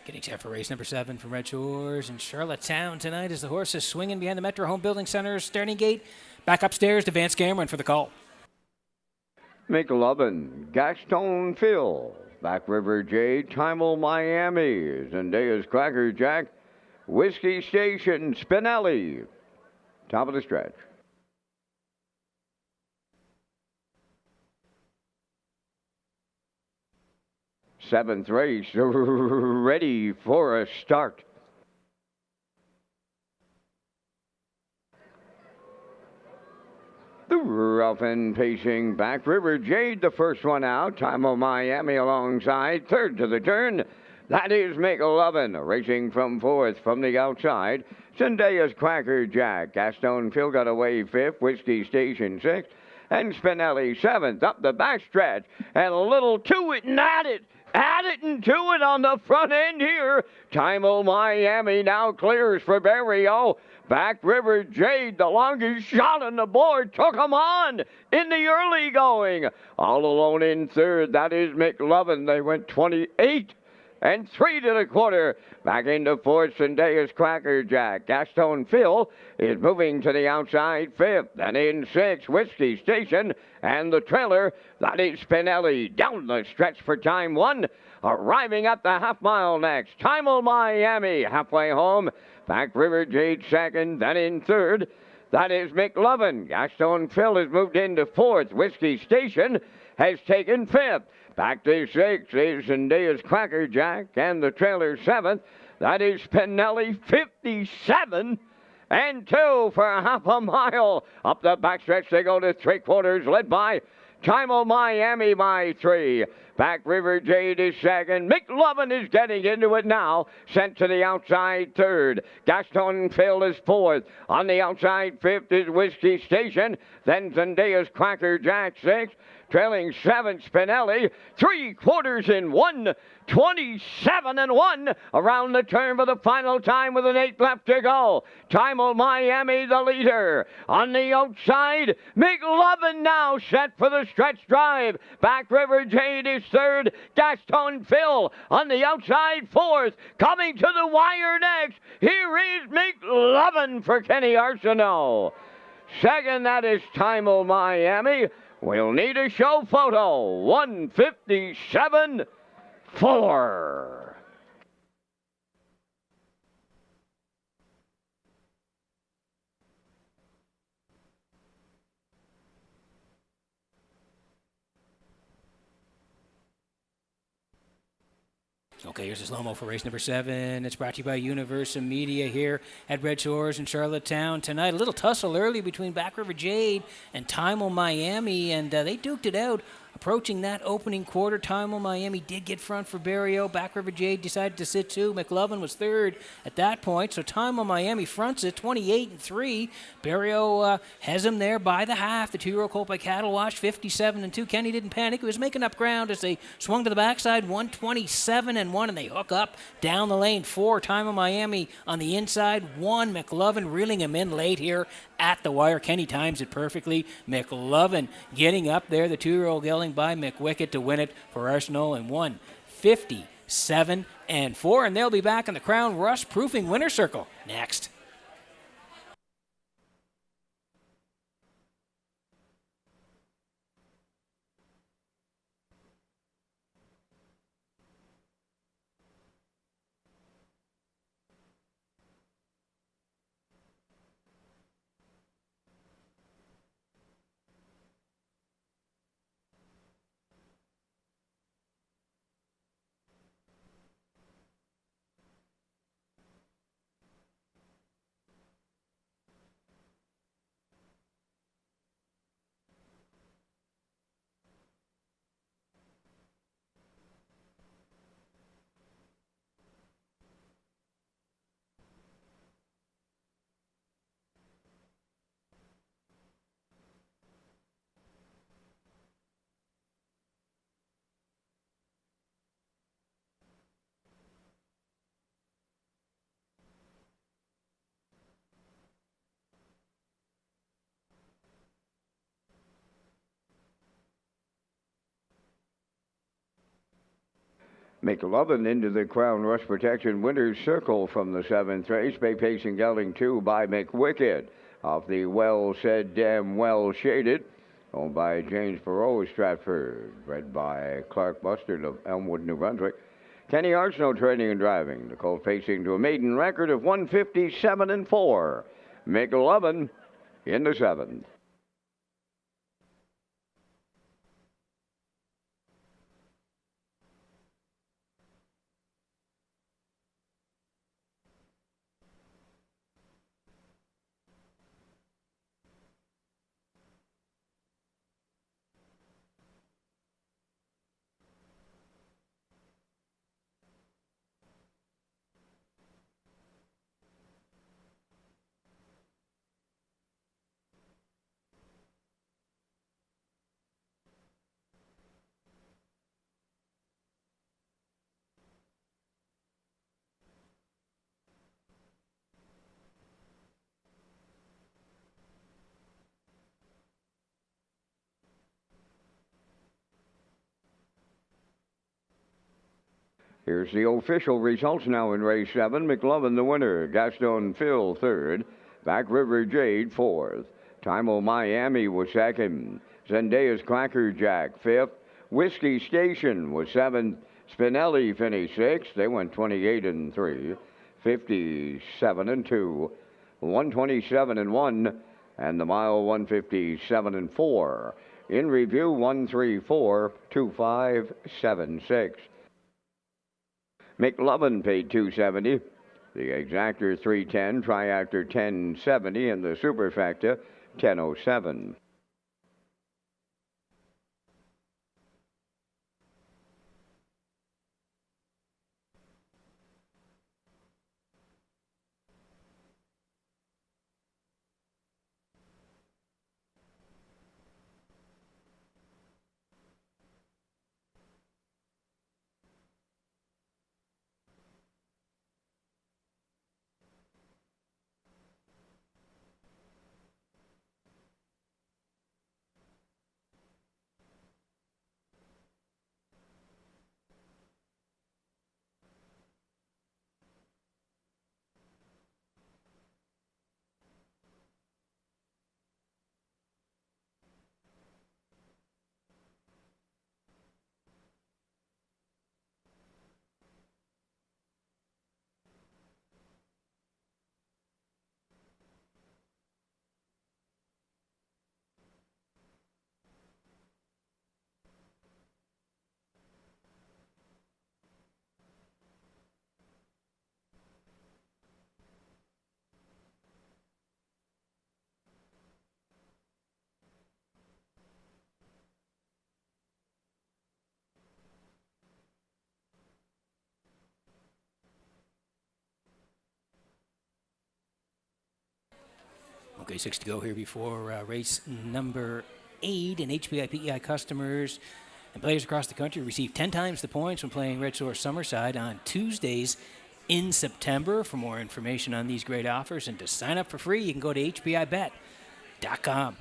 Speaker 4: Getting set for race number 7 from Red Shores in Charlottetown tonight as the horses swinging behind the Metro Home Building Center's starting gate. Back upstairs to Vance Cameron for the call.
Speaker 1: McLovin, Gaston Phil, Back River Jade, Timel Miami, Zendaya's Cracker Jack, Whiskey Station, Spinelli. Top of the stretch. Seventh race, ready for a start. The rough and pacing Back River Jade, the first one out. Time of Miami alongside, third to the turn. That is McLovin, racing from fourth from the outside. Zendaya's Cracker Jack. Gaston Phil got away fifth. Whiskey Station sixth. And Spinelli seventh up the backstretch. And a little to it and at it. Add it and to it on the front end here. Timel Miami now clears for Barrio. Back River Jade, the longest shot on the board, took him on in the early going. All alone in third, that is McLovin. They went 28 and 3 to the quarter. Back into fourth, Zendaya's Cracker Jack. Gaston Phil is moving to the outside fifth. Then in sixth, Whiskey Station. And the trailer, that is Spinelli. Down the stretch for time one. Arriving at the half mile next. Timel Miami halfway home. Back River Jade second. Then in third, that is McLovin. Gaston Phil has moved into fourth. Whiskey Station has taken fifth. Back to sixth is Zendaya's Cracker Jack, and the trailer seventh. That is Spinelli, 57 and 2 for a half a mile. Up the backstretch they go to three quarters, led by Timel Miami by 3. Back River Jade is second. McLovin is getting into it now. Sent to the outside third. Gaston Phil is fourth. On the outside fifth is Whiskey Station. Then Zendaya's Cracker Jack sixth. Trailing seventh, Spinelli. 3 quarters in 1. 27 and 1 around the turn for the final time with an 8 left to go. Timel Miami the leader. On the outside, McLovin now set for the stretch drive. Back River Jade is third. Gaston Phil on the outside fourth. Coming to the wire next. Here is McLovin for Kenny Arsenault. Second, that is Timel Miami. We'll need a show photo. 157-4.
Speaker 4: Okay, here's a slow-mo for race number 7. It's brought to you by Universal Media here at Red Shores in Charlottetown tonight. A little tussle early between Back River Jade and Timel Miami, and they duked it out. Approaching that opening quarter, Timel Miami did get front for Barrio. Back River Jade decided to sit too. McLovin was third at that point, so Timel Miami fronts it 28-3. Barrio has him there by the half. The 2-year-old colt by Cattle Wash, 57-2. Kenny didn't panic. He was making up ground as they swung to the backside, 127-1, and they hook up down the lane. 4, Timel Miami on the inside. 1, McLovin reeling him in late here at the wire. Kenny times it perfectly. McLovin getting up there. The 2-year-old yelling by McWickett to win it for Arsenault in 157-4. And they'll be back in the Crown Rust Proofing Winner Circle next.
Speaker 1: McLovin into the Crown Rust Protection Winner's Circle from the 7th race. Bay Pacing Gelding 2 by McWicked off the Well Said Damn Well Shaded, owned by James Perot, Stratford, bred by Clark Mustard of Elmwood, New Brunswick. Kenny Arsenault training and driving. The colt pacing to a maiden record of 157-4. McLovin in the 7th. Here's the official results now in race 7. McLovin the winner. Gaston Phil 3rd. Back River Jade 4th. Time-O Miami was 2nd. Zendaya's Cracker Jack 5th. Whiskey Station was 7th. Spinelli finished 6th. They went 28-3. 57-2. 127-1. And the mile 157-4. In review 134-2576. McLovin paid $270. The Exactor $310, Triactor $1070, and the Superfecta $1007.
Speaker 4: Okay, 6 to go here before race number 8. And HPI PEI customers and players across the country receive 10 times the points when playing Red Shore Summerside on Tuesdays in September. For more information on these great offers and to sign up for free, you can go to hpibet.com.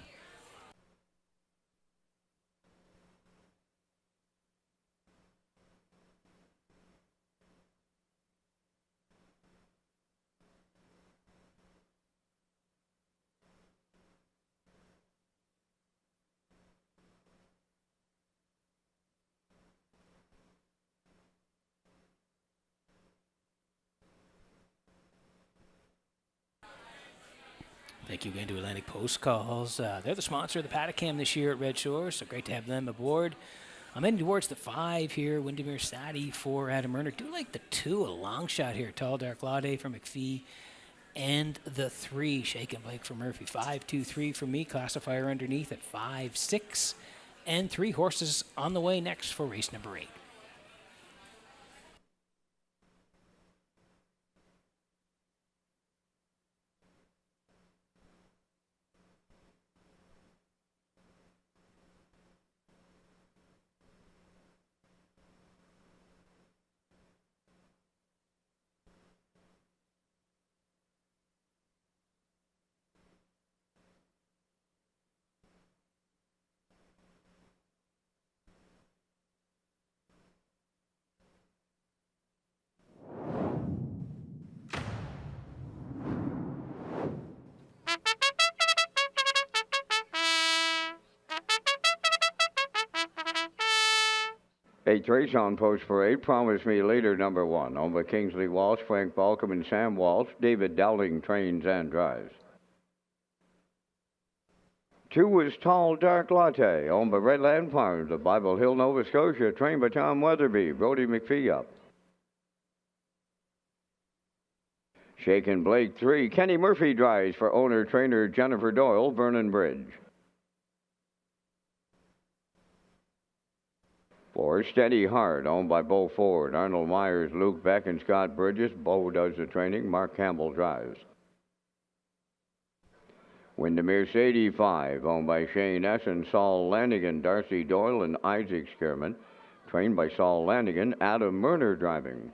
Speaker 4: Thank you again to Atlantic Post Calls. They're the sponsor of the Paddock Cam this year at Red Shore, so great to have them aboard. I'm heading towards the 5 here. Windermere Sadie for Adam Erner. Do like the 2, a long shot here. Tall Dark Laude for McPhee. And the 3, Shake and Blake for Murphy. 5, 2, 3 for me. Classifier underneath at 5, 6. And 3 horses on the way next for race number 8.
Speaker 1: Eighth race on post parade, Promise Me Later, number 1. Owned by Kingsley Walsh, Frank Balcom, and Sam Walsh. David Dowling trains and drives. 2 was Tall Dark Latte, owned by Redland Farms of Bible Hill, Nova Scotia, trained by Tom Weatherby, Brody McPhee up. Shaken Blake 3, Kenny Murphy drives for owner-trainer Jennifer Doyle, Vernon Bridge. 4, Steady Heart, owned by Bo Ford, Arnold Myers, Luke Beck, and Scott Bridges. Bo does the training, Mark Campbell drives. Windermere's 85, owned by Shane Essen, Saul Lanigan, Darcy Doyle, and Isaac Skierman. Trained by Saul Lanigan, Adam Murner driving.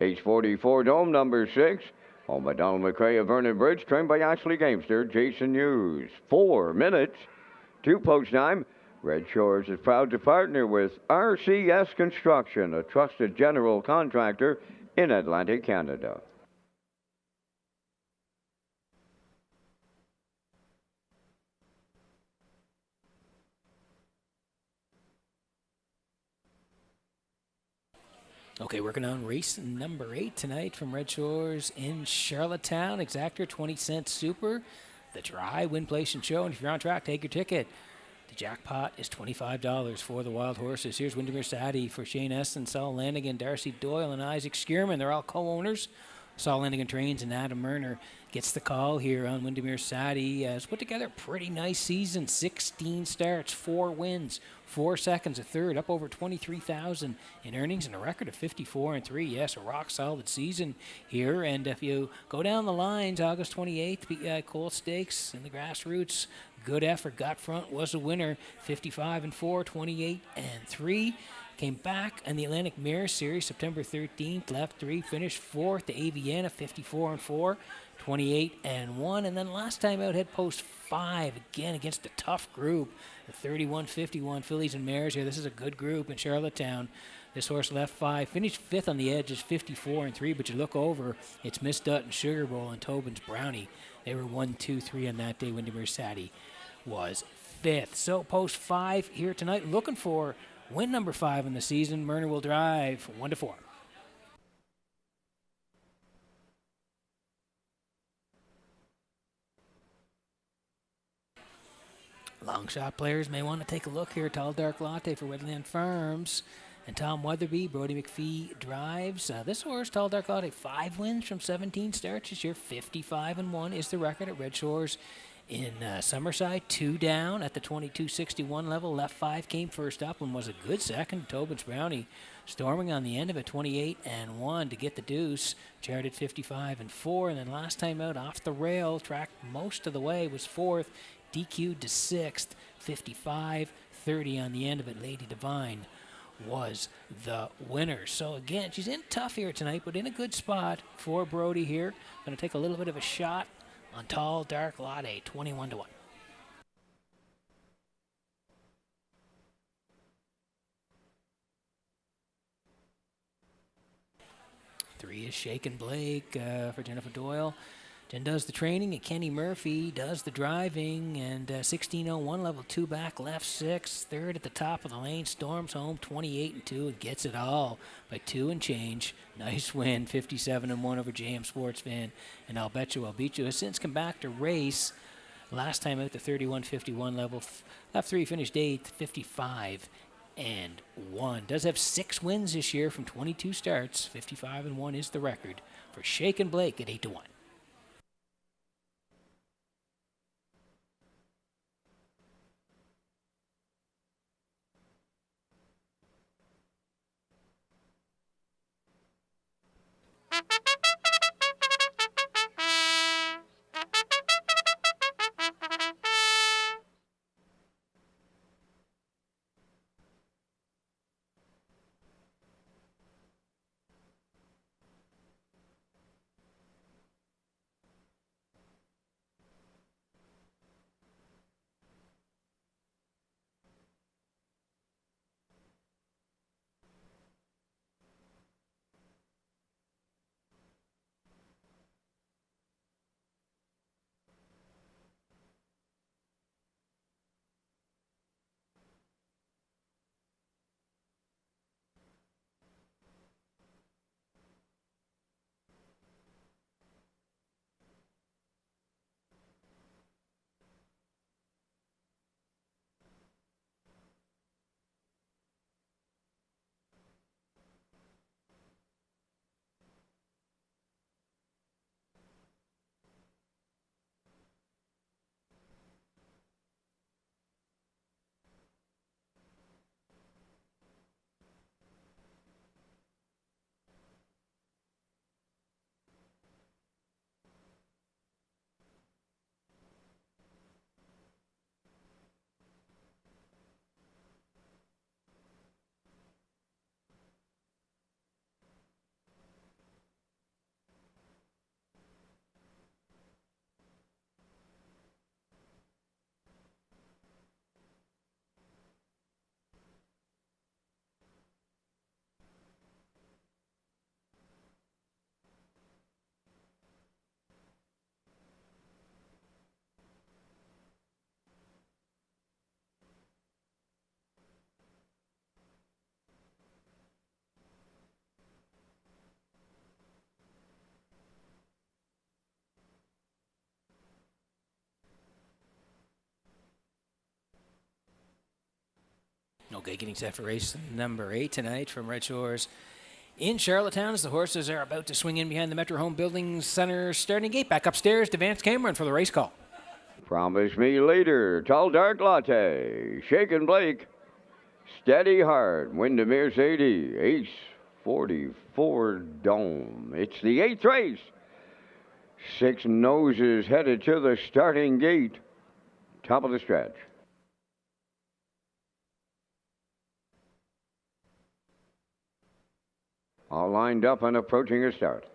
Speaker 1: H44 Dome number 6, owned by Donald McCrae of Vernon Bridge, trained by Ashley Gamester, Jason Hughes. 4 minutes, 2 post time. Red Shores is proud to partner with RCS Construction, a trusted general contractor in Atlantic Canada.
Speaker 4: Okay, working on race number 8 tonight from Red Shores in Charlottetown. Exactor 20-cent super. The dry win, place, and show. And if you're on track, take your ticket. The jackpot is $25 for the Wild Horses. Here's Windermere Sadie for Shane Essen, Saul Lanigan, Darcy Doyle, and Isaac Skierman. They're all co-owners. Saul Lanigan trains, and Adam Murner gets the call here on Windermere Sadie. Has put together a pretty nice season. 16 starts, 4 wins, 4 seconds, a third, up over $23,000 in earnings, and a record of 54-3. Yes, a rock solid season here. And if you go down the lines, August 28th, Cole Stakes in the grassroots. Good effort, got front, was a winner. 55-4, 28-3. Came back in the Atlantic Mirror Series September 13th, left 3, finished 4th to Aviana, 54-4, 28-1. And then last time out, had post 5 again against a tough group, the 31-51 fillies and mares here. This is a good group in Charlottetown. This horse left 5, finished 5th on the edge, is 54-3. But you look over, it's Miss Dutton, Sugar Bowl, and Tobin's Brownie. They were 1, 2, 3 on that day. Windermere Sadie was 5th. So post 5 here tonight, looking for win number 5 in the season. Murner will drive 1-4. Long shot players may want to take a look here. Tall Dark Latte for Redland Farms and Tom Weatherby. Brody McPhee drives. This horse, Tall Dark Latte, 5 wins from 17 starts this year. 55-1 is the record at Red Shores in Summerside. 2 down at the 22.61 level. Left 5 came first up and was a good second. Tobin's Brownie storming on the end of it, 28-1 to get the deuce. Charted 55-4, and then last time out off the rail, tracked most of the way, was 4th. DQ'd to 6th, 55-30 on the end of it. Lady Divine was the winner. So again, she's in tough here tonight, but in a good spot for Brody here. Going to take a little bit of a shot on Tall Dark Latte, 21-1. Three is Shaken Blake for Jennifer Doyle. Jen does the training, and Kenny Murphy does the driving, and 16:01 level 2 back, left 6, third at the top of the lane, storms home 28-2 and gets it all by 2 and change. Nice win, 57-1 over JM Sports Van, and I'll Bet You I'll Beat You has since come back to race. Last time out the 31-51 level, left 3, finished 8th, 55-1. Does have 6 wins this year from 22 starts. 55-1 is the record for Shaken Blake at 8-1. Okay, getting set for race number 8 tonight from Redshores in Charlottetown as the horses are about to swing in behind the Metro Home Building Center starting gate. Back upstairs to Vance Cameron for the race call.
Speaker 1: Promise Me Later, Tall Dark Latte, Shaken Blake, Steady Heart, Windermere Sadie, Ace 44 Dome. It's the 8th race. 6 noses headed to the starting gate. Top of the stretch. All lined up and approaching a start.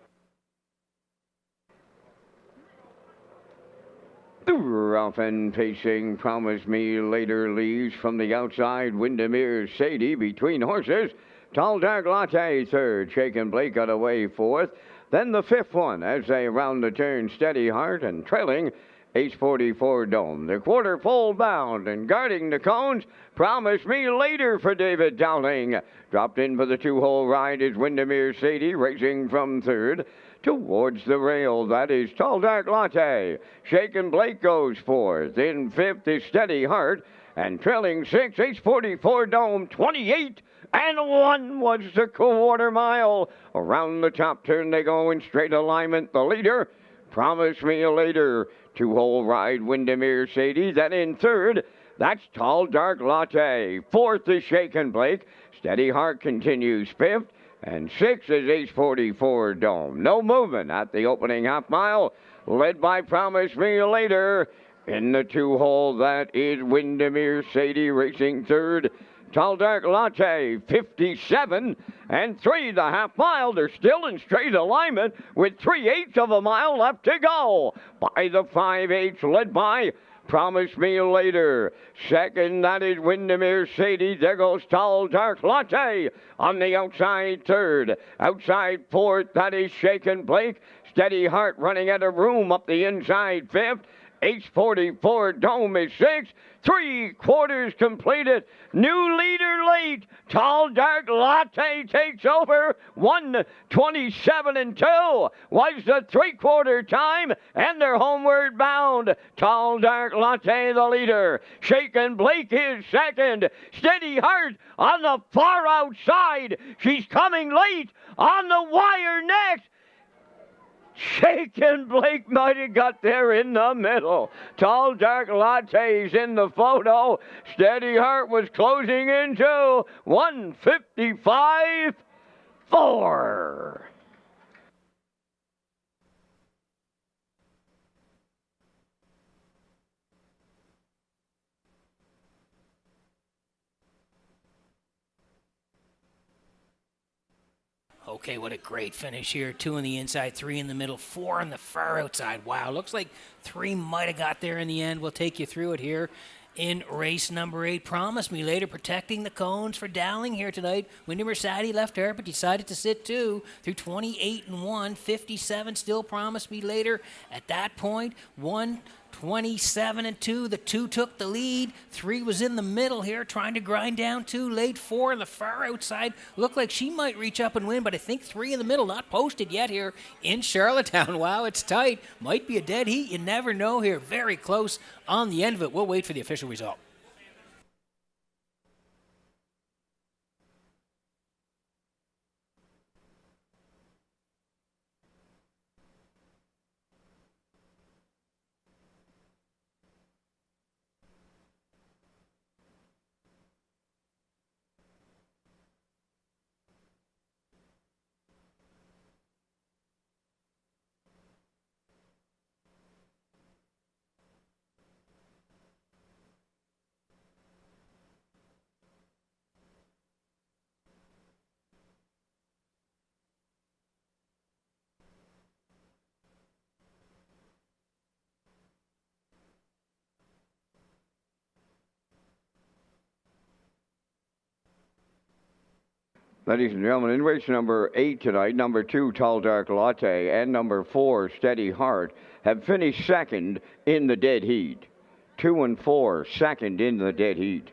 Speaker 1: Rough and pacing, Promise Me Later leaves from the outside. Windermere Sadie between horses. Tall Dark Latte third. Shaken Blake got away fourth. Then the 5th one as they round the turn. Steady Heart and trailing Ace 44 Dome. The quarter pole bound and guarding the cones. Promise Me Later for David Dowling. Dropped in for the 2-hole ride is Windermere Sadie racing from third. Towards the rail, that is Tall Dark Latte. Shaken Blake goes fourth. In 5th is Steady Heart. And trailing 6, Ace 44 Dome, 28 and 1 was the quarter mile. Around the top turn they go in straight alignment. The leader, Promise Me Later. 2-hole ride, Windermere Sadie. Then in third, that's Tall Dark Latte. 4th is Shaken Blake. Steady Heart continues 5th. And 6th is Ace 44 Dome. No movement at the opening half mile. Led by Promise Me Later. In the 2-hole, that is Windermere Sadie racing third. Tall Dark Latte, 57 and 3 the half mile. They're still in straight alignment with 3/8 of a mile left to go. By the 5/8, led by Promise Me Later. Second, that is Windermere Sadie. There goes Tall Dark Latte on the outside third. Outside fourth, that is Shaken Blake. Steady Heart running out of room up the inside 5th. Ace 44 Dome is 6th. 3/4 completed. New leader late. Tall Dark Latte takes over. 1:27 and 2 was the 3/4 time, and they're homeward bound. Tall Dark Latte the leader. Shaken Blake is second. Steady Heart on the far outside. She's coming late on the wire next. Shaken Blake might have got there in the middle. Tall Dark Latte's in the photo. Steady Heart was closing in too. 1:55.4.
Speaker 4: Okay, what a great finish here. 2 on the inside, 3 in the middle, 4 on the far outside. Wow, looks like 3 might have got there in the end. We'll take you through it here in race number 8. Promise Me Later protecting the cones for Dowling here tonight. Windermere Sadie left her, but decided to sit too through 28 and 1, 57 still Promise Me Later. At that point, 1:27 and 2. The 2 took the lead. 3 was in the middle here, trying to grind down 2. Late 4 on the far outside. Looked like she might reach up and win, but I think 3 in the middle, not posted yet here in Charlottetown. Wow, it's tight. Might be a dead heat. You never know here. Very close on the end of it. We'll wait for the official result.
Speaker 1: Ladies and gentlemen, in race number 8 tonight, number 2, Tall Dark Latte, and number 4, Steady Heart, have finished second in the dead heat. 2 and 4, second in the dead heat.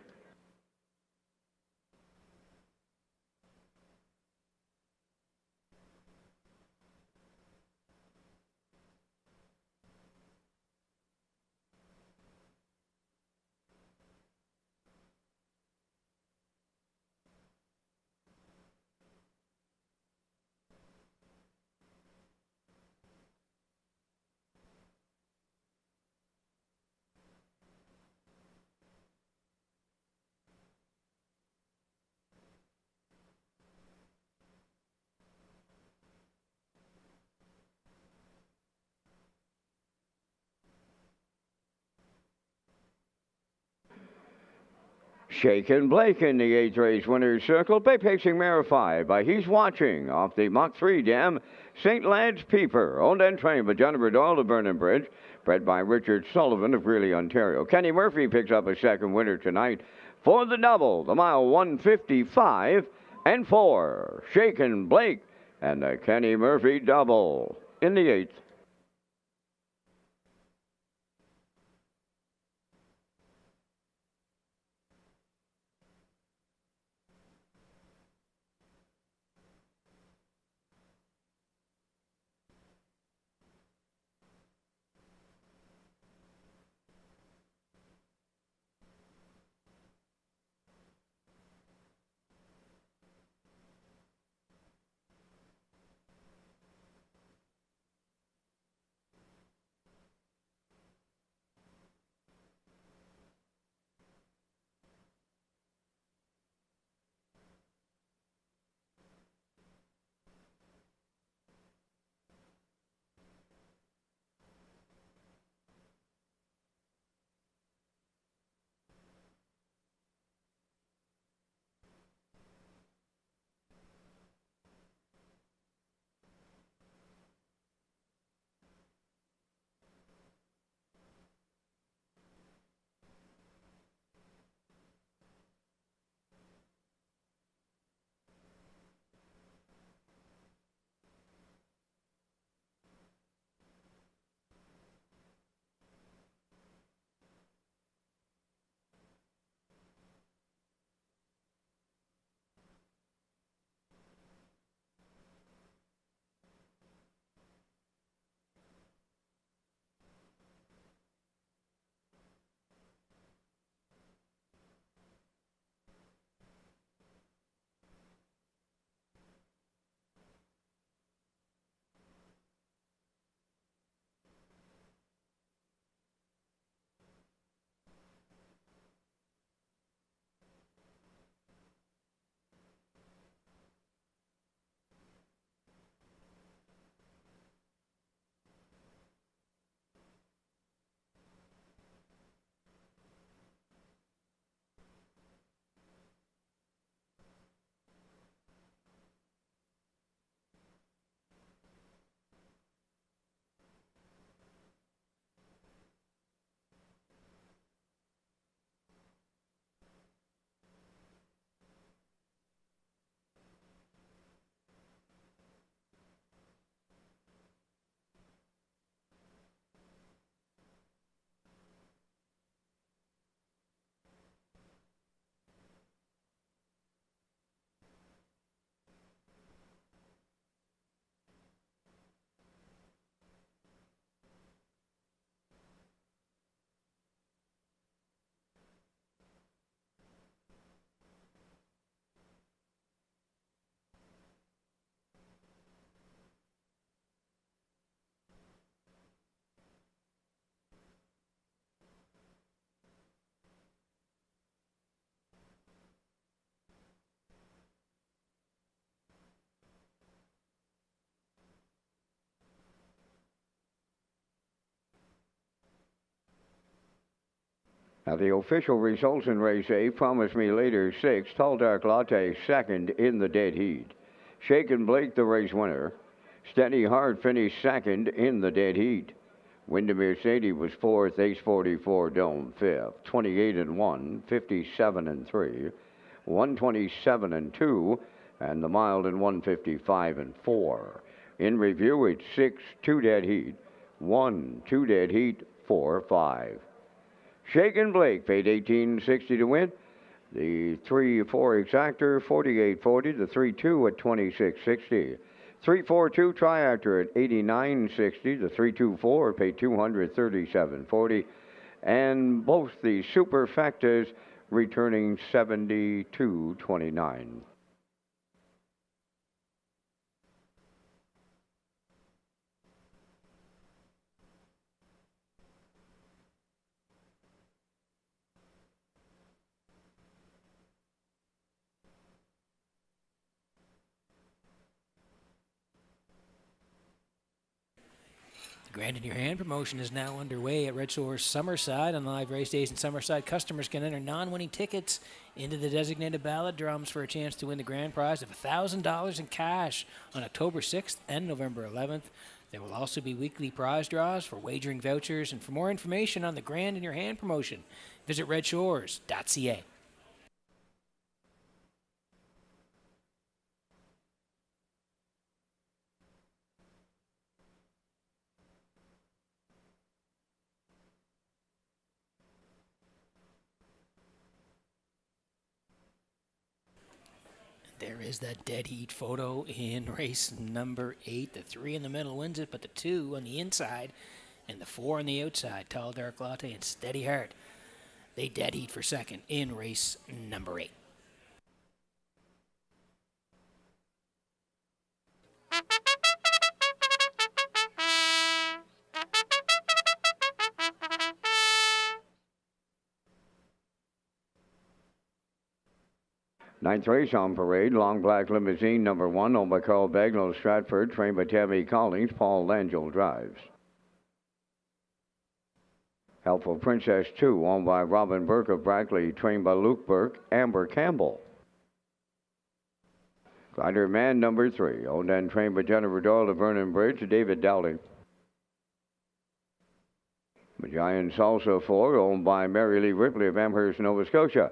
Speaker 1: Shaken Blake in the 8th race winner's circle by pacing mare 5 by He's Watching off the Mach 3 dam. St. Lad's Peeper, owned and trained by Jennifer Doyle of Vernon Bridge, bred by Richard Sullivan of Greeley, Ontario. Kenny Murphy picks up a second winner tonight for the double, the mile 155 and 4. Shaken Blake and the Kenny Murphy double in the 8th. Now, the official results in race A Promise Me Later 6, Tall Dark Latte second in the dead heat. Shaken Blake the race winner. Steady Hard finished second in the dead heat. Windermere Sadie was fourth, Ace 44 Dome fifth, 28 and 1, 57 and 3, 127 and 2, and the Mild in 155 and 4. In review, it's 6, 2 dead heat, 1, 2 dead heat, 4, 5. Shaken Blake paid $18.60 to win. The 3-4 exactor, $48.40. The 3-2 at $26.60. 3-4-2 triactor at $89.60. The 3-2-4 paid $237.40. And both the superfectas returning $72.29.
Speaker 4: Grand in Your Hand promotion is now underway at Redshores Summerside. On live race days in Summerside, customers can enter non-winning tickets into the designated ballot drums for a chance to win the grand prize of $1,000 in cash on October 6th and November 11th. There will also be weekly prize draws for wagering vouchers. And for more information on the Grand in Your Hand promotion, visit Redshores.ca. There is that dead heat photo in race number 8. The 3 in the middle wins it, but the 2 on the inside and the 4 on the outside, Tall Dark Latte and Steady Heart, they dead heat for second in race number 8.
Speaker 1: Ninth race on parade, Long Black Limousine, number 1, owned by Carl Bagnall Stratford, trained by Tammy Collins. Paul Langell drives. Helpful Princess 2, owned by Robin Burke of Brackley, trained by Luke Burke. Amber Campbell. Glider Man number 3, owned and trained by Jennifer Doyle of Vernon Bridge, David Dowling. Giant Salsa 4, owned by Mary Lee Ripley of Amherst, Nova Scotia.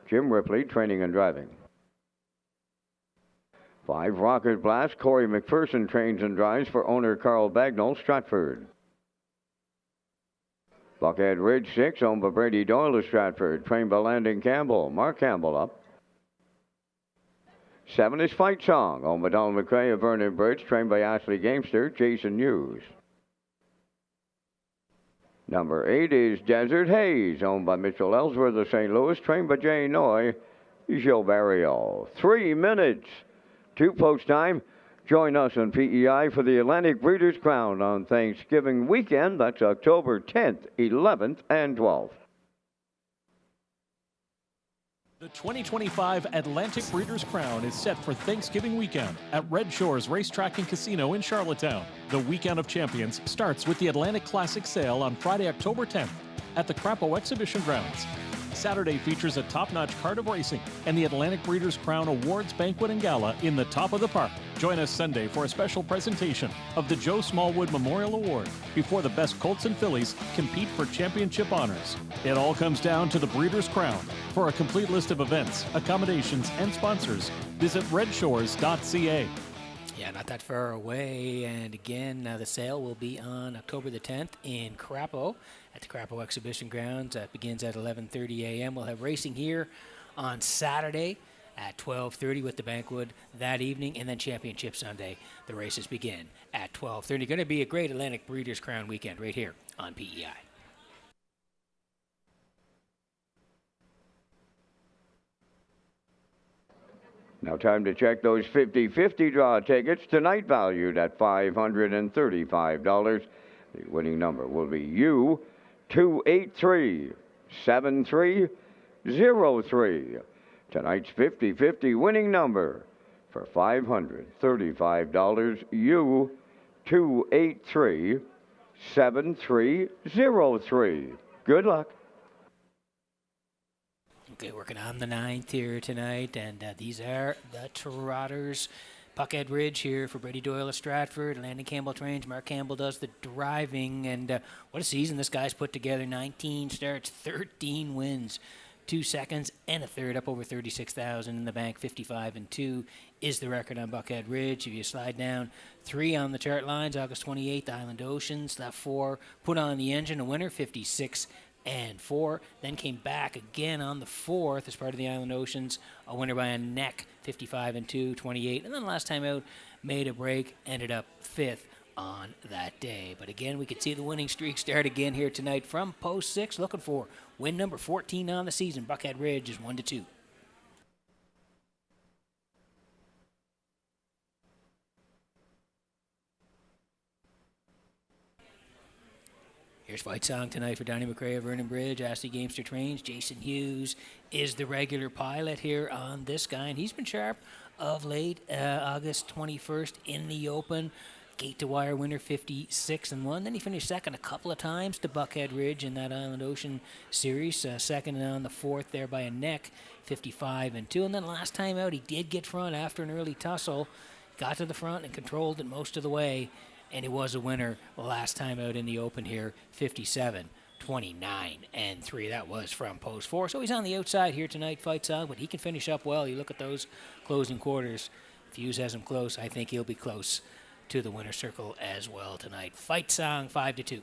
Speaker 1: Jim Ripley, training and driving. 5, Rocket Blast, Corey McPherson trains and drives for owner Carl Bagnall, Stratford. Buckhead Ridge 6, owned by Brady Doyle of Stratford, trained by Landon Campbell. Mark Campbell up. 7 is Fight Song, owned by Donald McRae of Vernon Bridge, trained by Ashley Gamester. Jason Hughes. Number 8 is Desert Haze, owned by Mitchell Ellsworth of St. Louis, trained by Jay Noy, Gilles Barrio. 3 minutes to post time. Join us on PEI for the Atlantic Breeders' Crown on Thanksgiving weekend. That's October 10th, 11th, and 12th.
Speaker 3: The 2025 Atlantic Breeders' Crown is set for Thanksgiving weekend at Red Shores Racetrack and Casino in Charlottetown. The Weekend of Champions starts with the Atlantic Classic Sale on Friday, October 10th at the Crapo Exhibition Grounds. Saturday features a top-notch card of racing and the Atlantic Breeders' Crown Awards Banquet and Gala in the top of the park. Join us Sunday for a special presentation of the Joe Smallwood Memorial Award before the best colts and fillies compete for championship honors. It all comes down to the Breeders' Crown. For a complete list of events, accommodations, and sponsors, visit Redshores.ca.
Speaker 4: Yeah, not that far away. And again, the sale will be on October the 10th in Crapo at the Crapo Exhibition Grounds. It begins at 11:30 a.m. We'll have racing here on Saturday at 12:30 with the banquet that evening, and then Championship Sunday. The races begin at 12:30. Going to be a great Atlantic Breeders' Crown weekend right here on PEI.
Speaker 1: Now time to check those 50-50 draw tickets, tonight valued at $535. The winning number will be U2837303. Tonight's 50-50 winning number for $535, U2837303. Good luck.
Speaker 4: Okay, working on the 9th here tonight, and these are the Trotters. Buckhead Ridge here for Brady Doyle of Stratford. Landon Campbell trains. Mark Campbell does the driving, and what a season this guy's put together. 19 starts, 13 wins, 2 seconds, and a third, up over 36,000 in the bank. 55-2 is the record on Buckhead Ridge. If you slide down 3 on the chart lines, August 28th, Island Oceans. That 4 put on the engine, a winner, 56-4, then came back again on the 4th as part of the Island Oceans, a winner by a neck, 55-2, 28, and then last time out made a break, ended up 5th on that day. But again, we could see the winning streak start again here tonight from post 6, looking for win number 14 on the season. Buckhead Ridge is 1-2. Here's Fight Song tonight for Donnie McRae of Vernon Bridge. Ashley Gamester trains. Jason Hughes is the regular pilot here on this guy, and he's been sharp of late. August 21st in the Open. Gate to wire winner, 56-1. Then he finished second a couple of times to Buckhead Ridge in that Island Ocean series. Second on the fourth there by a neck, 55-2. And then last time out, he did get front after an early tussle. Got to the front and controlled it most of the way. And he was a winner last time out in the open here, 57-29-3. That was from post 4. So he's on the outside here tonight, fights on, but he can finish up well. You look at those closing quarters. If Hughes has him close, I think he'll be close to the winner's circle as well tonight. Fight song, 5-2.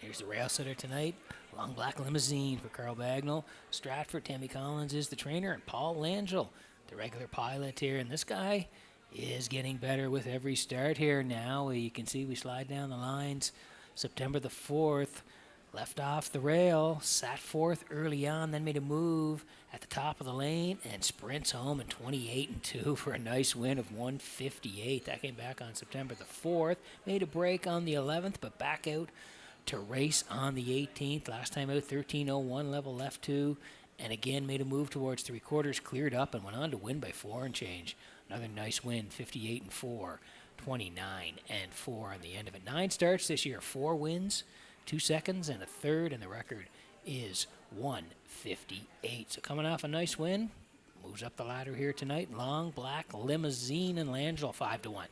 Speaker 4: Here's the rail setter tonight. Long black limousine for Carl Bagnall. Stratford, Tammy Collins is the trainer, and Paul Langell, the regular pilot here. And this guy is getting better with every start here now. You can see we slide down the lines. September the 4th, left off the rail, sat fourth early on, then made a move at the top of the lane and sprints home in 28-2 for a nice win of 158. That came back on September the 4th. Made a break on the 11th, but back out to race on the 18th. Last time out, 13:01, level left 2, and again made a move towards 3/4, cleared up, and went on to win by 4 and change. Another nice win, 58-4, 29-4 on the end of it. 9 starts this year, 4 wins, 2 seconds, and a third, and the record is 158. So coming off a nice win, moves up the ladder here tonight. Long black limousine and Langell, 5-1.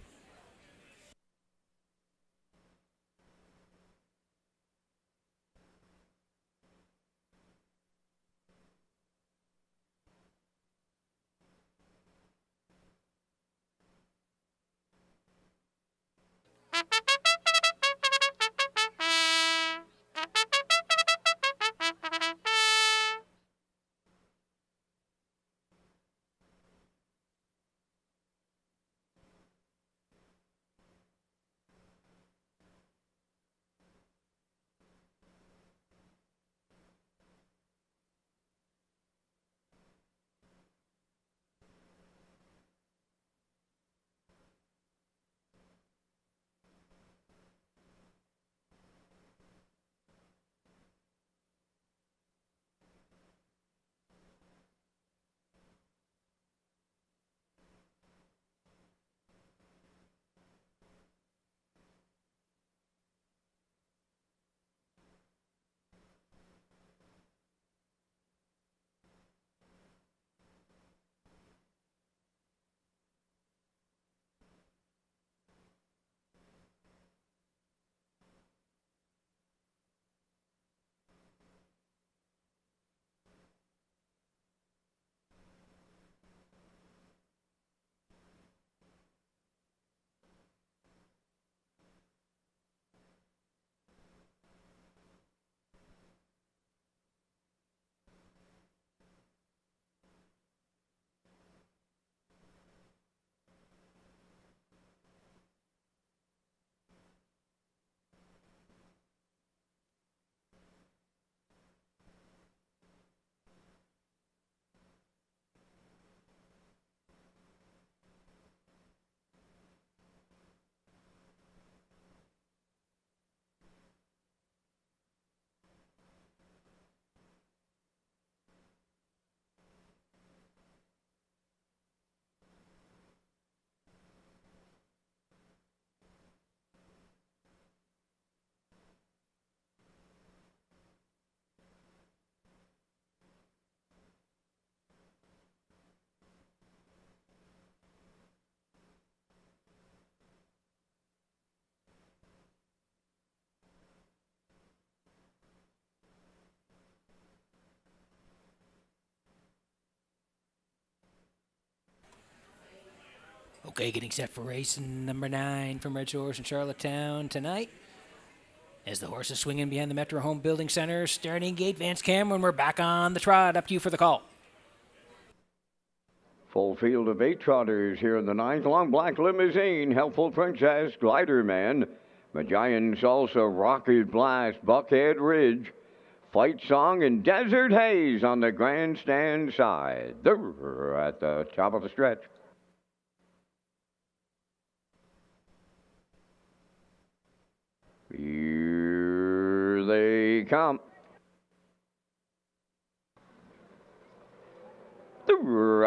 Speaker 4: Okay, getting set for race number 9 from Red Shores in Charlottetown tonight. As the horses swing in behind the Metro Home Building Center, starting gate, Vance Cameron, we're back on the trot. Up to you for the call.
Speaker 1: Full field of 8 trotters here in the 9th. Long black limousine, Helpful Princess, Glider Man, Magian Salsa, Rocket Blast, Buckhead Ridge, Fight Song, and Desert Haze on the grandstand side. They're at the top of the stretch. Here they come.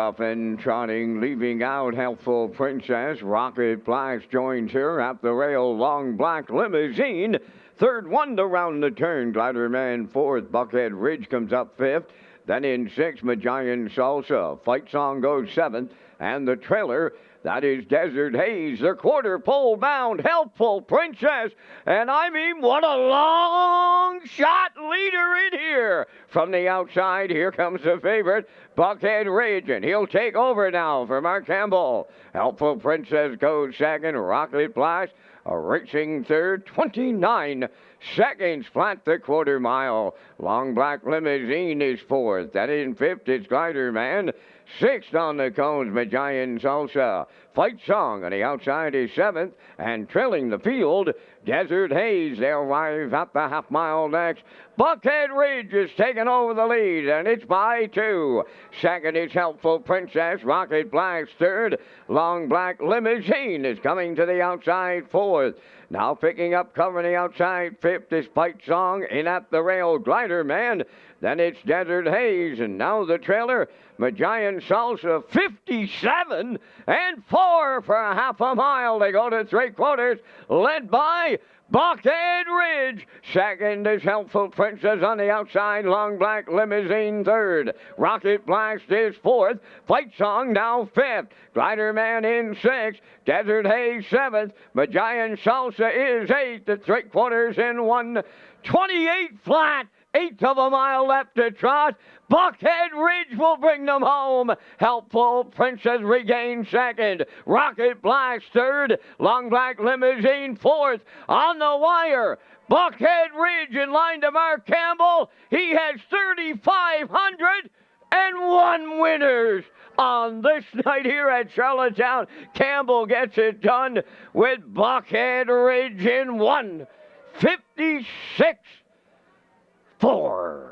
Speaker 1: off and trotting, leaving out Helpful Princess. Rocket Blast joins her at the rail. Long Black Limousine. Third one to round the turn. Glider Man fourth. Buckhead Ridge comes up fifth. Then in sixth, Majayan Salsa. Fight Song goes seventh. And the trailer, that is Desert Haze. The quarter pole bound, Helpful Princess. And I mean, what a long shot leader in here. From the outside, here comes the favorite, Buckhead Ridge. And he'll take over now for Mark Campbell. Helpful Princess goes second. Rocket Blast a racing third. 29 seconds flat the quarter mile. Long Black Limousine is fourth. Then in fifth is Glider Man. Sixth on the cones, Majayan Salsa. Fight Song on the outside is seventh. And trailing the field, Desert Haze. They'll arrive at the half mile next. Buckhead Ridge is taking over the lead, and it's by 2. Second is Helpful Princess. Rocket Blast third. Long Black Limousine is coming to the outside fourth. Now picking up cover on the outside fifth is Fight Song. In at the rail, Glider Man. Then it's Desert Haze, and now the trailer, Majayan Salsa, 57 and 4 for a half a mile. They go to 3/4, led by Buckhead Ridge. Second is Helpful Princess on the outside. Long Black Limousine third. Rocket Blast is fourth. Fight Song now fifth. Glider Man in sixth. Desert Haze seventh. Majayan Salsa is eighth at 3/4 in 1:28 flat. Eighth of a mile left to trot. Buckhead Ridge will bring them home. Helpful Princess regains second. Rocket Blast third. Long Black Limousine fourth. On the wire, Buckhead Ridge in line to Mark Campbell. He has 3,501 winners on this night here at Charlottetown. Campbell gets it done with Buckhead Ridge in 1:56.4.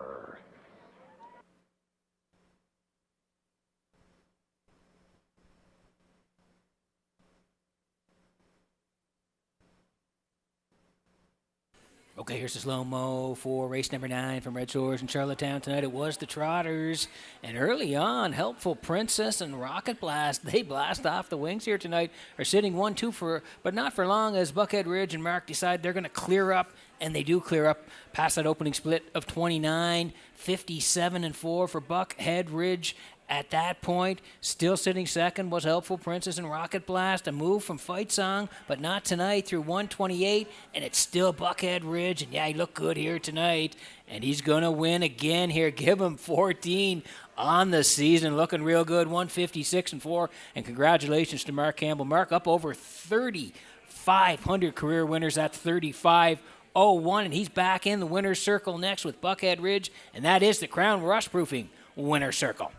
Speaker 4: Okay, here's the slow-mo for race number 9 from Red Shores in Charlottetown tonight. It was the Trotters. And early on, Helpful Princess and Rocket Blast, they blast off the wings here tonight, are sitting 1-2 but not for long as Buckhead Ridge and Mark decide they're going to clear up, and they do clear up past that opening split of 29, 57 and 4 for Buckhead Ridge. At that point, still sitting second was Helpful Princess and Rocket Blast. A move from Fight Song, but not tonight through 1:28, and it's still Buckhead Ridge. And yeah, he looked good here tonight, and he's going to win again here. Give him 14 on the season. Looking real good, 1:56 and 4. And congratulations to Mark Campbell. Mark up over 3,500 career winners at 35.01, and he's back in the winner's circle next with Buckhead Ridge, and that is the Crown Rust Proofing winner's circle.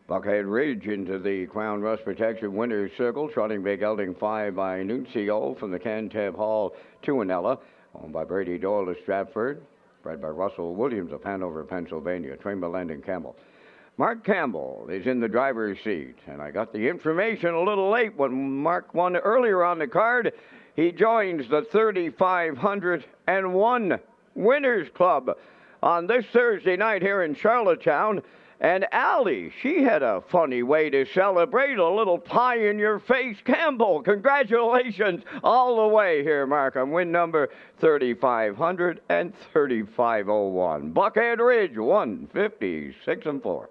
Speaker 1: Buckhead Ridge into the Crown Rust Protection Winner's Circle, trotting Big Gelding 5 by Nuncio from the Cantab Hall to Anella, owned by Brady Doyle of Stratford, bred by Russell Williams of Hanover, Pennsylvania, trained by Landon Campbell. Mark Campbell is in the driver's seat, and I got the information a little late when Mark won earlier on the card. He joins the 3,501 Winners Club on this Thursday night here in Charlottetown. And Allie, she had a funny way to celebrate a little pie-in-your-face Campbell. Congratulations all the way here, Markham. Win number 3500 and 3501. Buckhead Ridge, 156 and 4.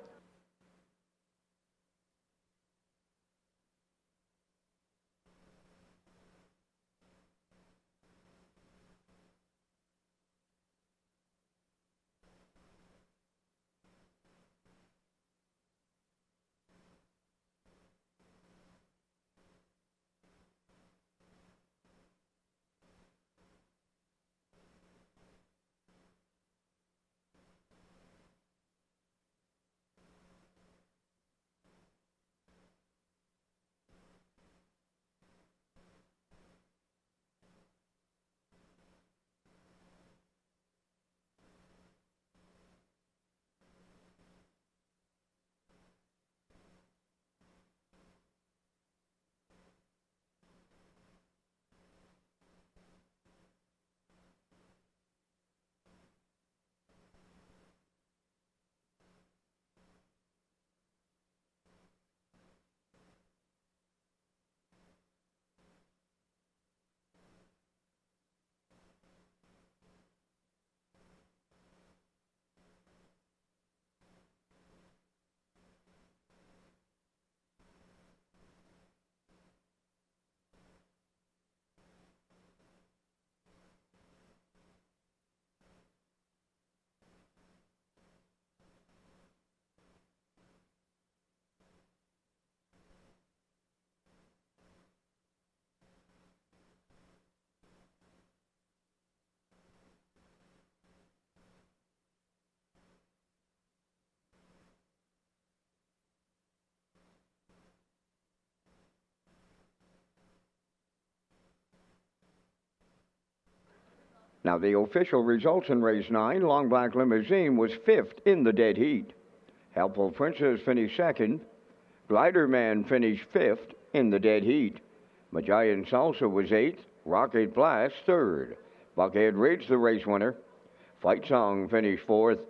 Speaker 1: Now, the official results in race 9, Long Black Limousine was 5th in the dead heat. Helpful Princess finished 2nd. Glider Man finished 5th in the dead heat. Majayan Salsa was 8th. Rocket Blast 3rd. Buckhead Ridge, the race winner. Fight Song finished 4th.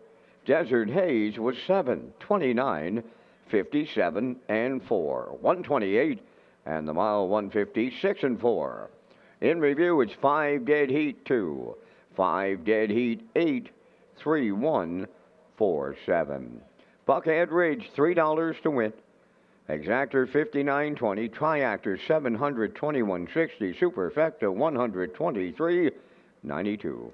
Speaker 1: Desert Haze was 7th, 29, 57 and 4. 128 and the mile 156 and 4. In review, it's 5 dead heat 2, 5 dead heat 8, 3 1 4 7. Buckhead Ridge $3 to win. Exactor 59.20, Triactor 721.60, Superfecta 123.92.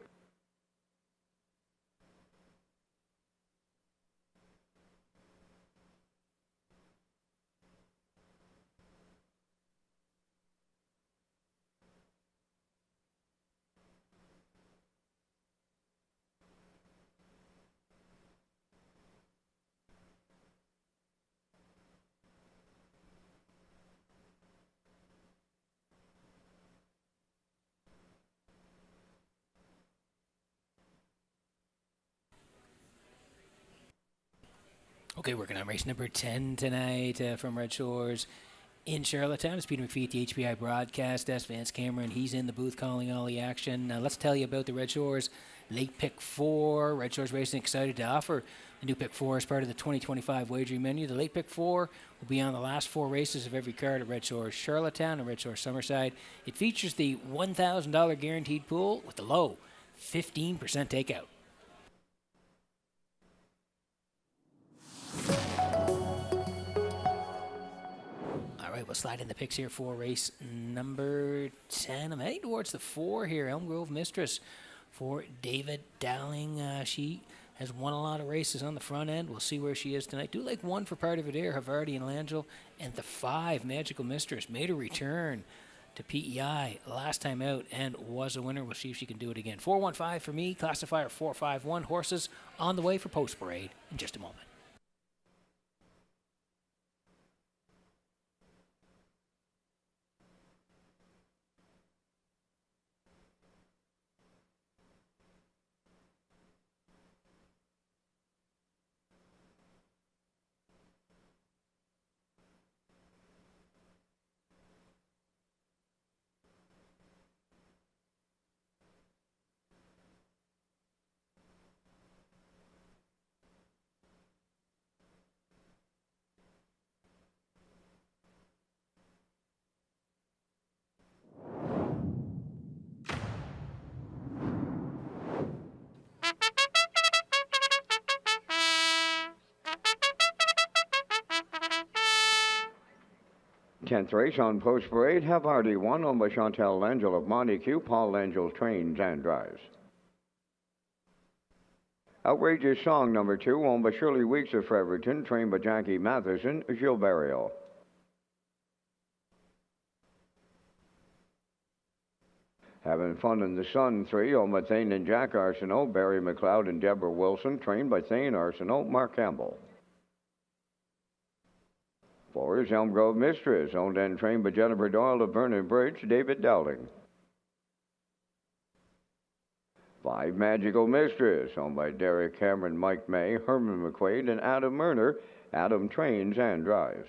Speaker 4: Okay, working on race number 10 tonight from Red Shores in Charlottetown. It's Peter McPhee at the HPI broadcast. S. Vance Cameron, he's in the booth calling all the action. Let's tell you about the Red Shores Late Pick 4. Red Shores Racing excited to offer the new Pick 4 as part of the 2025 wagering menu. The Late Pick 4 will be on the last 4 races of every card at Red Shores Charlottetown and Red Shores Summerside. It features the $1,000 guaranteed pool with the low 15% takeout. All right, we'll slide in the picks here for race number 10. I'm heading towards the 4 here, Elm Grove Mistress for David Dowling. She has won a lot of races on the front end. We'll see where she is tonight. Do like 1 for Part of It Air, Havarti and Langell. And the 5, Magical Mistress, made a return to PEI last time out and was a winner. We'll see if she can do it again. 415 for me, classifier 451. Horses on the way for post parade in just a moment.
Speaker 1: 10th race on Post Parade, Havarti won on by Chantal Langell of Montague. Paul Langell trains and drives. Outrageous Song number 2, owned by Shirley Weeks of Fredericton, trained by Jackie Matheson, Gilberto. Having Fun in the Sun 3, owned by Thane and Jack Arsenault, Barry McLeod and Deborah Wilson, trained by Thane Arsenault, Mark Campbell. 4 is Elm Grove Mistress, owned and trained by Jennifer Doyle of Vernon Bridge, David Dowling. 5, Magical Mistress, owned by Derek Cameron, Mike May, Herman McQuaid, and Adam Murner. Adam trains and drives.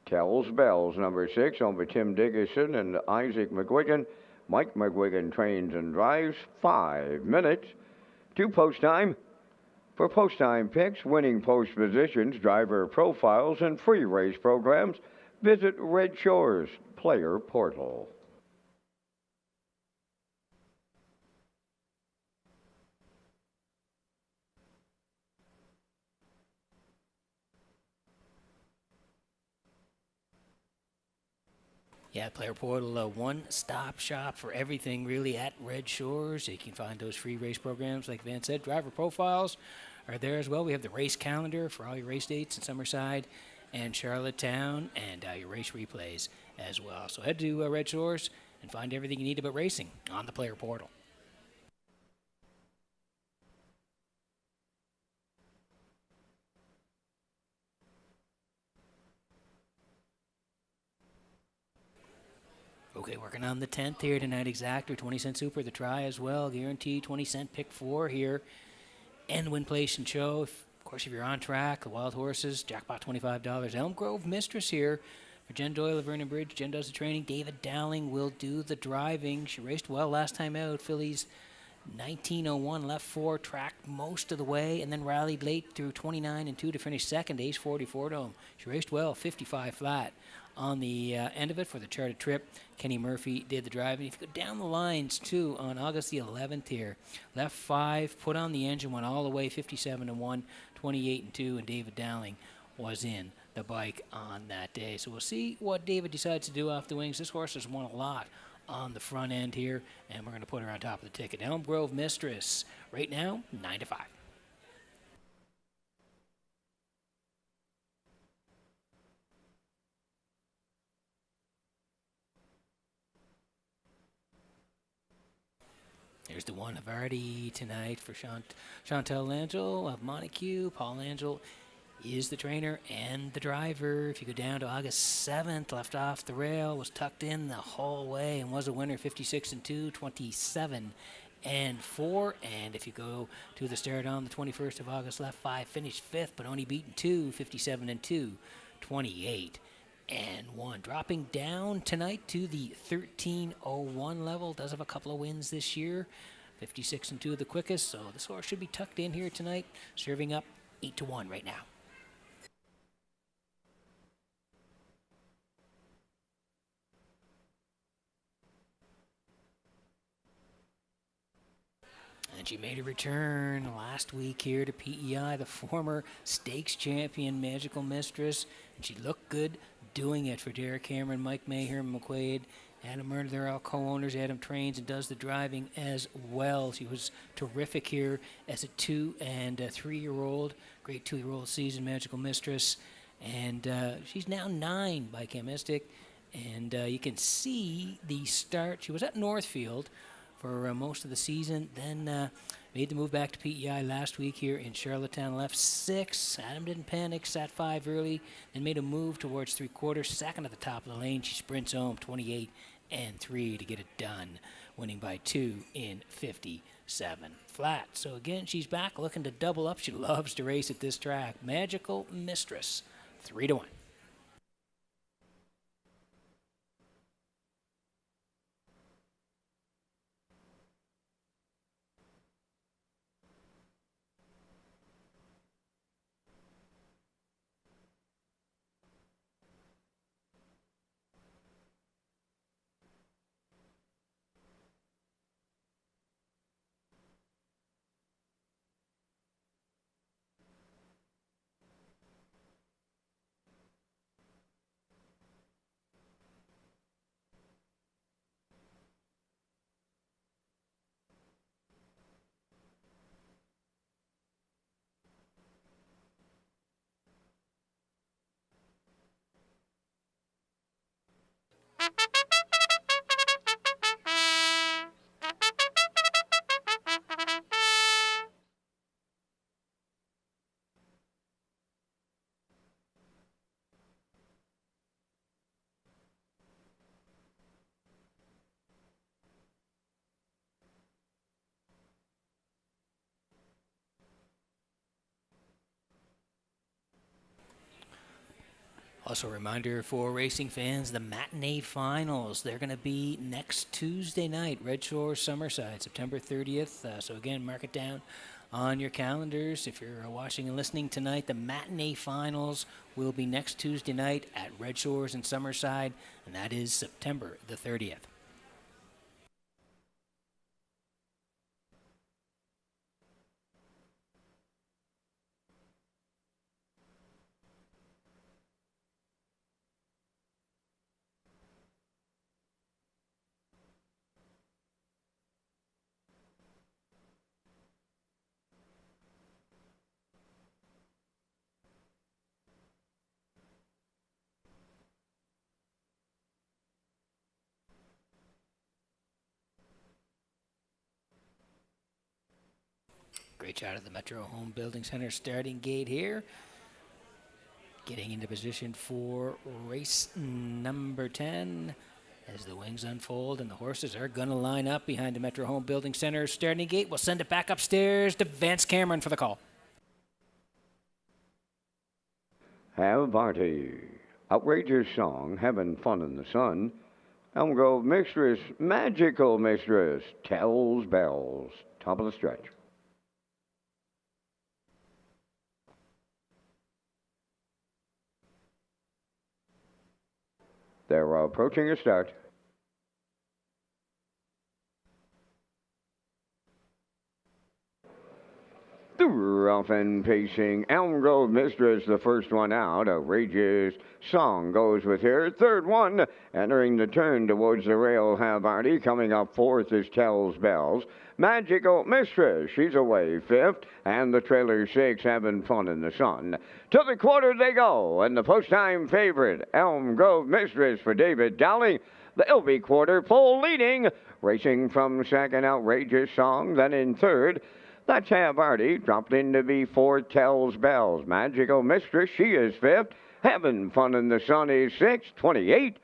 Speaker 1: Tells Bells, number 6, owned by Tim Diggison and Isaac McGuigan. Mike McGuigan trains and drives. 5 minutes to post time. For post time picks, winning post positions, driver profiles, and free race programs, visit Red Shores Player Portal.
Speaker 4: Yeah, Player Portal, a one-stop shop for everything really at Red Shores. You can find those free race programs, like Van said. Driver profiles are there as well. We have the race calendar for all your race dates in Summerside and Charlottetown, and your race replays as well. So head to Red Shores and find everything you need about racing on the Player Portal. Okay, working on the 10th here tonight, Exactor, 20-cent super, the try as well, guaranteed 20-cent pick 4 here, and win, place, and show. Of course, if you're on track, the Wild Horses, jackpot $25. Elm Grove Mistress here for Jen Doyle of Vernon Bridge. Jen does the training. David Dowling will do the driving. She raced well last time out. Phillies 19:01, left 4, tracked most of the way, and then rallied late through 29 and 2 to finish second, ace 44 to him. She raced well, 55 flat. On the end of it for the charted trip, Kenny Murphy did the driving. If you go down the lines, too, on August the 11th here, left 5, put on the engine, went all the way 57-1, 28-2, and David Dowling was in the bike on that day. So we'll see what David decides to do off the wings. This horse has won a lot on the front end here, and we're going to put her on top of the ticket. Elm Grove Mistress, right now, 9-5. There's the one Havarti tonight for Chantal Langell of Montague. Paul Langell is the trainer and the driver. If you go down to August 7th, left off the rail, was tucked in the whole way and was a winner, 56-2, 27-4. And if you go to the start on the 21st of August, left 5, finished 5th, but only beaten 2, 57-2, 28-1. Dropping down tonight to the 13:01 level. Does have a couple of wins this year, 56-2 the quickest. So this horse should be tucked in here tonight, serving up 8-1 right now. And she made a return last week here to PEI, the former stakes champion, Magical Mistress. And she looked good doing it for Derek Cameron, Mike May, Herman McQuaid, Adam Murner. They're all co-owners. Adam trains and does the driving as well. She was terrific here as a 2- and 3-year-old. Great 2-year-old season, Magical Mistress. And she's now 9 by Chemistic. And you can see the start. She was at Northfield for most of the season, then made the move back to PEI last week here in Charlottetown. Left 6. Adam didn't panic, sat 5 early, then made a move towards 3/4, second at the top of the lane. She sprints home 28-3 to get it done, winning by 2 in 57 flat. So again, she's back looking to double up. She loves to race at this track. Magical Mistress, 3-1. Also, a reminder for racing fans, the matinee finals, they're going to be next Tuesday night, Red Shores, Summerside, September 30th. So again, mark it down on your calendars. If you're watching and listening tonight, the matinee finals will be next Tuesday night at Red Shores and Summerside, and that is September the 30th. Great shot of the Metro Home Building Center starting gate here. Getting into position for race number 10 as the wings unfold and the horses are going to line up behind the Metro Home Building Center starting gate. We'll send it back upstairs to Vance Cameron for the call.
Speaker 1: Havarti. Outrageous song, having fun in the sun. Elm Grove Mistress, magical mistress, tells bells. Top of the stretch. They're approaching a start. The rough and pacing Elm Grove Mistress, the first one out. Outrageous song goes with her. Third one, entering the turn towards the rail. Havarti coming up fourth is Tells Bells. Magical Mistress, she's away fifth. And the trailer six, having fun in the sun. To the quarter they go, and the post-time favorite, Elm Grove Mistress for David Dowling. The LB quarter pole leading. Racing from second, Outrageous Song. Then in third, that's Havarti, dropped in to be fourth, Tells Bells. Magical Mistress, she is fifth. Having Fun in the Sun is sixth, 28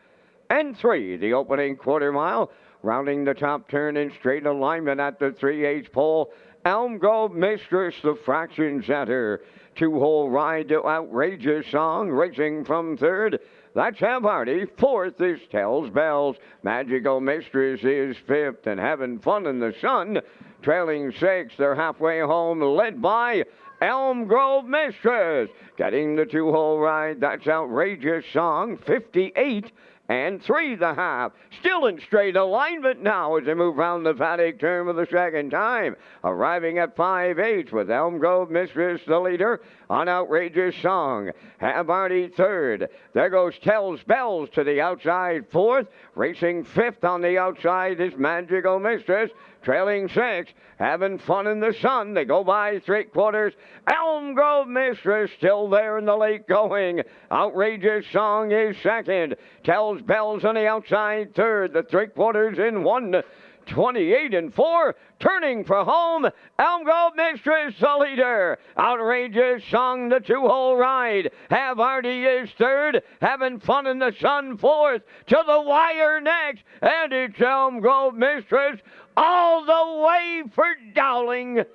Speaker 1: and 3. The opening quarter mile, rounding the top turn in straight alignment at the 3/8 pole. Elm Grove Mistress, the fraction center. Two-hole ride to Outrageous Song, racing from third. That's Havarti. Fourth is Tells Bells. Magical Mistress is fifth, and Having Fun in the Sun trailing sixth. They're halfway home, led by Elm Grove Mistress. Getting the two-hole ride, that's Outrageous Song, 58 and 3 the half. Still in straight alignment now as they move round the paddock turn for the second time. Arriving at 5/8 with Elm Grove Mistress the leader on Outrageous Song. Havarti third. There goes Tells Bells to the outside fourth. Racing fifth on the outside is Magical Mistress. Trailing sixth, Having Fun in the Sun. They go by three-quarters. Elm Grove Mistress still there in the late going. Outrageous Song is second. Tells Bells on the outside third. The three-quarters in 1:28 and 4. Turning for home, Elm Grove Mistress the leader. Outrageous Song, the two-hole ride. Havarti is third. Having Fun in the Sun fourth. To the wire next. And it's Elm Grove Mistress all the way for Dowling.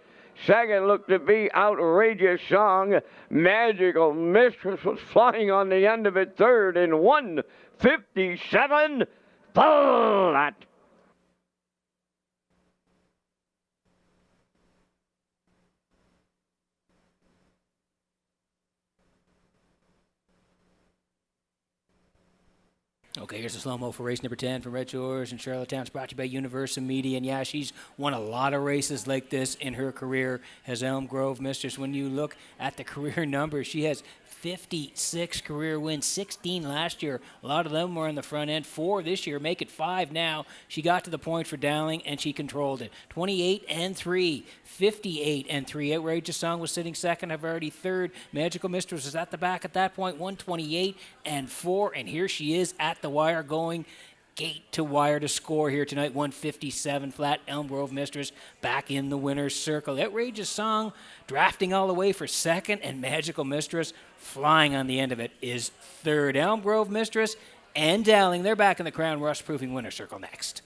Speaker 1: Second looked to be Outrageous Song. Magical Mistress was flying on the end of it third in 1:57 flat.
Speaker 4: Okay, here's a slow-mo for race number 10 from Red Shores in Charlottetown. It's brought to you by Universal Media. And yeah, she's won a lot of races like this in her career as Elm Grove Mistress. When you look at the career numbers, she has 56 career wins, 16 last year. A lot of them were on the front end. 4 this year, make it 5 now. She got to the point for Dowling, and she controlled it. 28 and 3, 58 and 3. Outrageous Song was sitting second. Havarti third. Magical Mistress was at the back at that point, 128 and 4. And here she is at the wire going gate to wire to score here tonight, 157 flat. Elm Grove Mistress back in the winner's circle. Outrageous Song drafting all the way for second, and Magical Mistress flying on the end of it is third. Elm Grove Mistress and Dowling, they're back in the Crown Rust-proofing winner's circle next.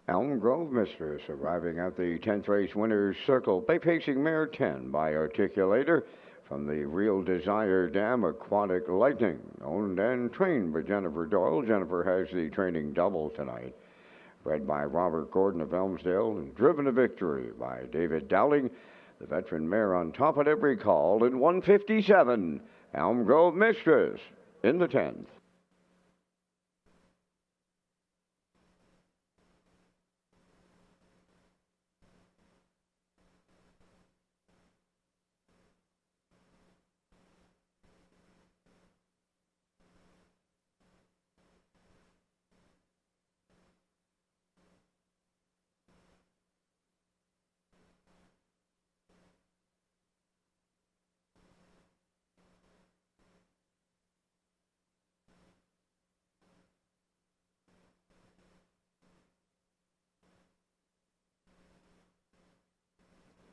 Speaker 1: Elm Grove Mistress arriving at the 10th race winner's circle by pacing mare 10 by Articulator from the Real Desire Dam Aquatic Lightning, owned and trained by Jennifer Doyle. Jennifer has the training double tonight. Bred by Robert Gordon of Elmsdale and driven to victory by David Dowling, the veteran mare on top at every call in 157. Elm Grove Mistress in the 10th.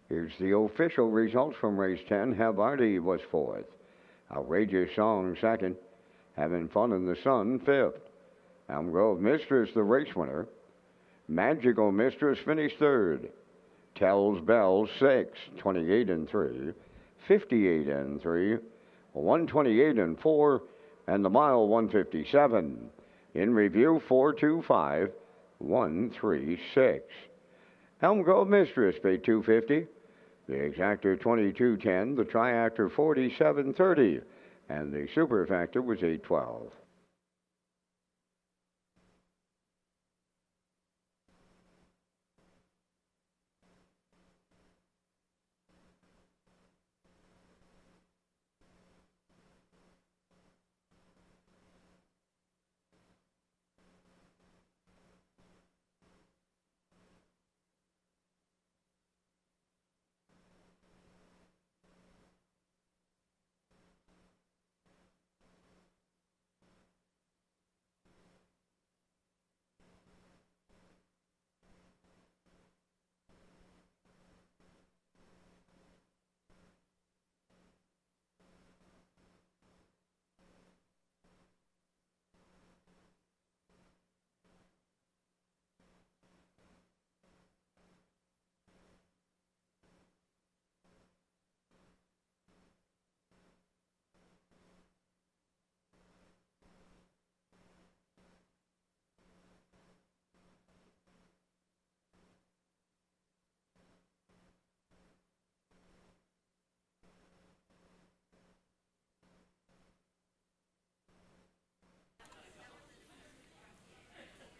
Speaker 1: Here's the official results from race 10. Havarti was fourth. Outrageous Song second. Having Fun in the Sun fifth. Elm Grove Mistress, the race winner. Magical Mistress finished third. Tells Bell sixth, 28 and 3, 58 and 3, 128 and 4, and the mile 157. In review 425, 136. Elm Grove Mistress paid 250. The exactor 2210, the triactor 4730, and the superfactor was 812.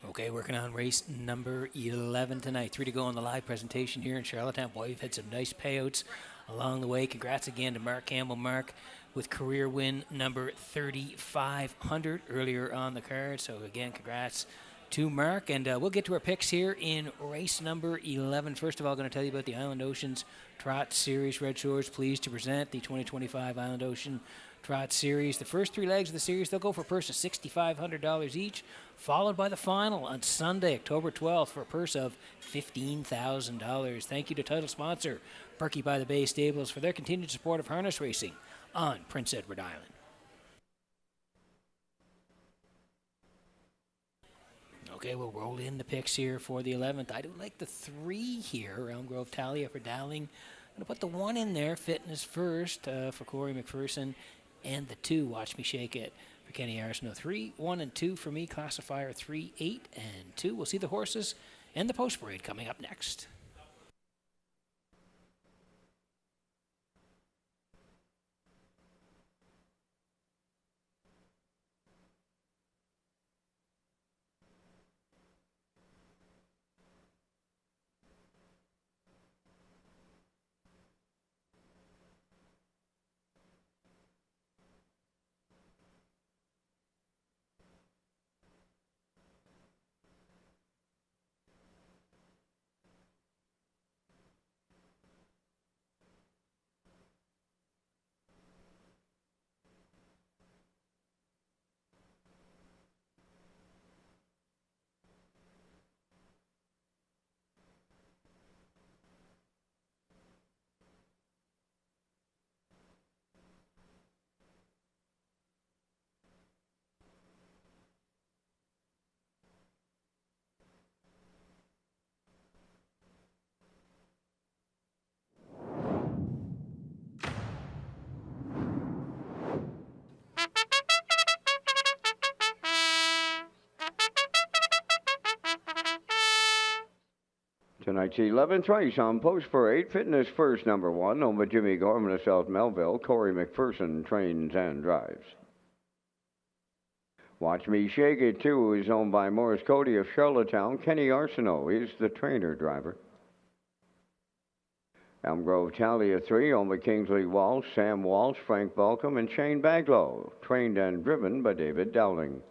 Speaker 4: Okay, working on race number 11 tonight. 3 to go on the live presentation here in Charlottetown. Boy, we've had some nice payouts along the way. Congrats again to Mark Campbell. Mark with career win number 3,500 earlier on the card. So again, congrats to Mark. And we'll get to our picks here in race number 11. First of all, going to tell you about the Island Oceans Trot Series. Red Shores pleased to present the 2025 Island Ocean Trot Series. The first 3 legs of the series, they'll go for a purse of $6,500 each, followed by the final on Sunday, October 12th, for a purse of $15,000. Thank you to title sponsor Perky by the Bay Stables for their continued support of harness racing on Prince Edward Island. Okay, we'll roll in the picks here for the 11th. I do like the 3 here, Elm Grove Talia for Dowling. I'm going to put the 1 in there, Fitness First, for Corey McPherson, and the 2, Watch Me Shake It, for Kenny Harrison. 3, 1, and 2 for me, classifier 3, 8, and 2. We'll see the horses and the post parade coming up next.
Speaker 1: Tonight's 11th race on post for 8, Fitness First, number 1, owned by Jimmy Gorman of South Melville. Corey McPherson trains and drives. Watch Me Shake It, too, is owned by Morris Cody of Charlottetown. Kenny Arsenault is the trainer driver. Elm Grove Talia 3, owned by Kingsley Walsh, Sam Walsh, Frank Balcom, and Shane Baglow. Trained and driven by David Dowling.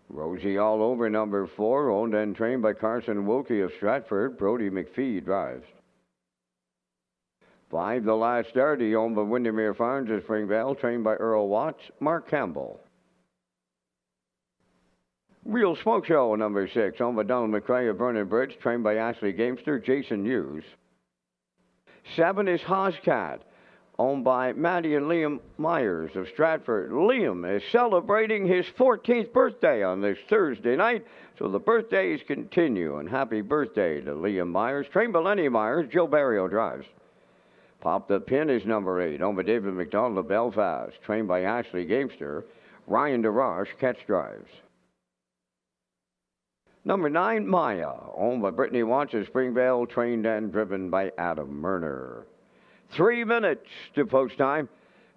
Speaker 1: Rosie All Over, number 4, owned and trained by Carson Wilkie of Stratford. Brody McPhee drives. 5, The Last Darty, owned by Windermere Farms of Springvale, trained by Earl Watts, Mark Campbell. Real Smoke Show, number 6, owned by Donald McCrae of Vernon Bridge, trained by Ashley Gamester, Jason Hughes. 7 is Hoscat, owned by Maddie and Liam Myers of Stratford. Liam is celebrating his 14th birthday on this Thursday night, so the birthdays continue, and happy birthday to Liam Myers. Trained by Lenny Myers, Joe Barrio drives. Pop the Pin is number 8, owned by David McDonald of Belfast, trained by Ashley Gamester. Ryan DeRoche catch drives. Number 9, Maya, owned by Brittany Watts of Springvale, trained and driven by Adam Murner. 3 minutes to post time.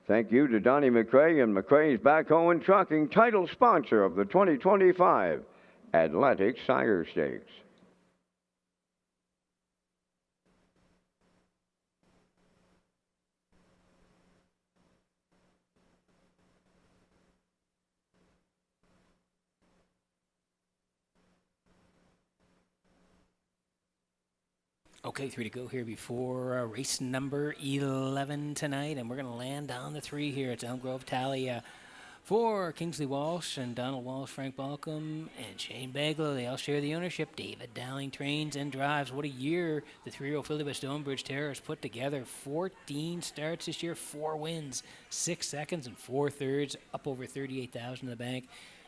Speaker 1: Thank you to Donnie McCrae and McCrae's Backhoe and Trucking, title sponsor of the 2025 Atlantic Sire Stakes.
Speaker 4: Okay, 3 to go here before race number 11 tonight, and we're going to land on the 3 here. It's Elm Grove Talia for Kingsley Walsh and Donald Walsh, Frank Balcom, and Shane Baglow. They all share the ownership. David Dowling trains and drives. What a year the 3-year-old filly by Stonebridge Terrace put together. 14 starts this year, 4 wins, 6 seconds and 4 thirds, up over 38,000 in the bank,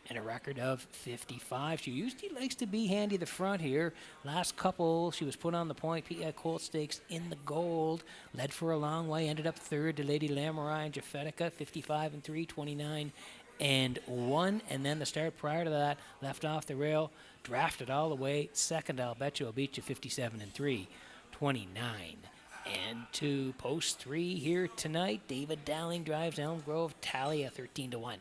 Speaker 4: and a record of 55. She usually likes to be handy the front here. Last couple, she was put on the point. PI Colt Stakes in the gold. Led for a long way. Ended up third to Lady Lamorai and Jafetica, 55 and 3, 29 and 1. And then the start prior to that, left off the rail, drafted all the way. Second, I'll bet you I'll beat you, 57 and 3, 29 and 2. Post 3 here tonight. David Dowling drives Elm Grove Talia, 13 to 1.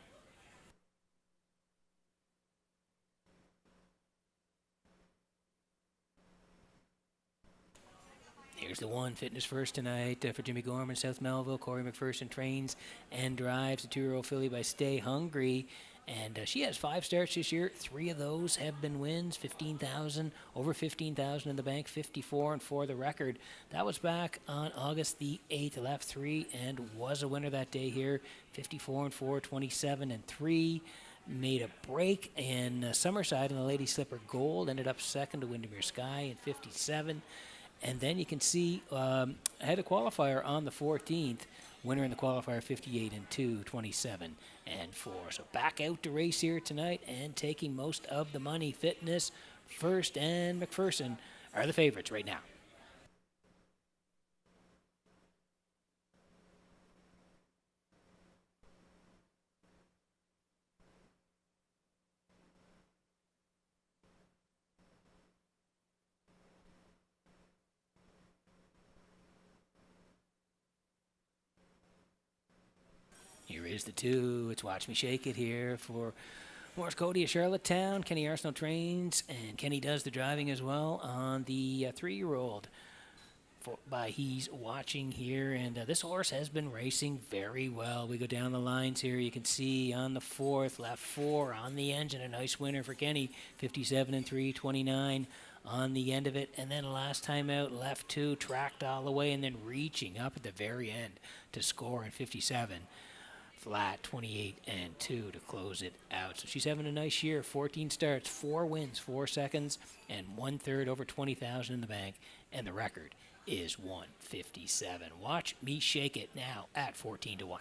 Speaker 4: Here's the 1, Fitness First tonight for Jimmy Gorman, South Melville. Corey McPherson trains and drives the 2-year-old filly by Stay Hungry. And she has 5 starts this year. 3 of those have been wins, 15,000, over 15,000 in the bank, 54 and 4 the record. That was back on August the 8th. Left 3 and was a winner that day here, 54 and 4, 27 and 3. Made a break in Summerside in the Lady Slipper Gold. Ended up second to Windermere Sky in 57. And then you can see had a qualifier on the 14th. Winner in the qualifier, 58 and 2, 27 and 4. So back out to race here tonight and taking most of the money. Fitness First and McPherson are the favorites right now. Here is the 2. It's Watch Me Shake It here for Morris Cody of Charlottetown. Kenny Arsenault trains, and Kenny does the driving as well on the 3-year-old. By He's Watching here, and this horse has been racing very well. We go down the lines here. You can see on the 4th, left 4 on the engine. A nice winner for Kenny, 57 and 3, 29 on the end of it. And then last time out, left 2, tracked all the way, and then reaching up at the very end to score in 57. Flat, 28 and 2 to close it out. So she's having a nice year. 14 starts, 4 wins, 4 seconds, and 1/3 over 20,000 in the bank. And the record is 157. Watch Me Shake It now at 14 to 1.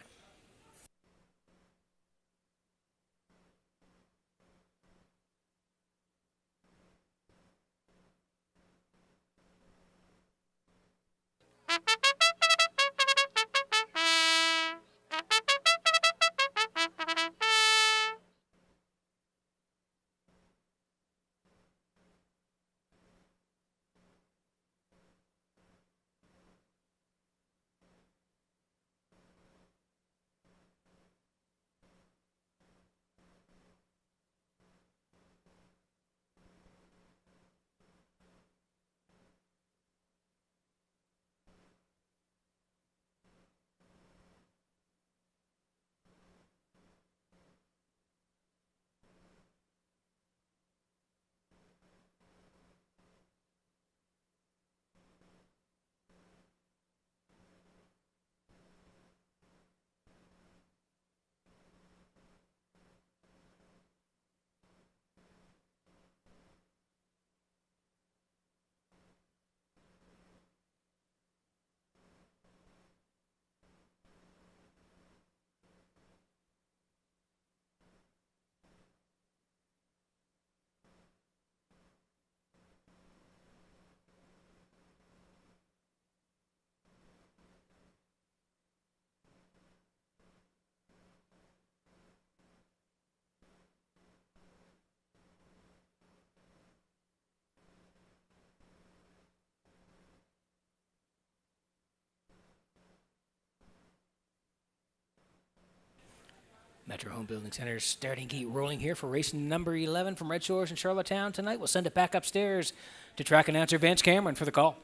Speaker 4: Metro Home Building Center's starting gate rolling here for race number 11 from Red Shores in Charlottetown tonight. We'll send it back upstairs to track announcer Vance Cameron for the call.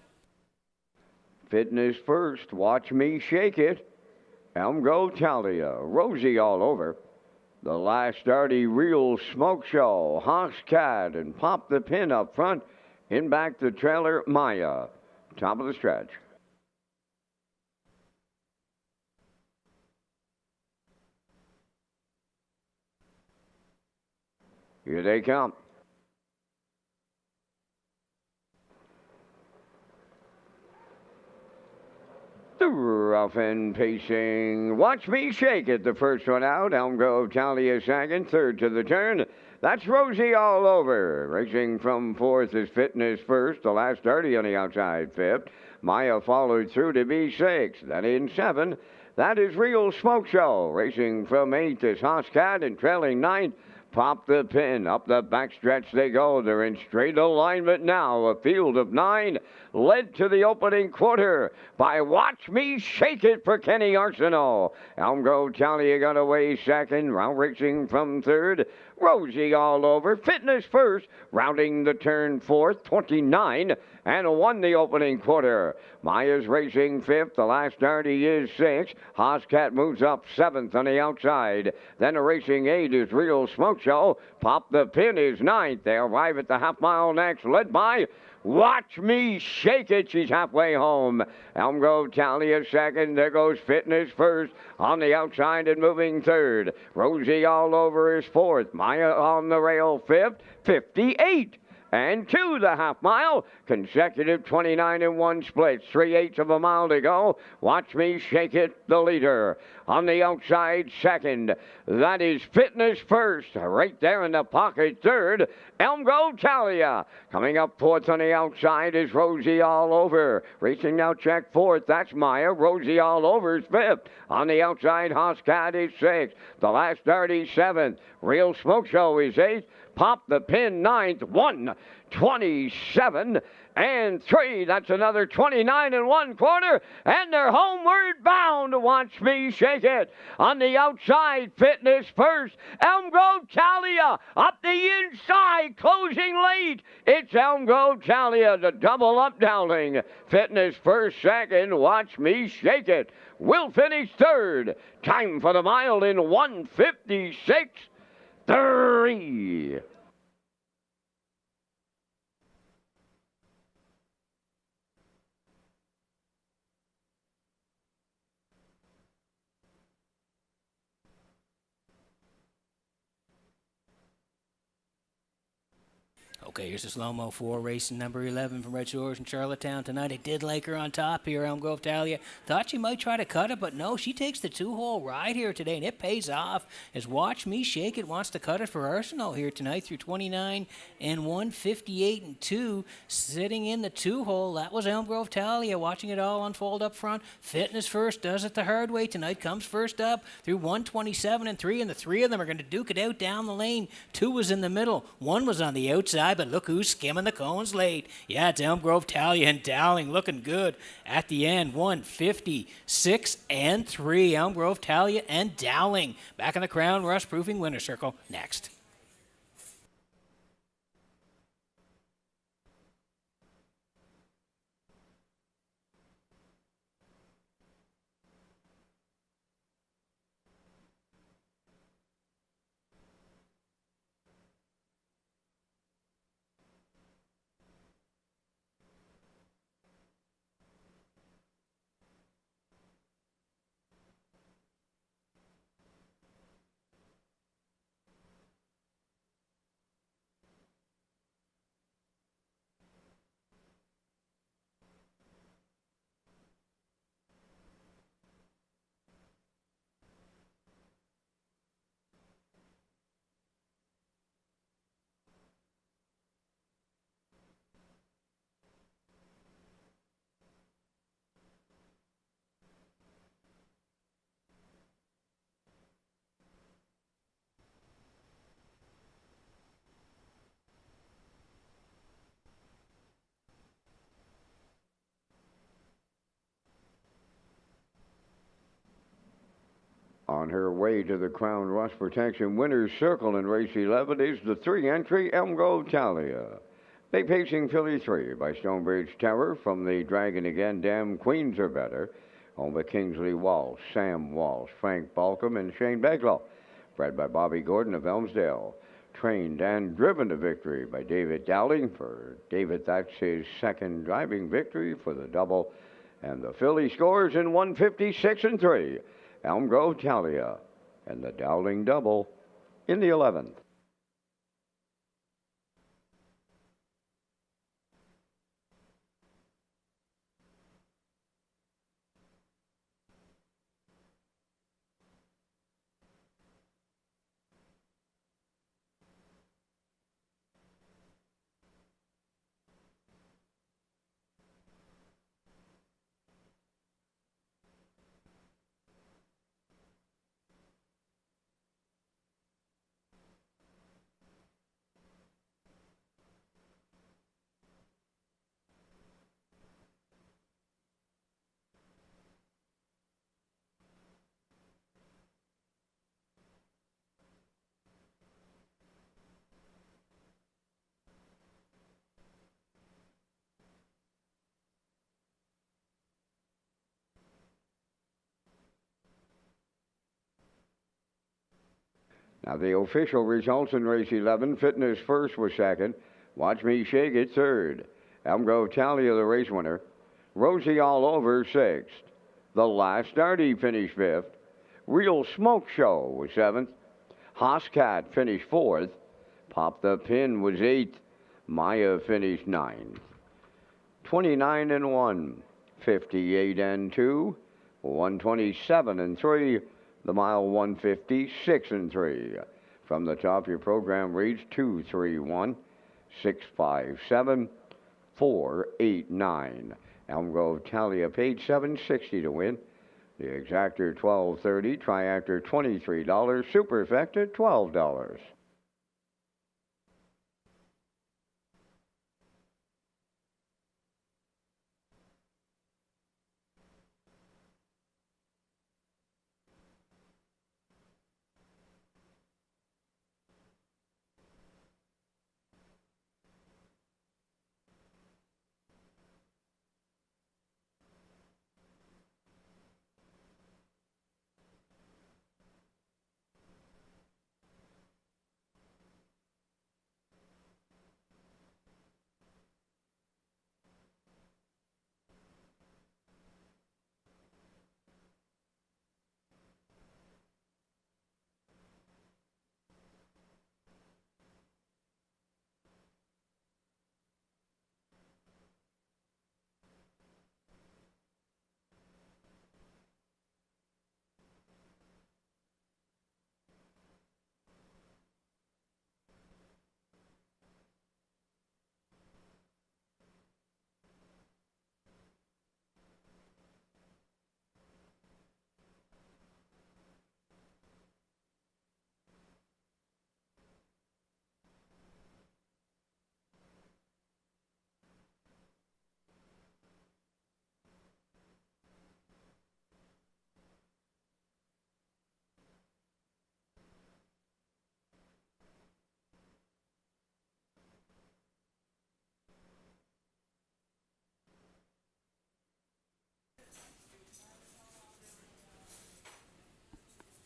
Speaker 1: Fitness first. Watch me shake it. Elm Grove Talia. Rosie all over. The last starty Real Smoke Show. Hawks Cat and Pop the Pin up front. In back the trailer Maya. Top of the stretch. Here they come. The rough and pacing. Watch me shake it. The first one out. Elm Grove Talia second. Third to the turn. That's Rosie all over. Racing from fourth is Fitness first. The last 30 on the outside fifth. Maya followed through to be sixth. Then in seven. That is Real Smoke Show. Racing from eighth is Hoscat and trailing ninth. Pop the Pin. Up the backstretch they go. They're in straight alignment now. A field of 9 led to the opening quarter by Watch Me Shake It for Kenny Arsenal. Elm Grove Talia got away second. Round racing from third. Rosie all over. Fitness first. Rounding the turn fourth. 29 and won the opening quarter. Maya's racing fifth. The last starty is sixth. Hoscat moves up seventh on the outside. Then a racing eight is Real Smoke Show. Pop the Pin is ninth. They arrive at the half mile next, led by Watch Me Shake It. She's halfway home. Elm Grove Talia second. There goes Fitness first. On the outside and moving third. Rosie all over is fourth. Maya on the rail fifth. 58. And to the half mile, consecutive 29 and 1 splits, 3/8 of a mile to go. Watch Me Shake It, the leader. On the outside, second. That is Fitness first. Right there in the pocket, third. Elm Grove Talia. Coming up fourth on the outside is Rosie all over. Racing now check fourth. That's Maya. Rosie all over is fifth. On the outside, Hoscat is sixth. The last 37th. Real Smoke Show is eighth. Pop the Pin ninth. 1:27 and 3. That's another 29 and 1/4. And they're homeward bound to Watch Me Shake It. On the outside, Fitness first. Elm Grove Talia up the inside, closing late. It's Elm Grove Talia, the double up Dowling. Fitness first, second. Watch Me Shake It will finish third. Time for the mile in 1:56.3.
Speaker 4: Okay, here's the slow-mo for race number 11 from Red Shores in Charlottetown tonight. I did like her on top here, Elm Grove Talia. Thought she might try to cut it, but no, she takes the two-hole ride here today, and it pays off as Watch Me Shake It wants to cut it for Arsenal here tonight through 29 and 1, 58 and 2. Sitting in the two-hole, that was Elm Grove Talia, watching it all unfold up front. Fitness first, does it the hard way tonight, comes first up through 1:27 and 3, and the three of them are going to duke it out down the lane. 2 was in the middle, 1 was on the outside, but look who's skimming the cones late. Yeah, it's Elm Grove Talia and Dowling looking good at the end. 1:56 and 3. Elm Grove Talia and Dowling back in the Crown Rush Proofing winner circle next.
Speaker 1: On her way to the Crown Rust Protection Winner's Circle in race 11 is the 3-entry Elm Grove Talia. Big Pacing Filly 3 by Stonebridge Terror from the Dragon Again Damn Queens Are Better. Owned by Kingsley Walsh, Sam Walsh, Frank Balcom, and Shane Beglow. Bred by Bobby Gordon of Elmsdale. Trained and driven to victory by David Dowling. For David, that's his second driving victory for the double. And the filly scores in 156-3. Elm Grove Talia and the Dowling double in the 11th. Now the official results in race 11, Fitness First was second. Watch Me Shake It third. Elm Grove Talia, the race winner. Rosie All Over sixth. The Last Darty finished fifth. Real Smoke Show was seventh. Hoscat finished fourth. Pop the Pin was eighth. Maya finished ninth. 29-1, 58-2, 127-3. The mile 156-3. From the top, your program reads 231 657 489. Elm Grove Talia paid $760 to win. The exactor $12.30, triactor $23, superfecta $12.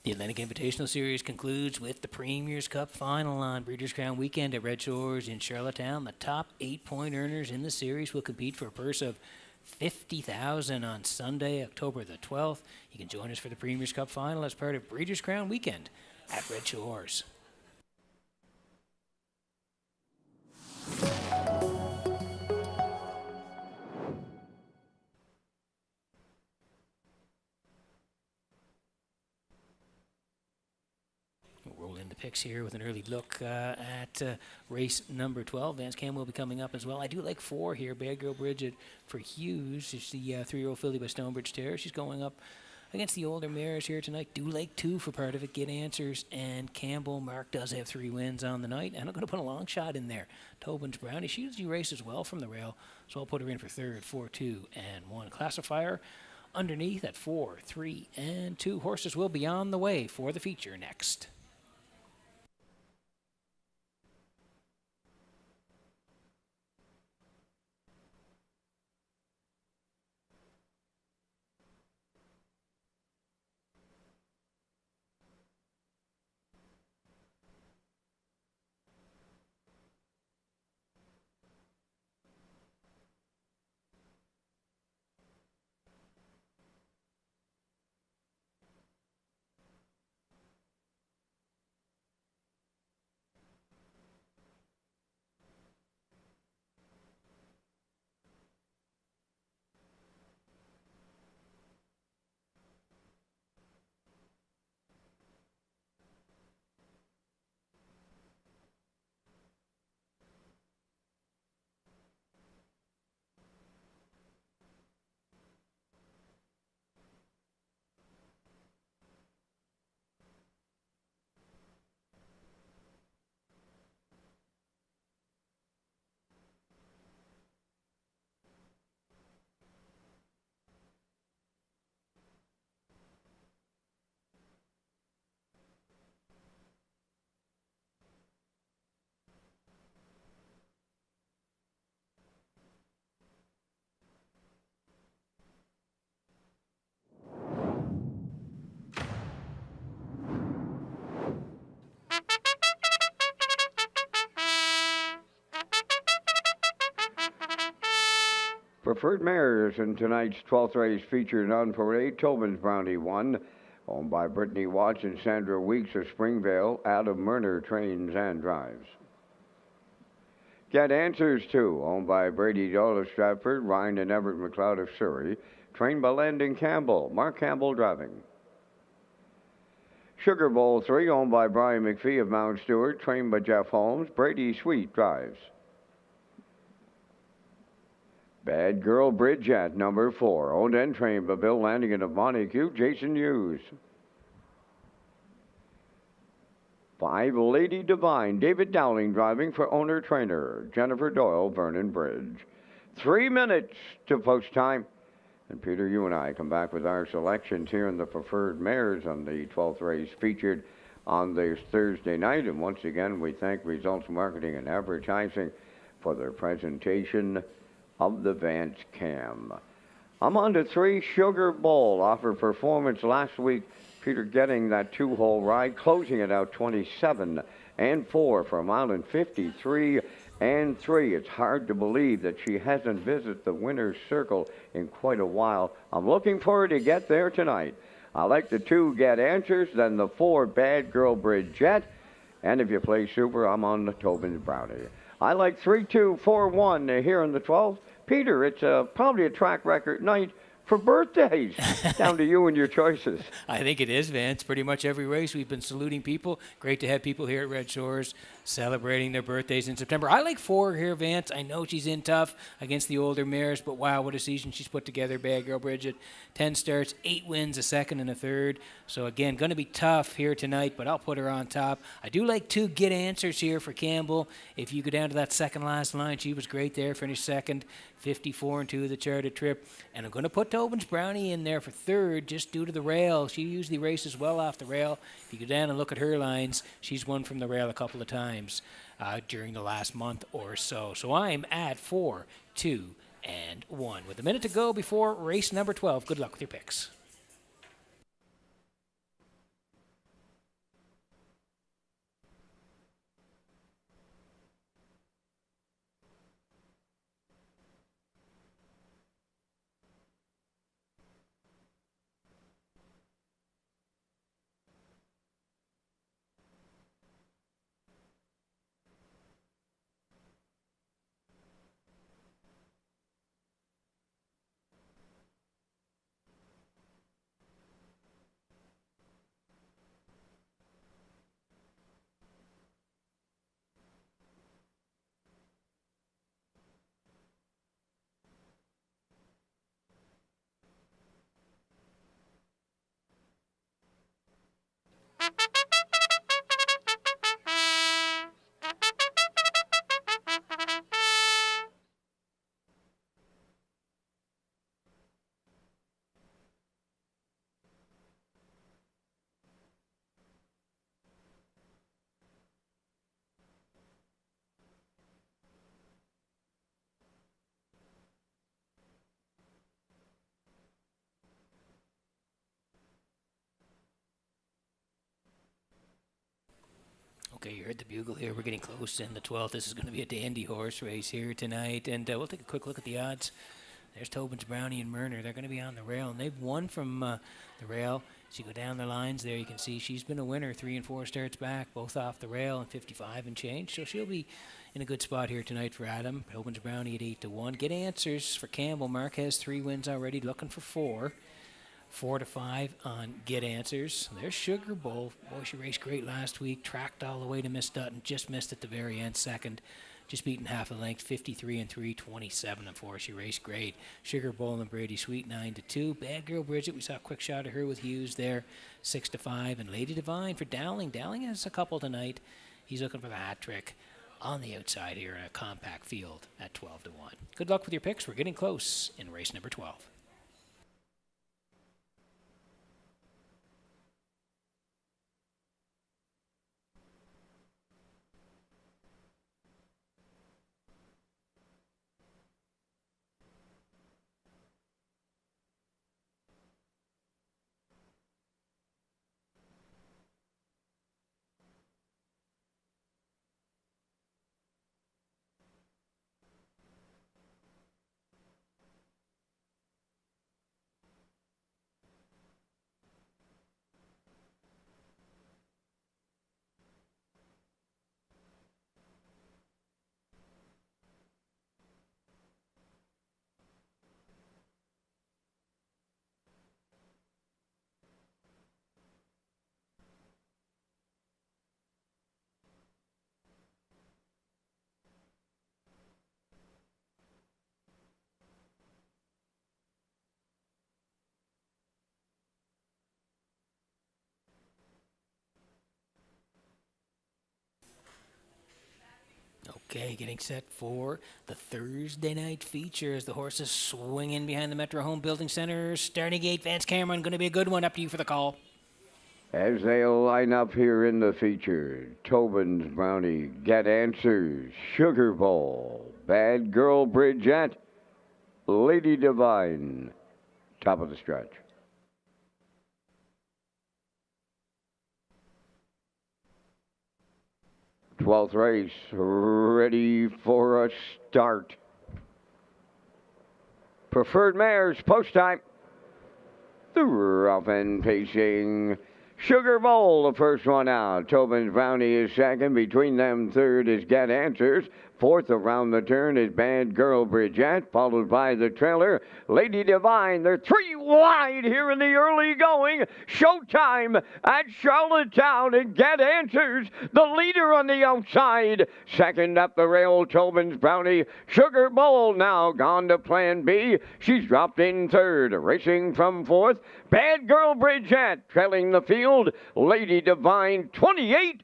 Speaker 4: The Atlantic Invitational Series concludes with the Premier's Cup final on Breeders' Crown Weekend at Red Shores in Charlottetown. The top 8-point earners in the series will compete for a purse of $50,000 on Sunday, October the 12th. You can join us for the Premier's Cup final as part of Breeders' Crown Weekend at Red Shores. Roll in the picks here with an early look at race number 12. Vance Cam will be coming up as well. I do like 4 here. Bad Girl Bridget for Hughes. It's the 3-year-old filly by Stonebridge Terror. She's going up against the older mares here tonight. Do like 2 for part of it. Get Answers and Campbell. Mark does have 3 wins on the night. And I'm going to put a long shot in there. Tobin's Brownie. She usually races well from the rail, so I'll put her in for 3rd, 4, 2, and 1. Classifier underneath at 4, 3, and 2. Horses will be on the way for the feature next.
Speaker 1: Preferred mares in tonight's 12th race featured on parade. Tobin's Brownie won, owned by Brittany Watts and Sandra Weeks of Springvale. Adam Murner trains and drives. Get Answers 2, owned by Brady Doyle of Stratford, Ryan and Everett McLeod of Surrey, trained by Landon Campbell. Mark Campbell driving. Sugar Bowl 3, owned by Brian McPhee of Mount Stewart, trained by Jeff Holmes. Brady Sweet drives. Bad Girl Bridget, number 4, owned and trained by Bill Lannigan of Montague, Jason Hughes. 5, Lady Divine, David Dowling driving for owner-trainer, Jennifer Doyle, Vernon Bridge. 3 minutes to post time. And Peter, you and I come back with our selections here in the preferred mares on the 12th race featured on this Thursday night. And once again, we thank Results Marketing and Advertising for their presentation of the Vance Cam. I'm on to 3, Sugar Bowl. Offered performance last week. Peter getting that 2-hole ride, closing it out 27 and 4 for a mile and 53 and 3. It's hard to believe that she hasn't visited the winner's circle in quite a while. I'm looking for her to get there tonight. I like the 2, Get Answers, then the 4, Bad Girl Bridget. And if you play Super, I'm on the Tobin's Brownie. I like 3, 2, 4, 1 here in the 12th. Peter, it's probably a track record night for birthdays. Down to you and your choices.
Speaker 4: I think it is, Vance. Pretty much every race we've been saluting people. Great to have people here at Red Shores celebrating their birthdays in September. I like 4 here, Vance. I know she's in tough against the older mares, but wow, what a season she's put together, Bad Girl Bridget. 10 starts, 8 wins, a second and a third. So again, going to be tough here tonight, but I'll put her on top. I do like 2, Get Answers here for Campbell. If you go down to that second last line, she was great there, finished second, 54 and 2 of the charted trip. And I'm going to put Tobin's Brownie in there for third just due to the rail. She usually races well off the rail. If you go down and look at her lines, she's won from the rail a couple of times during the last month or so. So I'm at 4, 2, and 1. With a minute to go before race number 12, good luck with your picks. Okay, you heard the bugle here. We're getting close in the 12th. This is going to be a dandy horse race here tonight. And we'll take a quick look at the odds. There's Tobin's, Brownie, and Murner. They're going to be on the rail, and they've won from the rail. As you go down the lines there, you can see she's been a winner 3 and 4 starts back, both off the rail, and 55 and change. So she'll be in a good spot here tonight for Adam. Tobin's, Brownie at 8-1. Get answers for Campbell. Mark has 3 wins already, looking for 4. 4-5 on Get Answers. There's Sugar Bowl. Boy, she raced great last week. Tracked all the way to Miss Dutton. Just missed at the very end, second. Just beaten half a length, 53 and 3, 27 and 4. She raced great. Sugar Bowl and Brady Sweet 9-2. Bad Girl Bridget, we saw a quick shot of her with Hughes there, 6-5. And Lady Divine for Dowling. Dowling has a couple tonight. He's looking for the hat trick on the outside here in a compact field at 12-1. Good luck with your picks. We're getting close in race number 12. Okay, getting set for the Thursday night feature as the horses swing in behind the Metro Home Building Center. Starting gate, Vance Cameron, going to be a good one. Up to you for the call.
Speaker 1: As they line up here in the feature, Tobin's, Brownie, Get Answers, Sugar Bowl, Bad Girl Bridget, Lady Divine, top of the stretch. Twelfth race, ready for a start. Preferred mares, post time. The rough and pacing. Sugar Bowl, the first one out. Tobin's, Brownie is second. Between them, third is Get Answers. Fourth around the turn is Bad Girl Bridget, followed by the trailer, Lady Divine. They're 3 wide here in the early going. Showtime at Charlottetown and Get Answers, the leader on the outside. Second up the rail, Tobin's, Brownie. Sugar Bowl now gone to Plan B. She's dropped in third. Racing from fourth, Bad Girl Bridget. Trailing the field, Lady Divine, 28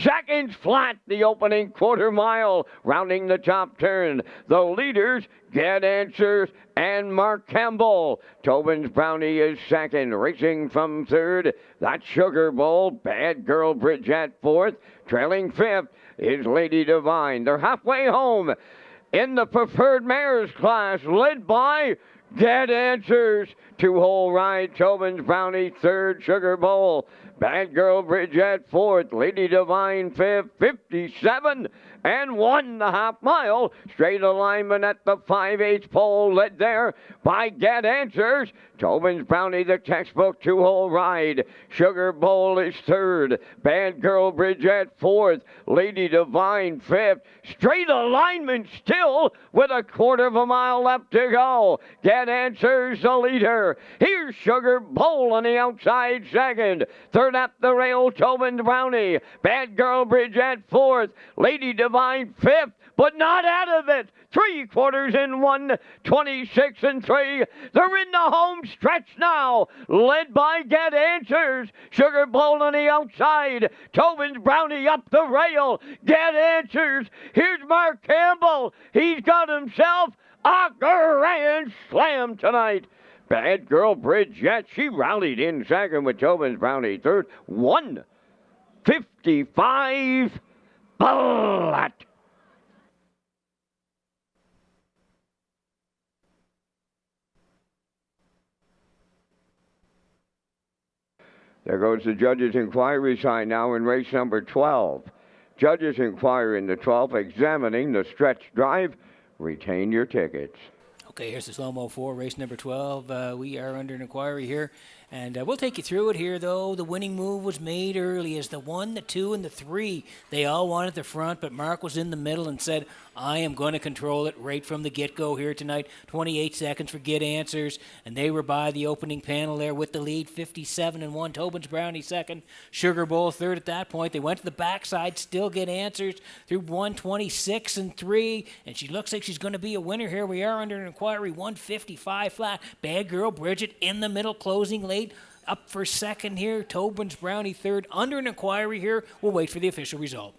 Speaker 1: seconds flat, the opening quarter mile, rounding the top turn. The leaders, Get Answers and Mark Campbell. Tobin's, Brownie is second, racing from third. That's Sugar Bowl. Bad Girl Bridget fourth. Trailing fifth is Lady Divine. They're halfway home in the preferred mares class, led by Get Answers. 2-hole ride, Tobin's, Brownie third, Sugar Bowl. Bad Girl Bridget fourth, Lady Divine fifth, 57 and 1.5 mile. Straight alignment at the 5/8 pole, led there by Get Answers. Tobin's, Brownie, the textbook 2-hole ride. Sugar Bowl is third. Bad Girl Bridget fourth, Lady Divine fifth. Straight alignment still with a 1/4 mile left to go. Get Answers the leader. Here's Sugar Bowl on the outside second. Third up the rail, Tobin's, Brownie. Bad Girl Bridget fourth. Lady Divine fifth, but not out of it. 3/4 in 1, 26 and 3. They're in the home stretch now, led by Get Answers. Sugar Bowl on the outside. Tobin's, Brownie up the rail. Get Answers. Here's Mark Campbell. He's got himself a grand slam tonight. Bad Girl Bridget, she rallied in second with Tobin's, Brownie third. 1:55 flat. There goes the judge's inquiry sign now in race number 12. Judges inquiry in the 12th examining the stretch drive. Retain your tickets.
Speaker 4: Okay, here's the slow-mo 4, race number 12. We are under an inquiry here, and we'll take you through it here, though. The winning move was made early as the 1, the 2, and the 3. They all wanted the front, but Mark was in the middle and said, I am going to control it right from the get-go here tonight. 28 seconds for Get Answers, and they were by the opening panel there with the lead, 57-1. Tobin's Brownie second, Sugar Bowl third at that point. They went to the backside, still Get Answers through 126-3, and she looks like she's going to be a winner here. We are under an inquiry, 155 flat. Bad Girl Bridget in the middle, closing late. Up for second here, Tobin's Brownie third. Under an inquiry here. We'll wait for the official result.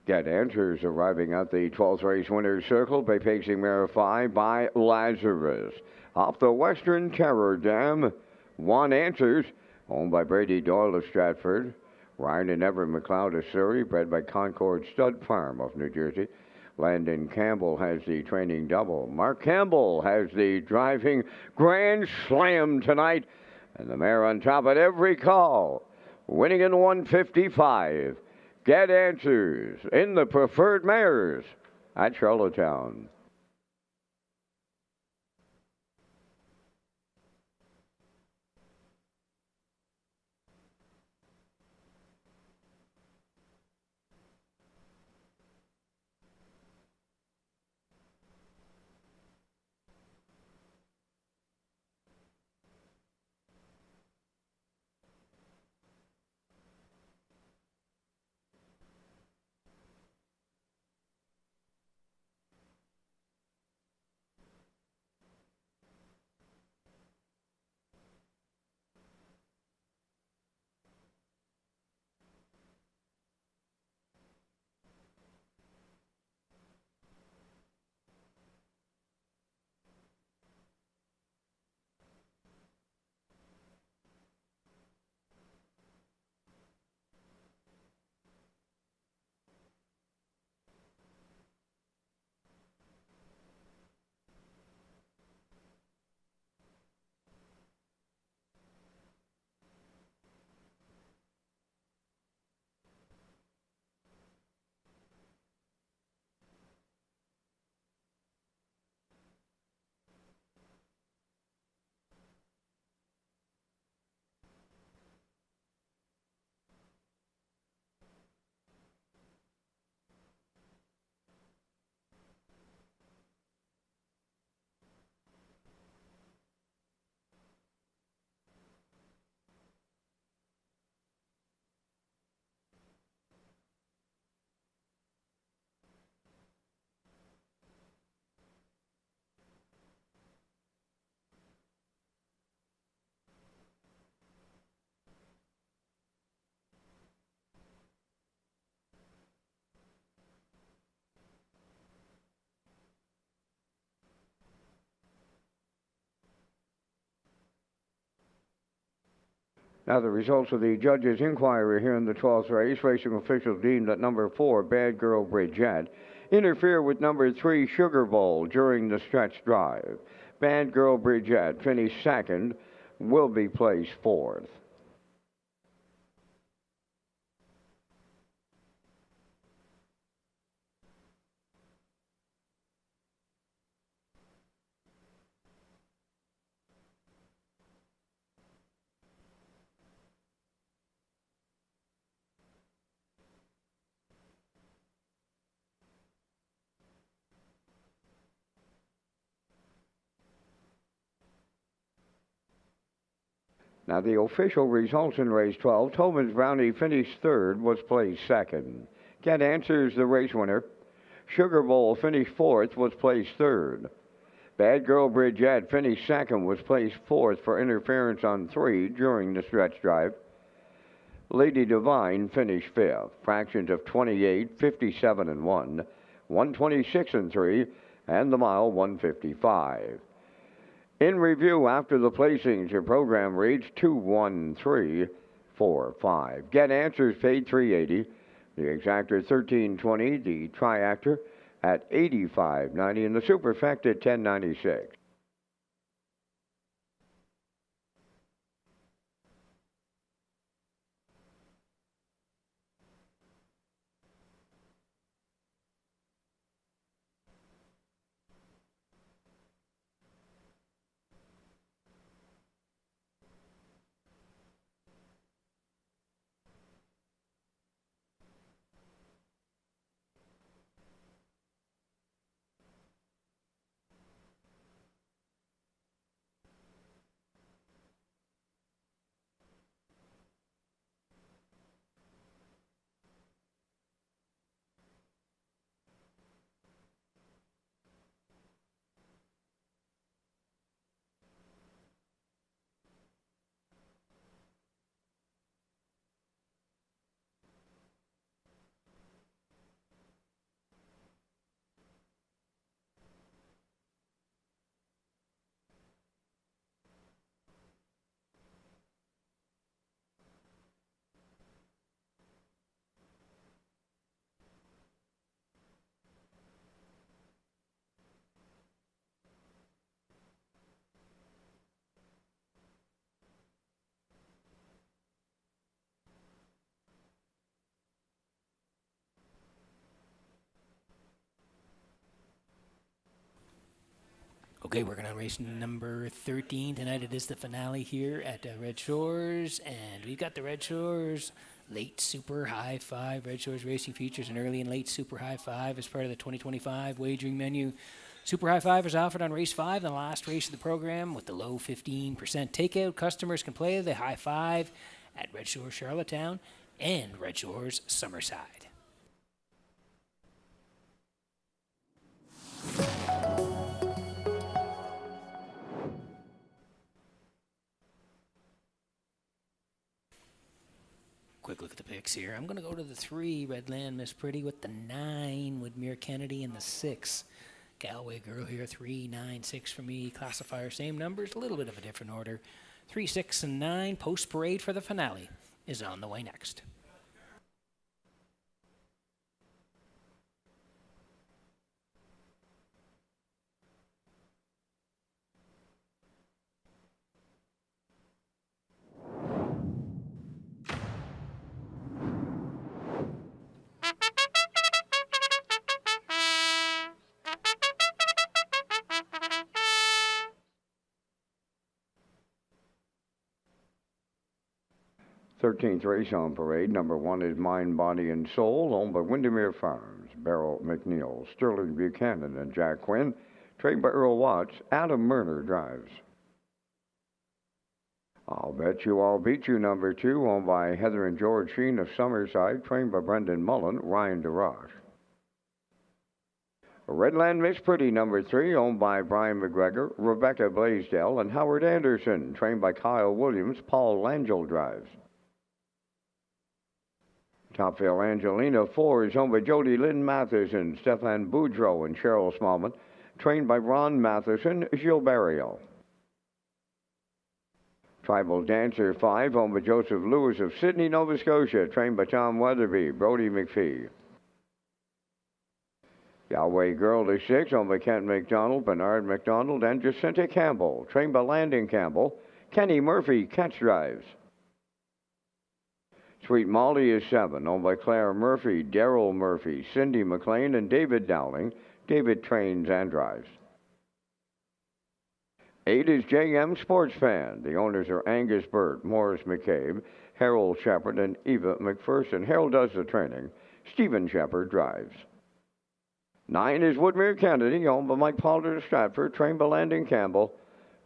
Speaker 1: Get Answers arriving at the 12th race winner's circle by pacing mare 5 by Lazarus. Off the Western Terror Dam, One Answers, owned by Brady Doyle of Stratford. Ryan and Everett McLeod of Surrey, bred by Concord Stud Farm of New Jersey. Landon Campbell has the training double. Mark Campbell has the driving grand slam tonight. And the mare on top at every call, winning in 155. Get Answers in the preferred mares at Charlottetown. Now the results of the judges' inquiry here in the 12th race. Racing officials deemed that number 4, Bad Girl Bridget, interfered with number 3, Sugar Bowl, during the stretch drive. Bad Girl Bridget finished second, will be placed fourth. Now the official results in race 12, Tobin's Brownie finished third, was placed second. Get Answers, the race winner. Sugar Bowl finished fourth, was placed third. Bad Girl Bridgette finished second, was placed fourth for interference on 3 during the stretch drive. Lady Divine finished fifth. Fractions of 28, 57 and 1, 126 and 3, and the mile 155. In review after the placings, your program reads 21345. Get Answers paid $380. The Exactor $1320. The Triactor at $85.90, and the Superfect at $10.96.
Speaker 4: Okay, working on race number 13 tonight. It is the finale here at Red Shores, and we've got the Red Shores Late Super High Five. Red Shores Racing features an early and late Super High Five as part of the 2025 wagering menu. Super High Five is offered on race 5, the last race of the program, with the low 15% takeout. Customers can play the High Five at Red Shores Charlottetown and Red Shores Summerside. Quick look at the picks here. I'm going to go to the 3, Redland Miss Pretty, with the 9, Woodmere Kennedy, and the 6, Galway Girl here. 3, 9, 6 for me. Classifier, same numbers, a little bit of a different order. 3, 6, and 9. Post Parade for the finale is on the way next.
Speaker 1: Thirteenth race on parade. Number 1 is Mind, Body, and Soul, owned by Windermere Farms. Beryl McNeil, Sterling Buchanan, and Jack Quinn. Trained by Earl Watts. Adam Murner drives. I'll Bet You I'll Beat You, number 2, owned by Heather and George Sheen of Summerside. Trained by Brendan Mullen, Ryan DeRoche. Redland Miss Pretty, number 3, owned by Brian McGregor, Rebecca Blaisdell, and Howard Anderson. Trained by Kyle Williams, Paul Langell drives. Topville Angelina 4 is owned by Jody Lynn Matheson, Stefan Boudreau, and Cheryl Smallman. Trained by Ron Matheson, Gilles Barrio. Tribal Dancer 5, owned by Joseph Lewis of Sydney, Nova Scotia. Trained by Tom Weatherby, Brody McPhee. Galway Girl is 6, owned by Kent McDonald, Bernard McDonald, and Jacinta Campbell. Trained by Landon Campbell. Kenny Murphy catch drives. Sweet Molly is 7, owned by Claire Murphy, Daryl Murphy, Cindy McLean, and David Dowling. David trains and drives. 8 is JM Sports Fan. The owners are Angus Burt, Morris McCabe, Harold Shepard, and Eva McPherson. Harold does the training. Stephen Shepard drives. 9 is Woodmere Kennedy, owned by Mike Pollard of Stratford, trained by Landon Campbell.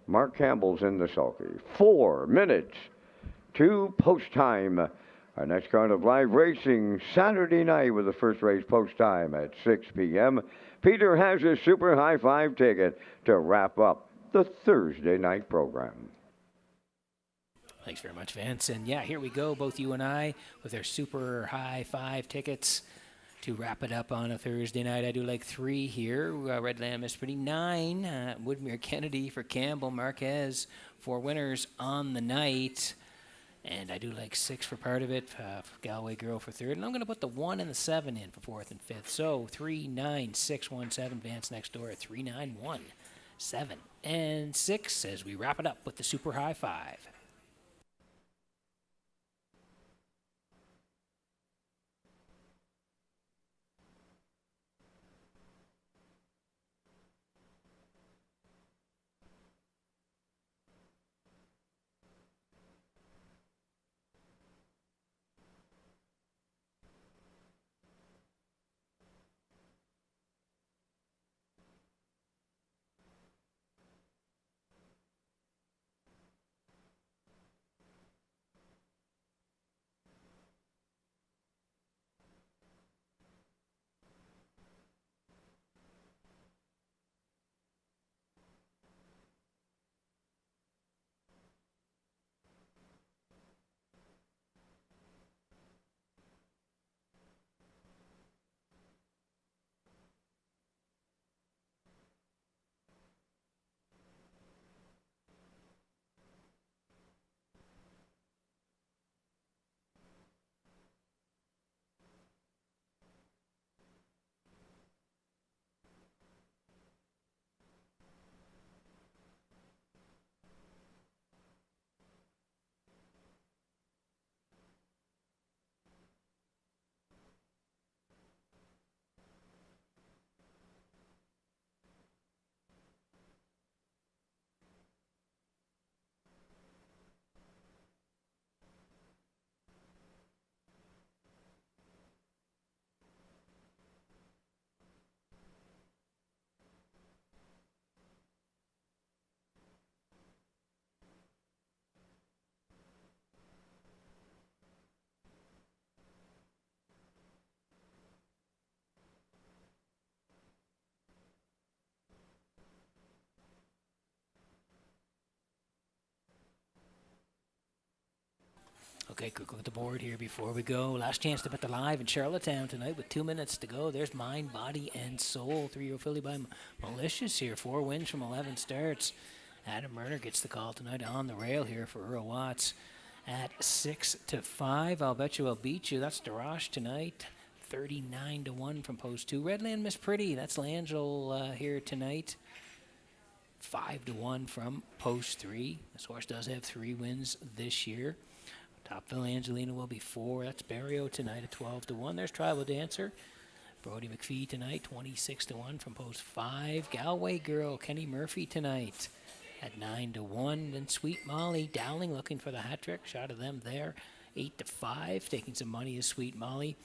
Speaker 1: Mark Campbell's in the sulky. 4 minutes to post time. Our next round of live racing Saturday night with the first race post time at 6 p.m. Peter has a super high five ticket to wrap up the Thursday night program.
Speaker 4: Thanks very much, Vince. And yeah, here we go, both you and I, with our super high five tickets to wrap it up on a Thursday night. I do like 3 here. Redland Miss Pretty 9. Woodmere Kennedy for Campbell Marquez. 4 winners on the night. And I do like 6 for part of it. Galway Girl for 3rd. And I'm going to put the 1 and the 7 in for 4th and 5th. So 3, 9, 6, 1, 7. Vance next door at 3, 9, 1, 7, and 6 as we wrap it up with the super high five. Okay, quick look at the board here before we go. Last chance to bet the live in Charlottetown tonight with 2 minutes to go. There's Mind, Body, and Soul. 3-year filly by Malicious here. 4 wins from 11 starts. Adam Murner gets the call tonight on the rail here for Earl Watts at 6-5. I'll bet you I'll beat you. That's Darash tonight. 39-1 from post 2. Redland Miss Pretty. That's Langell here tonight. 5-1 from post 3. This horse does have 3 wins this year. Topville Angelina will be 4. That's Barrio tonight at 12-1. There's Tribal Dancer. Brody McPhee tonight, 26-1 from post 5. Galway Girl, Kenny Murphy tonight at 9-1. Then Sweet Molly, Dowling looking for the hat trick. Shot of them there, 8-5. Taking some money is Sweet Molly.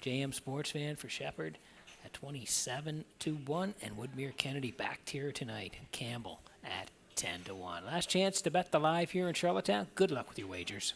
Speaker 4: JM Sports Fan for Shepherd at 27-1. And Woodmere Kennedy back tier tonight. Campbell at 10-1. Last chance to bet the live here in Charlottetown. Good luck with your wagers.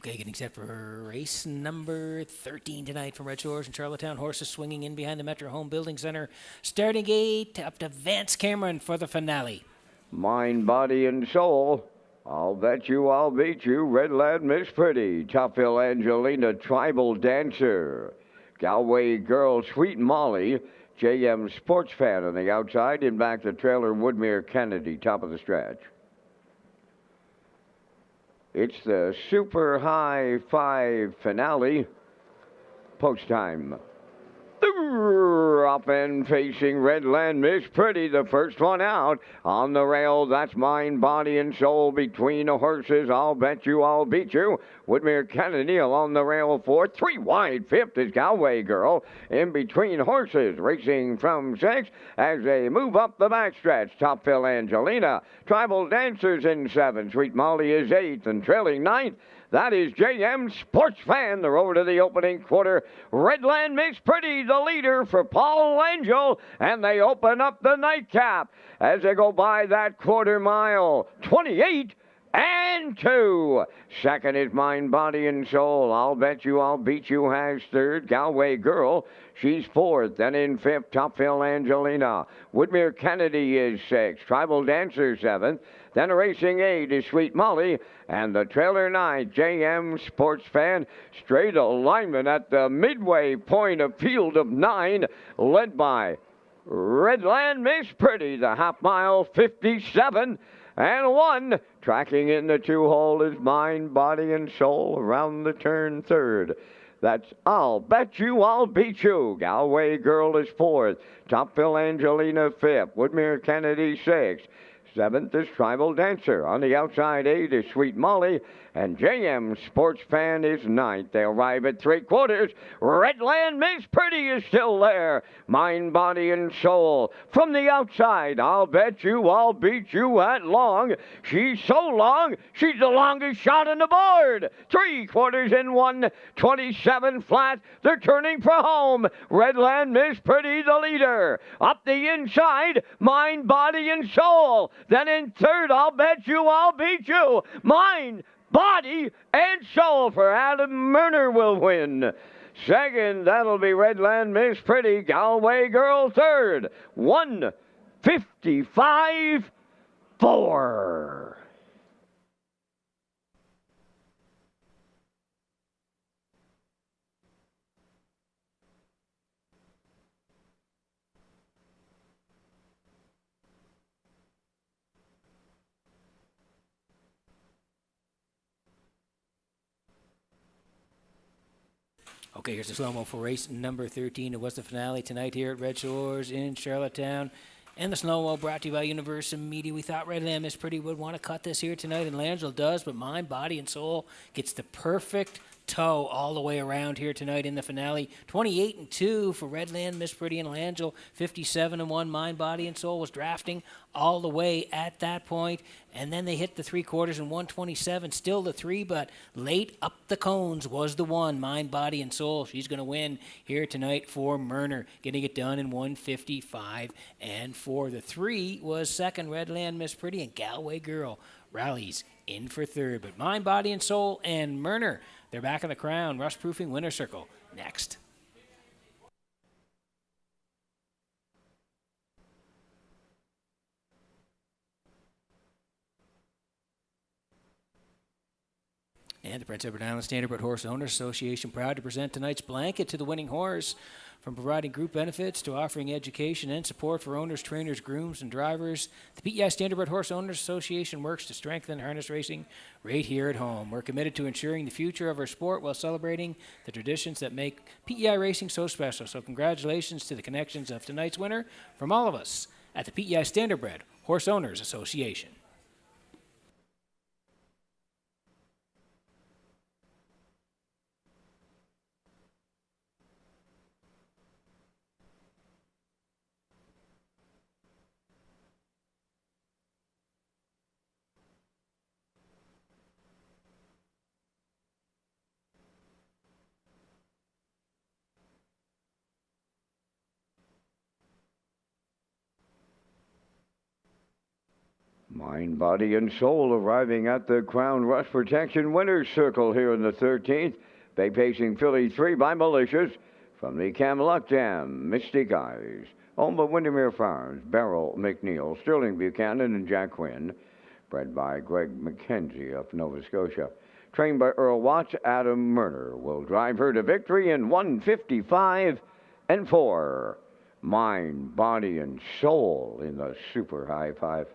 Speaker 4: Okay, getting set for race number 13 tonight from Redshores in Charlottetown. Horses swinging in behind the Metro Home Building Center. Starting gate up to Vance Cameron for the finale.
Speaker 1: Mind, Body, and Soul. I'll bet you, I'll beat you. Redland Miss Pretty. Topville Angelina, Tribal Dancer. Galway Girl, Sweet Molly. JM Sports Fan on the outside. In back the trailer, Woodmere Kennedy, top of the stretch. It's the Super High Five finale. Post time. Up and facing Redland Miss Pretty, the first one out. On the rail, that's Mind, Body, and Soul. Between the horses, I'll bet you, I'll beat you. Woodmere Kennedy along the rail fourth. 3 wide, fifth is Galway Girl. In between horses, racing from 6 as they move up the backstretch. Topville Angelina. Tribal Dancers in 7. Sweet Molly is 8th and trailing 9th. That is JM Sports Fan. They're over to the opening quarter. Redland Miss Pretty, the leader for Paul Angel, and they open up the nightcap as they go by that quarter mile. 28 and 2. Second is Mind, Body, and Soul. I'll bet you, I'll beat you has third. Galway Girl, she's fourth. Then in fifth, Topville Angelina. Woodmere Kennedy is sixth. Tribal Dancer seventh. Then racing 8 is Sweet Molly. And the trailer 9, JM Sports Fan. Straight alignment at the midway point, a field of 9, led by Redland Miss Pretty, the half mile 57 and 1. Tracking in the 2-hole is Mind, Body, and Soul around the turn third. That's I'll Bet You, I'll Beat You. Galway Girl is fourth. Topville Angelina fifth. Woodmere Kennedy sixth. Seventh is Tribal Dancer. On the outside, 8 is Sweet Molly. And JM Sports Fan is ninth. They arrive at 3/4. Redland Miss Pretty is still there. Mind, Body, and Soul. From the outside, I'll bet you, I'll beat you at long. She's so long, she's the longest shot on the board. 3/4 in 1, 27 flat. They're turning for home. Redland Miss Pretty, the leader. Up the inside, Mind, Body, and Soul. Then in third, I'll bet you, I'll beat you. Mind, Body, and Soul for Adam Murner will win. Second, that'll be Redland Miss Pretty. Galway Girl third. 1:55.4.
Speaker 4: Okay, here's the slow-mo for race number 13. It was the finale tonight here at Redshores in Charlottetown. And the slow-mo brought to you by Universal Media. We thought Redland Miss Pretty would want to cut this here tonight, and Langell does, but Mind, Body, and Soul gets the perfect toe all the way around here tonight in the finale. 28 and 2 for Redland Miss Pretty and Langell. 57 and 1. Mind, Body, and Soul was drafting all the way at that point. And then they hit the 3/4 and 127. Still the 3, but late up the cones was the 1. Mind, Body, and Soul. She's going to win here tonight for Murner. Getting it done in 1:55 and 4. The 3 was second. Redland Miss Pretty and Galway Girl rallies in for third. But Mind, Body, and Soul and Murner, they're back in the crown. Rust-proofing winner circle next. And the Prince Edward Island Standardbred Horse Owners Association proud to present tonight's blanket to the winning horse. From providing group benefits to offering education and support for owners, trainers, grooms, and drivers, the PEI Standardbred Horse Owners Association works to strengthen harness racing right here at home. We're committed to ensuring the future of our sport while celebrating the traditions that make PEI racing so special. So congratulations to the connections of tonight's winner from all of us at the PEI Standardbred Horse Owners Association.
Speaker 1: Mind, Body, and Soul arriving at the Crown Rust Protection Winners Circle here in the 13th. Bay pacing filly 3 by Malicious. From the Camelot Dam, Mystic Eyes. Owned by Windermere Farms, Beryl McNeil, Sterling Buchanan, and Jack Quinn. Bred by Greg McKenzie of Nova Scotia. Trained by Earl Watts, Adam Murner will drive her to victory in 1:55 and 4. Mind, Body, and Soul in the Super High Five.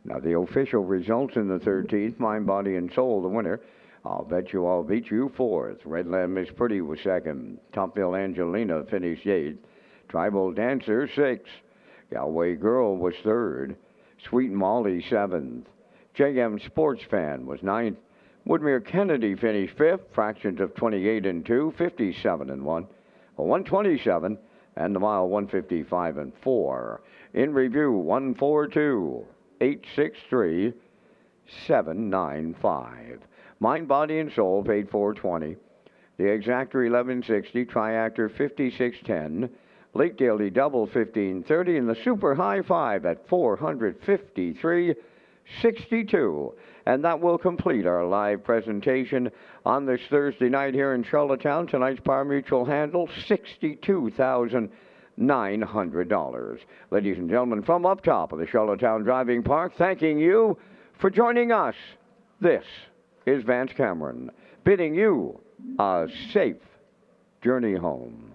Speaker 1: Now the official results in the 13th, Mind, Body, and Soul, the winner. I'll Bet You I'll Beat You, 4th. Redland Miss Pretty was 2nd. Topville Angelina finished 8th. Tribal Dancer, 6th. Galway Girl was 3rd. Sweet Molly, 7th. JM Sports Fan was 9th. Woodmere Kennedy finished 5th. Fractions of 28 and 2, 57 and 1. 127, and the mile 155 and 4. In review, 142. 863 795. Mind, Body, and Soul paid $420. The Exactor 1160, Triactor 5610, Lake Daily Double 1530, and the Super High Five at 453.62. And that will complete our live presentation on this Thursday night here in Charlottetown. Tonight's Par Mutual handle $62,900. Ladies and gentlemen, from up top of the Charlottetown Driving Park, thanking you for joining us. This is Vance Cameron, bidding you a safe journey home.